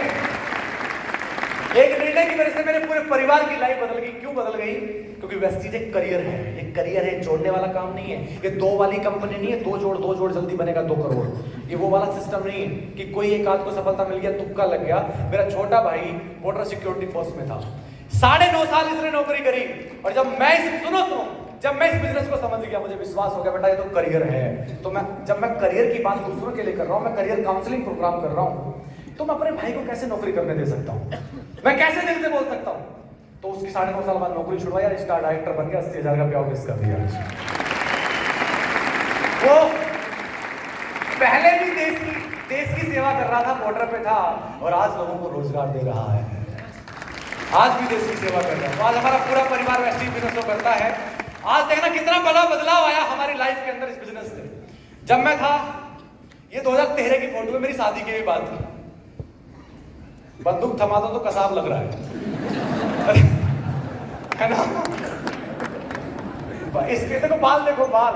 एक निर्णय की वजह से मेरे पूरे परिवार की लाइफ बदल गई। क्यों बदल गई? क्योंकि वेस्टीज एक करियर है। एक करियर है, जोड़ने वाला काम नहीं है। ये 2 वाली कंपनी नहीं है, 2 जोड़ जल्दी बनेगा 2 करोड़। ये वो वाला सिस्टम नहीं है कि कोई एक आध को सफलता मिल गया, तुक्का लग गया। मेरा छोटा भाई बॉर्डर सिक्योरिटी फोर्स में था, 9.5 साल इसने नौकरी करी। और जब मैं इस बिजनेस को समझ गया, मुझे विश्वास हो गया बेटा ये तो करियर है। तो जब मैं करियर की बात दूसरों के लिए कर रहा हूं, मैं करियर काउंसलिंग प्रोग्राम कर रहा हूं, तो मैं अपने भाई को कैसे नौकरी करने दे सकता हूं? मैं कैसे दिल से बोल सकता हूं? तो उसकी 9.5 साल बाद नौकरी छुड़वाई यार, स्टार डायरेक्टर बन गया, 80,000 का पे आउट कर दिया। वो पहले भी देश की सेवा कर रहा था, बॉर्डर पे था, और आज लोगों को रोजगार दे रहा है। आज भी देश की सेवा कर रहा है। तो आज हमारा पूरा परिवार वेस्टीज बिजनेस को करता है। आज देखना कितना बड़ा बदलाव आया हमारी लाइफ के अंदर इस बिजनेस से। जब मैं था, ये 2013 की फोटो है, मेरी शादी की भी बात थी। बंदूक थमा दो तो कसाब लग रहा है ना? इसके देखो बाल, देखो बाल,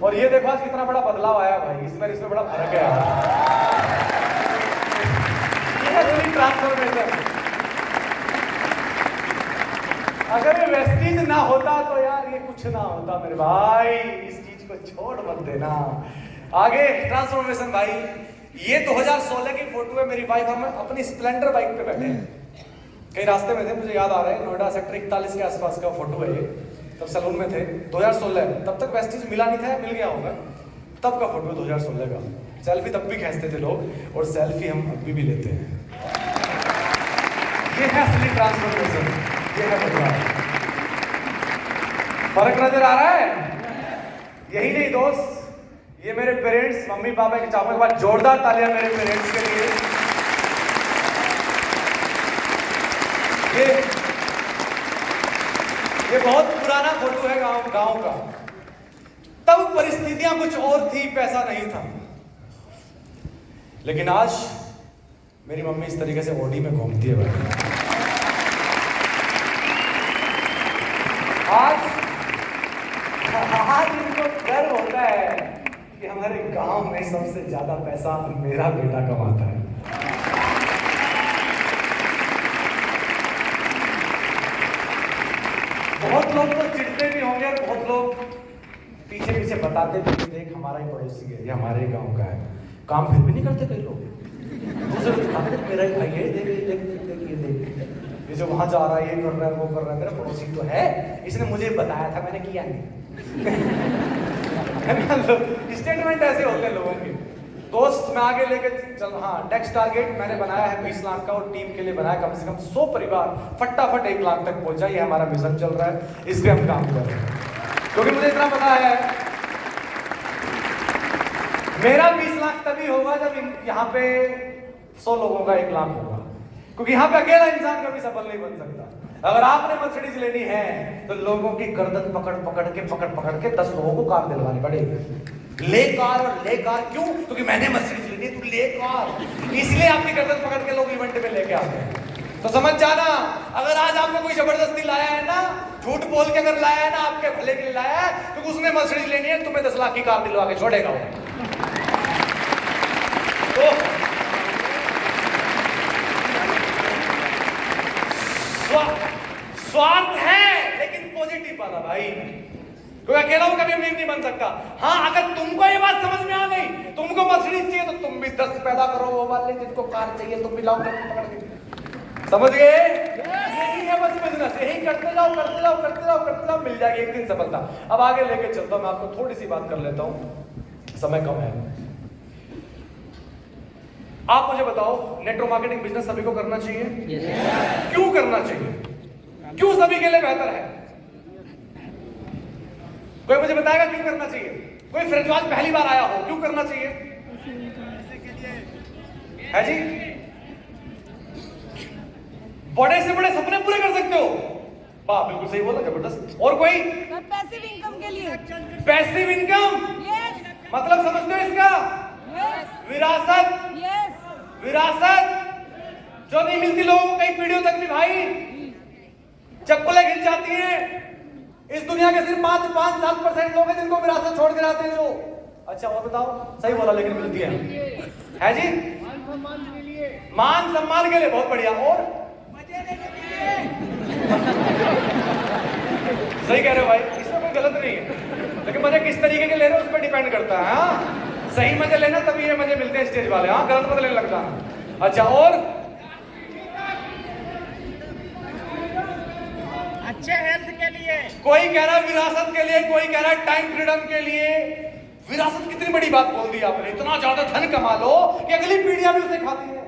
और ये देखो आज कितना बड़ा बदलाव आया भाई। इसमें बड़ा फर्क है यार। ट्रांसफॉर्मेशन। अगर ये वेस्टीज ना होता तो यार ये कुछ ना होता मेरे भाई। इस चीज को छोड़ मत देना। आगे ट्रांसफॉर्मेशन भाई, ये 2016 की फोटो है। मेरी वाइफ, हम अपनी स्प्लेंडर बाइक पे बैठे हैं, कहीं रास्ते में थे, मुझे याद आ रहा है, नोएडा सेक्टर 41 के आसपास का फोटो है ये। तब सैलून में थे, 2016 में। तब तक वेस्टीज मिला नहीं था, मिल गया होगा। तब का फोटो 2016 का। सेल्फी तब भी खींचते थे लोग, और सेल्फी हम अभी भी लेते हैं। ये है असली ट्रांसफॉर्मेशन, ये है बदलाव। फर्क नजर आ रहा है? यही नहीं दोस्त, ये मेरे पेरेंट्स, मम्मी पापा के चाहूंगा एक बार जोरदार तालियां मेरे पेरेंट्स के लिए। ये बहुत पुराना फोटो है गांव का। तब परिस्थितियां कुछ और थी, पैसा नहीं था। लेकिन आज मेरी मम्मी इस तरीके से ऑडी में घूमती है भाई। आज इनको गर्व होता है कि हमारे गांव में सबसे ज्यादा पैसा मेरा बेटा कमाता है। बहुत लोग तो चिढ़ते भी होंगे, और बहुत लोग पीछे पीछे बताते भी, देख हमारा ही पड़ोसी है, ये हमारे ही गांव का है। काम फिर भी नहीं करते कई लोग, दूसरे दिखाते मेरा ही भाई है, देख ये जो वहां जा रहा है, ये कर रहा है, वो कर रहा है, मेरा पड़ोसी तो है, इसने मुझे बताया था, मैंने किया नहीं। स्टेटमेंट ऐसे होते हैं लोगों के। दोस्त मैं आगे लेके चल, हाँ नेक्स्ट टारगेट मैंने बनाया है 20 लाख का, और टीम के लिए बनाया कम से कम 100 परिवार फटाफट 1 लाख तक पहुंचा। ये हमारा मिशन चल रहा है, इस पे हम काम कर रहे हैं। क्योंकि मुझे इतना पता है मेरा 20 लाख तभी होगा जब यहाँ पे 100 लोगों का 1 लाख होगा, क्योंकि यहाँ पे अकेला इंसान कभी सफल नहीं बन सकता। अगर आपने मर्सिडीज लेनी है तो लोगों की गर्दन पकड़ पकड़ के 10 लोगों को कार दिलवानी पड़ेगी। ले कार और ले कार, क्यों? क्योंकि मैंने मर्सिडीज लेनी है, तू ले कार। इसलिए आपकी गर्दन पकड़ के लोग इवेंट में लेके आते हैं। तो समझ जाना, अगर आज आपको कोई जबरदस्ती लाया है ना, झूठ बोल के अगर लाया है ना, आपके भले के लिए लाया है, तो उसने मर्सिडीज लेनी है, तुम्हें 10 लाख की कार दिलवा के छोड़ेगा वो। तो स्वार्थ है लेकिन पॉजिटिव वाला भाई, क्योंकि अकेला वो कभी अमीर नहीं बन सकता। हाँ, अगर तुमको ये बात समझ में आ गई, तुमको मर्सिडीज चाहिए तो तुम भी 10 पैदा करो, वो वाले जिनको कार चाहिए तुम भी लाओ, समझ गए? यही है बस बिजनेस, यही करते जाओ, मिल जाएगी एक दिन सफलता। अब आगे लेके चलता हूं, मैं आपको थोड़ी सी बात कर लेता हूं, समय कम है। आप मुझे बताओ, नेटवर्क मार्केटिंग बिजनेस सभी को करना चाहिए? क्यों करना चाहिए? क्यों सभी के लिए बेहतर है? कोई मुझे बताएगा क्यों करना चाहिए? कोई फ्रेंचाइज पहली बार आया हो, क्यों करना चाहिए? है जी, बड़े से बड़े सपने पूरे कर सकते हो। वाह, बिल्कुल सही बोला, जबरदस्त। और कोई? पैसिव इनकम के लिए। पैसिव इनकम मतलब समझते हो इसका? विरासत। विरासत जो नहीं मिलती लोगों को कई पीढ़ियों तक भी भाई, चप्पलें घिस जाती हैं। इस दुनिया के सिर्फ 5-7% लोग हैं जिनको विरासत छोड़ के जाते हैं जो। अच्छा, और बताओ, सही बोला, लेकिन मिलती है जी, मान सम्मान के लिए। बहुत बढ़िया। और सही कह रहे हो भाई, इसमें कोई गलत नहीं है, लेकिन मजे किस तरीके के ले रहे हो उस पर डिपेंड करता है। हाँ, सही मजे लेना तभी ये मजे मिलते हैं स्टेज वाले। हाँ, गलत मजे लेने लगता है। अच्छा, और अच्छे हेल्थ के लिए। कोई कह रहा है विरासत के लिए, कोई कह रहा है टाइम फ्रीडम के लिए। विरासत कितनी बड़ी बात बोल दी आपने, इतना ज्यादा धन कमा लो कि अगली पीढ़ियां भी उसे खाती है।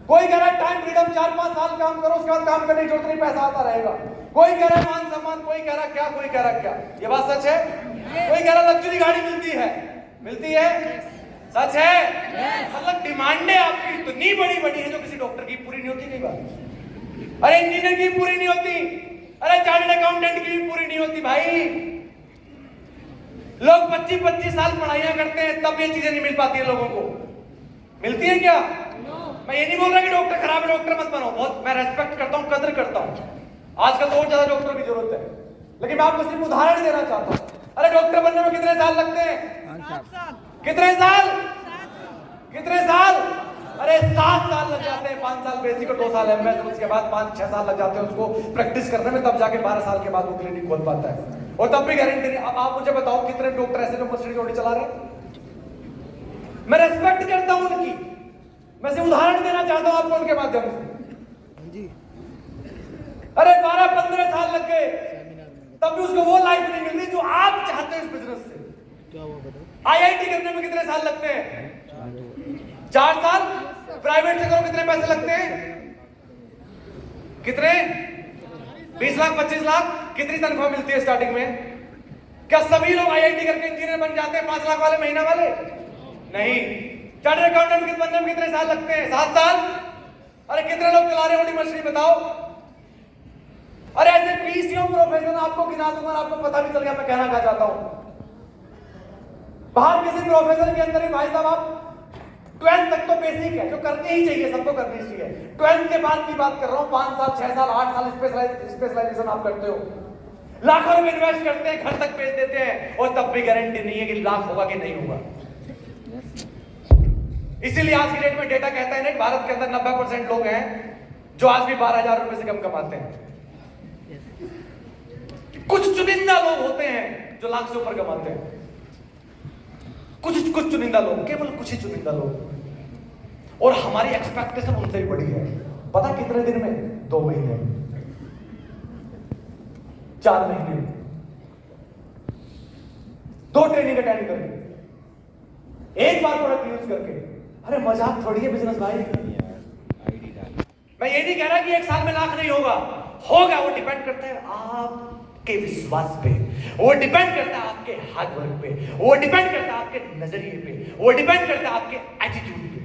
कोई कह रहा है टाइम फ्रीडम, 4-5 साल काम करो, उसके बाद काम करने की जरूरत नहीं, पैसा आता रहेगा। कोई कह रहा है मान सम्मान, कोई कह रहा क्या, कोई कह रहा क्या। ये बात सच है? कोई कह रहा लग्जरी गाड़ी मिलती है, मिलती है, सच है? मतलब डिमांडें आपकी इतनी बड़ी बड़ी है जो किसी डॉक्टर की पूरी नहीं होती। कई बार अरे इंजीनियर की पूरी नहीं होती, अरे चार्टर्ड अकाउंटेंट की भी पूरी नहीं होती भाई। लोग 25-25 साल पढ़ाइयां करते हैं तब ये चीजें नहीं मिल पाती है लोगों को। मिलती है क्या? मैं ये नहीं बोल रहा कि डॉक्टर खराब है, डॉक्टर मत बनो, बहुत मैं रेस्पेक्ट करता हूं, कदर करता हूं। आजकल बहुत ज्यादा डॉक्टर की जरूरत है, लेकिन मैं आपको सिर्फ उदाहरण देना चाहता हूं। अरे डॉक्टर बनने में कितने साल लगते हैं? 7 साल। कितने साल? कितने साल? अरे 7 साल लग जाते हैं। 5 साल बेसिक और 2 साल एमएस, उसके बाद 5-6 साल लग जाते हैं उसको प्रैक्टिस करने में, तब जाके 12 साल के बाद वो क्लिनिक खोल पाता है, और तब भी गारंटी नहीं। अब आप मुझे बताओ कितने डॉक्टर ऐसे जो मर्सिडीज गाड़ी चला रहे हैं? मैं रेस्पेक्ट करता हूं उनकी, मैं सिर्फ उदाहरण देना चाहता हूं आपको उनके माध्यम से। अरे 12-15 साल लग गए तब भी उसको वो लाइफ नहीं मिल रही जो आप चाहते हो इस बिजनेस से। आईआईटी करने में कितने साल लगते हैं? 4 साल। प्राइवेट से करो कितने पैसे लगते हैं? कितने? 20 लाख 25 लाख। कितनी तनख्वाह मिलती है स्टार्टिंग में? क्या सभी लोग आईआईटी करके इंजीनियर बन जाते हैं 5 लाख वाले महीना वाले? नहीं। चार्टर्ड अकाउंटेंट बनने में कितने साल लगते हैं? 7 साल। अरे कितने लोग चला रहे हैं बड़ी मछली बताओ? अरे ऐसे पीसीओ प्रोफेशन आपको गिना दूंगा, आपको पता भी चल गया मैं कहना क्या चाहता हूं। बाहर किसी प्रोफेशन के अंदर ही भाई साहब आप 12th तक तो बेसिक है जो करनी ही चाहिए, सबको करनी चाहिए। 12th के बाद की बात कर रहा हूं, 5 साल 6 साल 8 साल स्पेशलाइजेशन आप करते हो, लाखों रुपए इन्वेस्ट करते हैं, घर तक भेज देते हैं, और तब भी गारंटी नहीं है कि लाभ होगा कि नहीं होगा। इसीलिए आज की डेट में डेटा कहता है ना, भारत के अंदर 90% लोग हैं जो आज भी 12,000 रुपए से कम कमाते हैं। कुछ चुनिंदा लोग होते हैं जो लाख से ऊपर कमाते हैं, कुछ चुनिंदा लोग, केवल कुछ ही चुनिंदा लोग। और हमारी एक्सपेक्टेशन उनसे भी बड़ी है। पता कितने दिन में? 2 महीने, 4 महीने, 2 ट्रेनिंग अटेंड करके, 1 बार प्रोडक्ट यूज करके। अरे मजाक थोड़ी है बिजनेस भाई। मैं ये नहीं कह रहा कि 1 साल में लाख नहीं होगा, होगा। वो डिपेंड करता है आप आपके विश्वास पे, वो डिपेंड करता है आपके हार्ड वर्क पे, वो डिपेंड करता है आपके नजरिए पे, वो डिपेंड करता है आपके एटीट्यूड पे।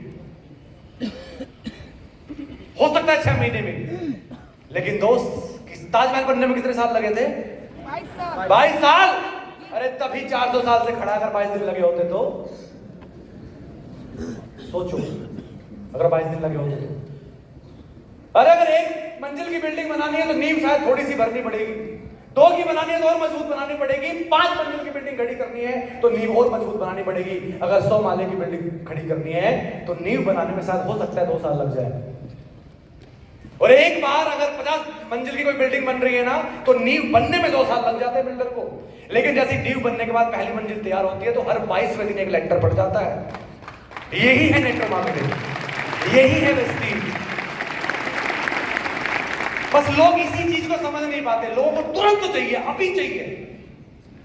हो सकता है 6 महीने में, लेकिन दोस्त ताजमहल बनने में कितने साल लगे थे? 22 साल। अरे तभी 400 साल से खड़ा अगर 22 दिन लगे होते तो सोचो, अगर 22 दिन लगे होते तो। अरे अगर 1 मंजिल की बिल्डिंग बनानी है तो नींव शायद थोड़ी सी भरनी पड़ेगी, 2 की बनानी है तो और मजबूत बनानी पड़ेगी, 5 मंजिल की बिल्डिंग खड़ी करनी है तो नींव और मजबूत बनानी पड़ेगी, अगर 100 माले की बिल्डिंग खड़ी करनी है तो नींव बनाने में शायद हो सकता है 2 साल लग जाए। और एक बार अगर 50 मंजिल की कोई बिल्डिंग बन रही है ना तो नींव बनने में 2 साल लग जाते हैं बिल्डर को, लेकिन जैसे नींव बनने के बाद पहली मंजिल तैयार होती है तो हर 22वें दिन एक लेंटर पड़ जाता है। यही है नेटवर्क मार्केटिंग, यही है वेस्टीज। बस लोग इसी चीज को समझ नहीं पाते, लोगों को तुरंत तो चाहिए, अभी चाहिए।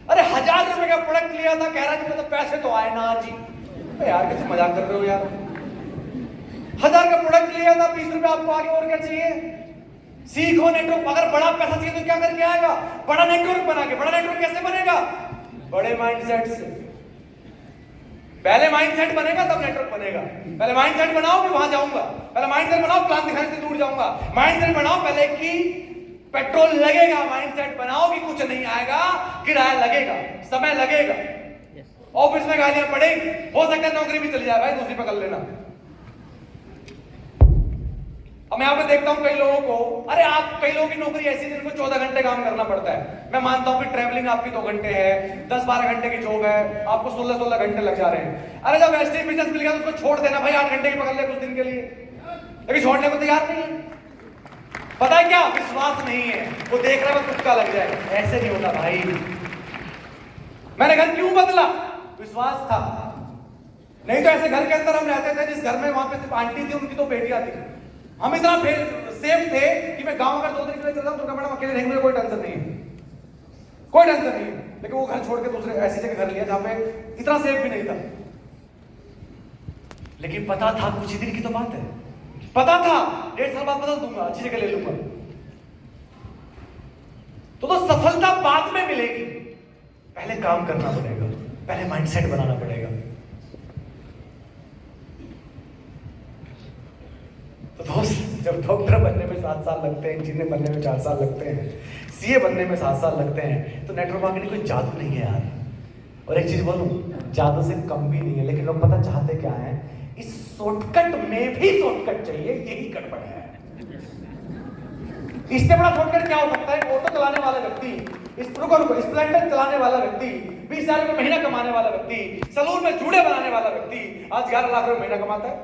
अरे 1000 रुपए का प्रोडक्ट लिया था, कह रहा है मतलब पैसे तो आए ना आज ही। यार कैसे मजाक कर रहे हो यार, 1000 का प्रोडक्ट लिया था, 20 रुपए आपको आगे और क्या चाहिए? सीखो नेटवर्क। अगर बड़ा पैसा चाहिए तो क्या करके आएगा? बड़ा नेटवर्क बना के। बड़ा नेटवर्क कैसे बनेगा? बड़े माइंडसेट से। पहले माइंडसेट बनेगा तब नेटवर्क बनेगा। पहले माइंडसेट बनाओ कि वहां जाऊंगा, पहले माइंडसेट बनाओ प्लान दिखाने से दूर जाऊंगा, माइंडसेट बनाओ पहले कि पेट्रोल लगेगा, माइंडसेट बनाओ कि कुछ नहीं आएगा, किराया लगेगा, समय लगेगा, ऑफिस में गालियां पड़ेगी, हो सकता है नौकरी भी चली जाए, भाई दूसरी पकड़ लेना। अब मैं यहाँ पे देखता हूँ कई लोगों को, अरे आप कई लोगों की नौकरी ऐसी है जिनको 14 घंटे काम करना पड़ता है। मैं मानता हूँ कि ट्रैवलिंग आपकी 2 घंटे है, 10-12 घंटे की जॉब है, आपको 16-16 घंटे लग जा रहे हैं। अरे जब वेस्टेज बिजनेस मिल गया तो उसको छोड़ देना भाई, 8 घंटे की पकड़ ले कुछ दिन के लिए, लेकिन छोड़ने को तैयार नहीं है। पता है क्या? विश्वास नहीं है, वो देख रहा है तुक्का लग जाए। ऐसे नहीं होता भाई। मैंने घर क्यों बदला? विश्वास था। नहीं तो ऐसे घर के अंदर हम रहते थे जिस घर में वहां पे सिर्फ आंटी थी, उनकी 2 बेटियां थी। हम इतना सेफ थे कि मैं गांव अगर 2 दिन के लिए चलता हूं तो मैडम अकेले रहेंगे, कोई टेंशन नहीं है, कोई टेंशन नहीं है। लेकिन वो घर छोड़ के दूसरे ऐसी जगह घर लिया जहां पे इतना सेफ भी नहीं था। लेकिन पता था, कुछ ही दिन की तो बात है, पता था 1.5 साल बाद बदल दूंगा, अच्छी जगह ले लूंगा। तो सफलता बाद में मिलेगी, पहले काम करना पड़ेगा, पहले माइंडसेट बनाना पड़ेगा। तो दोस्त, जब डॉक्टर बनने में 7 साल लगते हैं, इंजीनियर बनने में 4 साल लगते हैं, सीए बनने में 7 साल लगते हैं, तो नेटवर्क मार्केटिंग कोई जादू नहीं है यार। और एक चीज बोलूं, जादू से कम भी नहीं है, लेकिन लोग पता चाहते क्या है? इस शॉर्टकट में भी शॉर्टकट चाहिए, यही गड़बड़ है। इससे बड़ा शॉर्टकट क्या हो सकता है? ऑटो चलाने वाला व्यक्ति, स्प्लेंडर चलाने वाला व्यक्ति, 20,000 रुपए महीना कमाने वाला व्यक्ति, सलून में जूड़े बनाने वाला व्यक्ति आज 11 लाख रुपए महीना कमाता है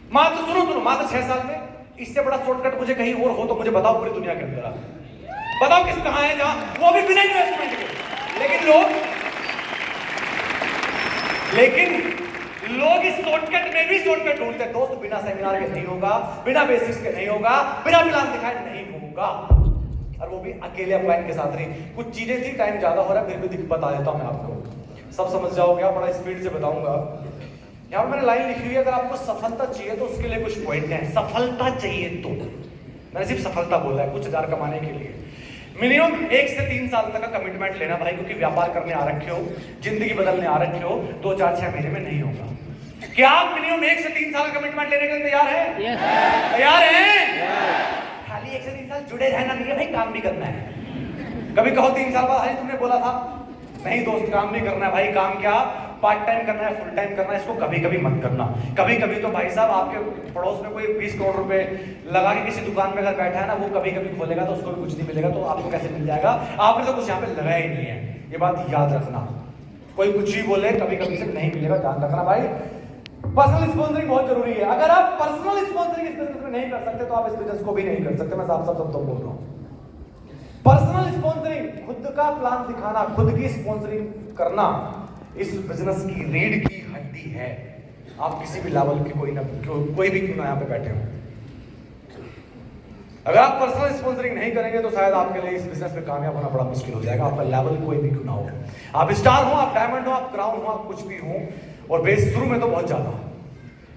मात्र, सुनो, मात्र 6 साल में। इससे बड़ा शॉर्टकट मुझे कहीं और हो तो मुझे बताओ, पूरी दुनिया के अंदर आप बताओ किस कहां है जहां, वो भी बिना इन्वेस्टमेंट के। लेकिन लोग इस शॉर्टकट में भी शॉर्टकट ढूंढते हैं। दोस्त, बिना सेमिनार के नहीं होगा, बिना बेसिक्स के नहीं होगा, बिना प्लान दिखाए नहीं होगा, और वो भी अकेले अपलाइन के साथ नहीं। कुछ चीजें थी, टाइम ज्यादा हो रहा है, फिर भी बता देता हूं मैं आपको, सब समझ जाओगे, बड़ा स्पीड से बताऊंगा। यहाँ पर मैंने लाइन लिखी हुई है, अगर आपको सफलता चाहिए तो उसके लिए कुछ पॉइंट हैं। सफलता चाहिए तो, मैंने सिर्फ सफलता बोला है, कुछ हजार कमाने के लिए मिनिमम 1 से 3 साल तक का कमिटमेंट लेना भाई, क्योंकि व्यापार करने आ रखे हो, जिंदगी बदलने आ रखे हो, 2-4-6 महीने में नहीं होगा। क्या आप मिनिमम 1 से 3 साल का कमिटमेंट लेने के लिए तैयार हैं? तैयार हैं? खाली 1 से 3 साल जुड़े रहना नहीं है भाई, काम भी करना है। कभी कहो 3 साल बाद, अरे तुमने बोला था। नहीं दोस्त, काम नहीं करना है भाई। काम क्या? पार्ट टाइम करना है, फुल टाइम करना है। इसको कभी कभी मत करना। कभी कभी तो भाई साहब, आपके पड़ोस में कोई 20 करोड़ रुपए लगा के किसी दुकान में अगर बैठा है ना, वो कभी कभी खोलेगा तो उसको भी कुछ नहीं मिलेगा, तो आपको कैसे मिल जाएगा? आपने तो कुछ यहाँ पे लगाया ही नहीं है, ये बात याद रखना। कोई कुछ भी बोले, कभी कभी से नहीं मिलेगा, ध्यान रखना भाई। पर्सनल स्पॉन्सरिंग बहुत जरूरी है। अगर आप पर्सनल स्पॉन्सरिंग इस बिजनेस में नहीं कर सकते तो आप इस बिजनेस को भी नहीं कर सकते। मैं साफ साफ तो बोल रहा हूँ। पर्सनल स्पॉन्सरिंग, खुद का प्लान दिखाना, खुद की स्पॉन्सरिंग करना इस बिजनेस की रीढ़ की हड्डी है। आप किसी भी लेवल के कोई भी क्यों ना यहाँ पे बैठे हो, अगर आप पर्सनल स्पॉन्सरिंग नहीं करेंगे तो शायद आपके लिए इस बिजनेस में कामयाब होना बड़ा मुश्किल हो जाएगा। आपका लेवल कोई भी क्यों ना हो, आप स्टार हो, आप डायमंड हो, आप क्राउन हो, आप कुछ भी हो, और बेस शुरू में तो बहुत ज्यादा।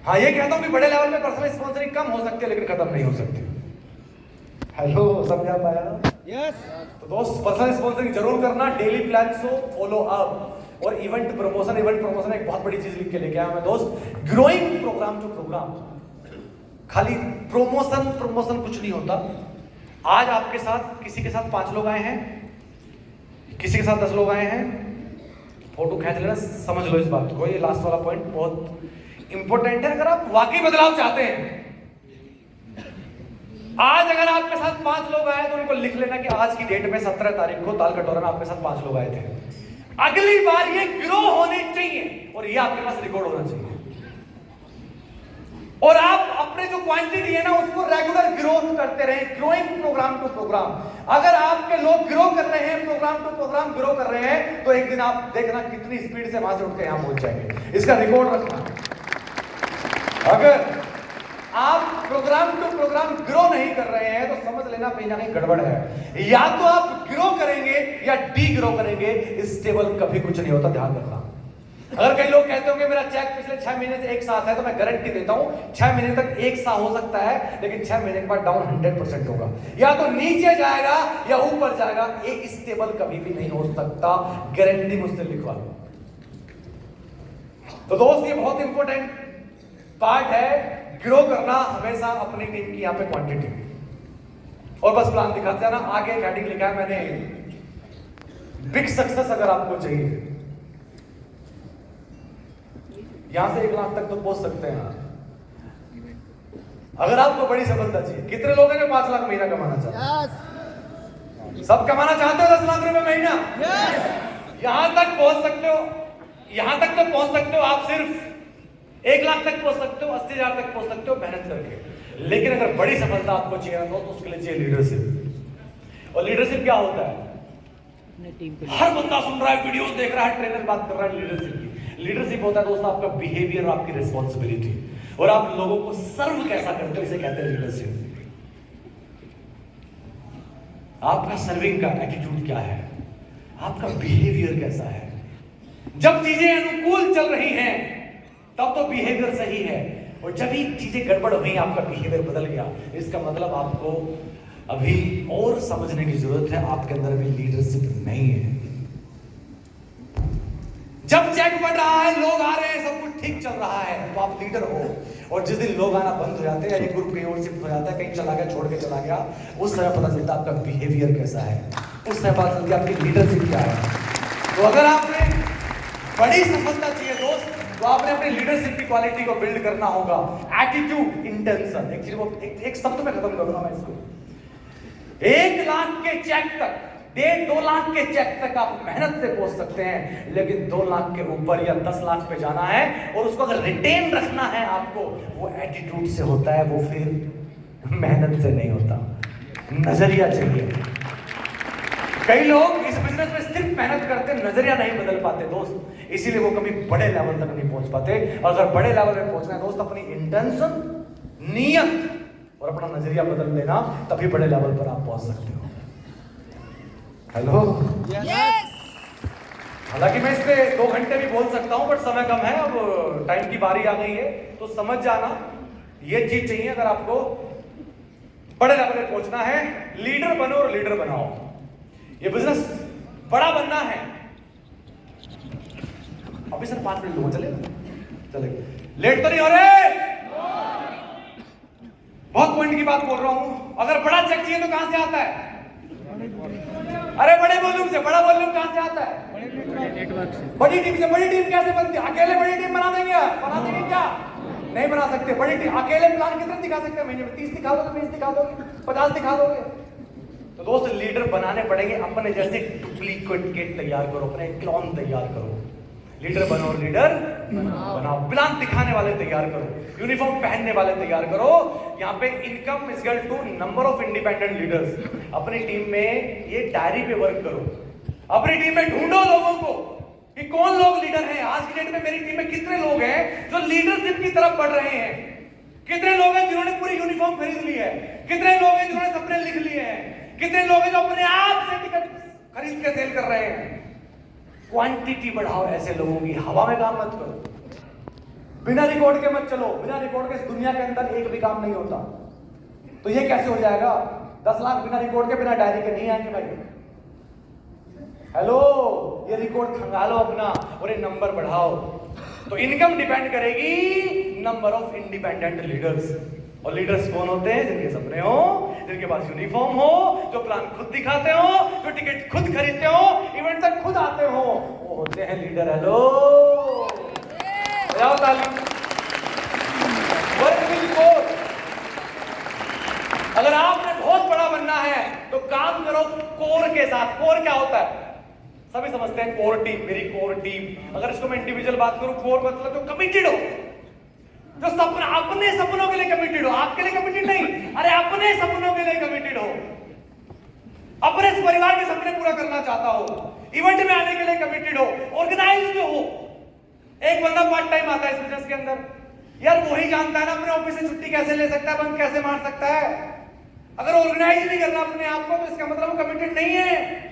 हाँ, ये कहता हूं कि बड़े लेवल में पर्सनल स्पॉन्सरिंग कम हो सकती है, लेकिन खत्म नहीं हो सकती। हेलो, समझा पाया? तो दोस्त पर्सनल स्पॉन्सरिंग जरूर करना, डेली प्लान को फॉलो अप और इवेंट प्रमोशन एक बहुत बड़ी चीज लिख के लेके आया मैं दोस्त। ग्रोइंग प्रोग्राम, जो प्रोग्राम खाली प्रमोशन कुछ नहीं होता। आज आपके साथ किसी के साथ 5 लोग आए हैं, किसी के साथ 10 लोग आए हैं, फोटो खींच लेना, समझ लो इस बात को। ये लास्ट वाला पॉइंट बहुत इंपॉर्टेंट है। अगर आप वाकई बदलाव चाहते हैं, आज अगर आपके साथ 5 लोग आए तो उनको लिख लेना कि आज की डेट में 17 तारीख को ताल कटोरा में आपके साथ 5 लोग आए थे। अगली बार ये ग्रो होने चाहिए और ये आपके पास रिकॉर्ड होना चाहिए। और आप अपने जो क्वांटिटी है ना उसको रेगुलर ग्रोथ करते रहे, ग्रोइंग प्रोग्राम टू प्रोग्राम। अगर आपके लोग ग्रो कर रहे हैं, प्रोग्राम टू प्रोग्राम ग्रो कर रहे हैं, तो एक दिन आप देखना कितनी स्पीड से वहां से उठ के यहां पहुंच जाएंगे। इसका रिकॉर्ड रखना। अगर आप प्रोग्राम टू प्रोग्राम ग्रो नहीं कर रहे हैं तो समझ लेना कहीं ना कहीं गड़बड़ है। या तो आप ग्रो करेंगे या डी ग्रो करेंगे, स्टेबल कभी कुछ नहीं होता, ध्यान रखना। अगर कई लोग कहते होंगे मेरा चेक पिछले 6 महीने से एक साथ है, तो मैं गारंटी देता हूं 6 महीने तक एक सा हो सकता है, लेकिन 6 महीने के बाद डाउन 100% होगा। या तो नीचे जाएगा या ऊपर जाएगा, एक स्टेबल कभी भी नहीं हो सकता, गारंटी मुझसे लिखवा लो। तो दोस्त ये बहुत इंपॉर्टेंट पार्ट है, ग्रो करना हमेशा अपनी टीम की यहां पे क्वांटिटी। और बस प्लान दिखाते हैं ना, आगे एक हेडिंग लिखा है मैंने, बिग सक्सेस अगर आपको चाहिए, यहां से 1 लाख तक तो पहुंच सकते हैं आप। अगर आपको बड़ी सफलता चाहिए, कितने लोग हैं जो 5 लाख महीना कमाना चाहते हैं? सब कमाना चाहते हो 10 लाख रुपए महीना? यहां तक पहुंच सकते हो, यहां तक तो पहुंच सकते हो आप, सिर्फ 1 लाख तक पहुंच सकते हो, 80,000 तक पहुंच सकते हो मेहनत करके। लेकिन अगर बड़ी सफलता आपको चाहिए तो उसके लिए चाहिए लीडरशिप। और लीडरशिप क्या होता है? हर बंदा सुन रहा है, वीडियोस देख रहा है, ट्रेनर बात कर रहा है लीडरशिप की। लीडरशिप होता है दोस्तों आपका बिहेवियर और आपकी रिस्पॉन्सिबिलिटी, और आप लोगों को सर्व कैसा करते हो, इसे कहते हैं लीडरशिप। आपका सर्विंग का एटीट्यूड क्या है, आपका बिहेवियर कैसा है। जब चीजें अनुकूल चल रही हैं तब तो बिहेवियर सही है, और जब ही चीजें गड़बड़ हो गई, आपका बिहेवियर बदल गया, इसका मतलब आपको अभी और समझने की जरूरत है, आपके अंदर अभी लीडरशिप नहीं है। जब चेक बढ़ रहा है, लोग आ रहे हैं, सब कुछ ठीक चल रहा है, तो आप लीडर हो। और जिस दिन लोग आना बंद हो जाते हैं, एक ग्रुप कहीं और शिफ्ट हो जाता है, कहीं चला गया, छोड़ के चला गया, उस समय पता चलता है आपका बिहेवियर कैसा है, उस समय पता चलती है आपकी लीडरशिप क्या है। तो अगर आपने बड़ी सफलता चाहिए दोस्त, तो आपने अपनी लीडरशिप की क्वालिटी को बिल्ड करना होगा। एटीट्यूड, इंटेंशन, एक शब्द में खत्म करूंगा मैं इसको। 1 लाख के चेक तक, 1.5-2 लाख के चेक तक आप मेहनत से पहुंच सकते हैं, लेकिन 2 लाख के ऊपर या 10 लाख पे जाना है और उसको अगर रिटेन रखना है आपको, वो एटीट्यूड से होता है, वो फिर मेहनत से नहीं होता, नजरिया चाहिए। कई लोग इस बिजनेस में सिर्फ मेहनत करते, नजरिया नहीं बदल पाते दोस्त, इसीलिए वो कभी बड़े लेवल तक नहीं पहुंच पाते। और अगर बड़े लेवल पे पहुंचना है दोस्त, अपनी इंटेंशन, नियत और अपना नजरिया बदल देना, तभी बड़े लेवल पर आप पहुंच सकते हो। हेलो, हालांकि मैं इस पे 2 घंटे भी बोल सकता हूं, बट समय कम है, अब टाइम की बारी आ गई है, तो समझ जाना ये चीज चाहिए। अगर आपको बड़े लेवल पे पहुंचना है, लीडर बनो और लीडर बनाओ। ये बिजनेस बड़ा बनना है। अभी सर 5 मिनट लूंगा, चले लेट तो नहीं हो रहे? बहुत पॉइंट की बात बोल रहा हूं। अगर बड़ा चेक चाहिए तो कहां से आता है? अरे बड़े वॉल्यूम से। बड़ा वॉल्यूम कहां से आता है? बड़ी टीम से। बड़ी टीम कैसे बनती है? अकेले बड़ी टीम बना देंगे क्या? नहीं बना सकते। बड़ी टीम अकेले प्लान कितने दिखा सकते हैं महीने में? 30 दिखा दोगे, 20 दिखा दोगे, 50 दिखा दोगे। तो दोस्त लीडर बनाने पड़ेंगे, अपने जैसे डुप्लीकेट तैयार करो, अपने क्लोन तैयार करो। लीडर बनो, लीडर बनाओ। प्लान दिखाने वाले तैयार करो, यूनिफॉर्म पहनने वाले तैयार करो। यहाँ पे income is equal to number of independent leaders. अपनी टीम में ये डायरी पे वर्क करो, अपनी टीम में ढूंढो लोगों को कि कौन लोग लीडर हैं। आज की डेट में मेरी टीम में कितने लोग हैं जो लीडरशिप की तरफ बढ़ रहे हैं? कितने लोग हैं जिन्होंने पूरी यूनिफॉर्म खरीद ली है? कितने लोग हैं जिन्होंने सपने लिख लिए हैं? कितने लोग हैं जो अपने आप से टिकट खरीद के सेल कर रहे हैं? क्वांटिटी बढ़ाओ, ऐसे लोगों की हवा में काम मत करो। बिना रिकॉर्ड के मत चलो। बिना रिकॉर्ड के इस दुनिया के अंदर एक भी काम नहीं होता। तो ये कैसे हो जाएगा? 10 लाख बिना रिकॉर्ड के, बिना डायरी के नहीं आएंगे भाई। हेलो, ये रिकॉर्ड खंगालो अपना और ये नंबर बढ़ाओ। तो इनकम डिपेंड करेगी नंबर ऑफ इंडिपेंडेंट लीडर्स। और लीडर्स कौन होते हैं? जिनके सपने हो, जिनके पास यूनिफॉर्म हो, जो प्लान खुद दिखाते हो, जो टिकट खुद खरीदते हो, इवेंट तक खुद आते हो, वो होते हैं लीडर। हेलो, बजाओ ताली। Work with core. अगर आपने बहुत बड़ा बनना है तो काम करो कोर के साथ। कोर क्या होता है? सभी समझते हैं कोर टीम, मेरी कोर टीम। अगर इसको मैं इंडिविजुअल बात करूं, कोर मतलब जो कमिटेड हो, जो सपना, अपने सपनों के लिए कमिटेड हो, आपके लिए कमिटेड नहीं, अरे अपने सपनों के लिए कमिटेड हो, अपने परिवार के सपने पूरा करना चाहता हो, इवेंट में आने के लिए कमिटेड हो, ऑर्गेनाइज्ड हो। एक बंदा पार्ट टाइम आता है इस बिजनेस के अंदर, यार वही जानता है ना अपने ऑफिस से छुट्टी कैसे ले सकता है, बंद कैसे मार सकता है। अगर ऑर्गेनाइज नहीं करना अपने आप को, तो इसका मतलब वो कमिटेड नहीं है।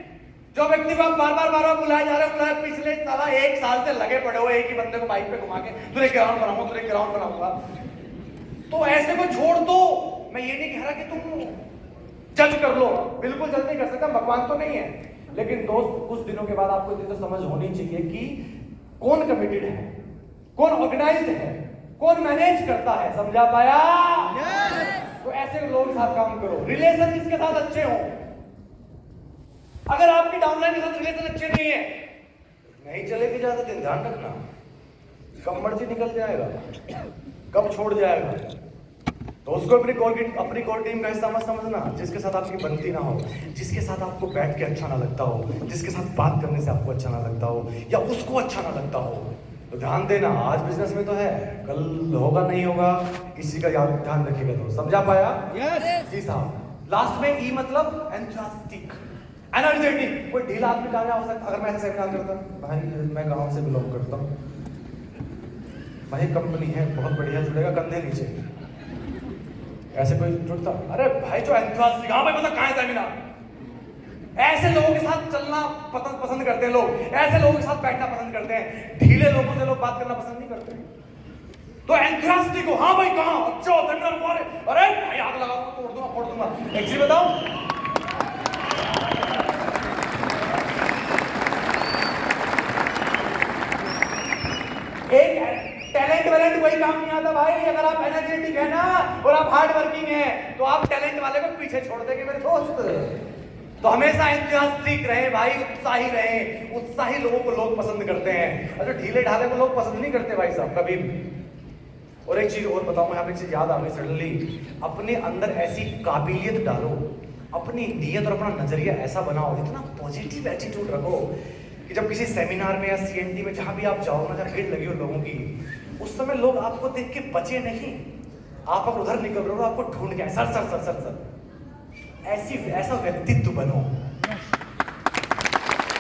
जो व्यक्ति को आप बार बार बुलाए जा रहे हो, पिछले साला 1 साल से लगे पड़े हो एक ही बंदे को बाइक पे घुमा के, तुझे ग्राउंड बनाऊंगा, तुझे ग्राउंड बनाऊंगा, तो ऐसे को छोड़ दो। मैं ये नहीं कह रहा कि तुम जज कर लो, बिल्कुल जज नहीं कर सकता, भगवान तो नहीं है। लेकिन दोस्त, कुछ दिनों के बाद आपको इतनी तो समझ होनी चाहिए कि कौन कमिटेड है, कौन ऑर्गेनाइज्ड है, कौन मैनेज करता है। समझा पाया? तो ऐसे लोगों के साथ काम करो, रिलेशन जिसके साथ अच्छे हो। अगर आपकी डाउनलाइन के साथ रिलेशन अच्छे नहीं है, नहीं चलेगी ज्यादा दिन, ध्यान रखना। कब मर्जी निकल जाएगा, कब छोड़ जाएगा। तो उसको अपनी कोर टीम का हिस्सा मत समझना। जिसके साथ आपकी बनती ना हो, जिसके साथ आपको बैठ के अच्छा ना लगता हो, जिसके साथ बात करने से आपको अच्छा ना लगता हो, या उसको अच्छा ना लगता हो, तो ध्यान देना, आज बिजनेस में तो है, कल होगा नहीं होगा, इसी का याद ध्यान रखिएगा। तो समझा पाया? जी साहब। लास्ट में ई मतलब एंथुसियास्टिक, एनर्जेटिक। कोई ढीला आदमी कहाँ हो सकता? अगर मैं ऐसे सेमिनार करता, भाई मैं गांव से बिलोंग करता हूँ, भाई कंपनी है बहुत बढ़िया, जुड़ेगा कंधे नीचे, ऐसे कोई जुड़ता? अरे भाई जो एंथुसियास्टिक, हाँ भाई मतलब कहाँ है सेमिनार, ऐसे लोगों के साथ चलना पसंद करते हैं लोग, ऐसे लोगों के साथ बैठना पसंद करते हैं। ढीले लोगों से लोग बात करना पसंद नहीं करते। तो एंथुसियास्टिक हो, हाँ भाई कहाँ, अच्छा सेमिनार मारे, अरे भाई आग लगा तोड़ दूंगा, फोड़ दूंगा। एक चीज बताओ, एक टैलेंट वही काम नहीं आता भाई। अगर आप एनर्जेटिक है ना और आप हार्ड वर्किंग है, तो आप टैलेंट वाले को पीछे छोड़ देंगे मेरे दोस्त। तो हमेशा एंथुसियास्टिक रहे भाई, उत्साही रहे। उत्साही लोगों को लोग पसंद करते हैं, और जो ढीले ढाले को लोग पसंद नहीं करते भाई साहब, कभी भी। और एक चीज और बताऊं, यहाँ पे एक चीज याद आ गई सडनली। अपने अंदर ऐसी काबिलियत डालो, अपनी नीयत और अपना नजरिया ऐसा बनाओ, इतना पॉजिटिव एटीट्यूड रखो कि जब किसी सेमिनार में या सीएनटी में जहां भी आप जाओ ना, जब भीड़ लगी हो लोगों की, उस समय लोग आपको देख के बचे नहीं। आप अगर उधर निकल रहे हो, आपको ढूंढ के sir sir sir sir sir ऐसा व्यक्तित्व बनो।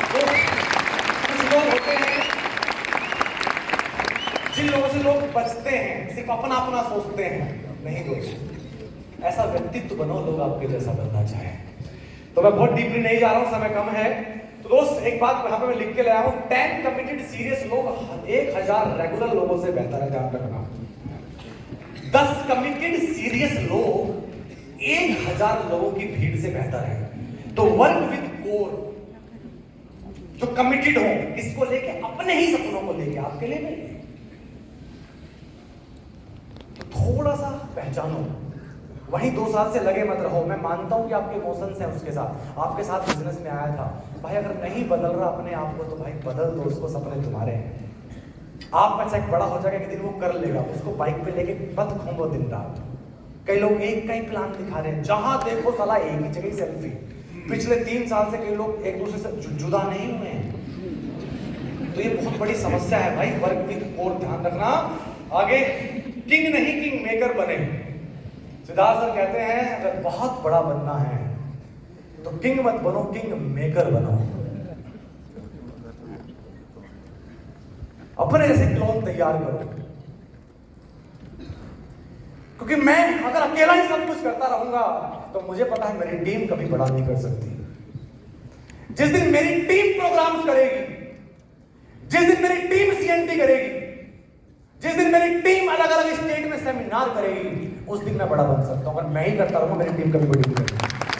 तो कुछ लोग होते हैं जिन लोगों से लोग बचते हैं, सिर्फ अपना अपना सोचते हैं। नहीं दोस्त, ऐसा व्यक्तित्व बनो, लोग आपके जैसा बनना चाहे। तो मैं बहुत डीपली नहीं जा रहा हूं, समय कम है। तो दोस्त एक बात यहाँ पे मैं लिख के लाया हूं, 10 कमिटेड सीरियस लोग 1000 रेगुलर लोगों से बेहतर है, ध्यान रखना। 10 कमिटेड सीरियस लोग 1000 लोगों की भीड़ से बेहतर है। तो वर्क विद कोर, जो कमिटेड हो, किसको लेके? अपने ही सपनों को लेके, आपके लिए नहीं। तो थोड़ा सा पहचानो, वहीं 2 साल से लगे मत रहो। मैं मानता हूं कि आपके इमोशंस हैं उसके साथ, आपके साथ बिजनेस में आया था भाई। अगर नहीं बदल रहा अपने आप को, तो भाई बदल दो उसको, सपने तुम्हारे हैं। आप में चेक बड़ा हो जाएगा, एक दिन वो कर लेगा। उसको बाइक पे लेके मत घूमो दिन रात। कई लोग एक का ही प्लान दिखा रहे हैं, जहां देखो साला एक ही जगह सेल्फी। पिछले 3 साल से कई लोग एक दूसरे से जुदा नहीं हुए हैं। तो ये बहुत बड़ी समस्या है भाई। वर्क विद कोर, ध्यान रखना। आगे, किंग नहीं किंग मेकर बने। सिद्धार्थ सर कहते हैं, अगर बहुत बड़ा बनना है तो किंग मत बनो, किंग मेकर बनो। अपने जैसे क्लोन तैयार करो। क्योंकि मैं अगर अकेला ही सब कुछ करता रहूंगा, तो मुझे पता है मेरी टीम कभी बड़ा नहीं कर सकती। जिस दिन मेरी टीम प्रोग्राम्स करेगी, जिस दिन मेरी टीम सीएनटी करेगी, जिस दिन मेरी टीम अलग अलग स्टेट में सेमिनार करेगी, उस दिन मैं बड़ा बन सकता हूं। अगर मैं ही करता रहूंगा, मेरी टीम कभी बड़ी नहीं करेगी।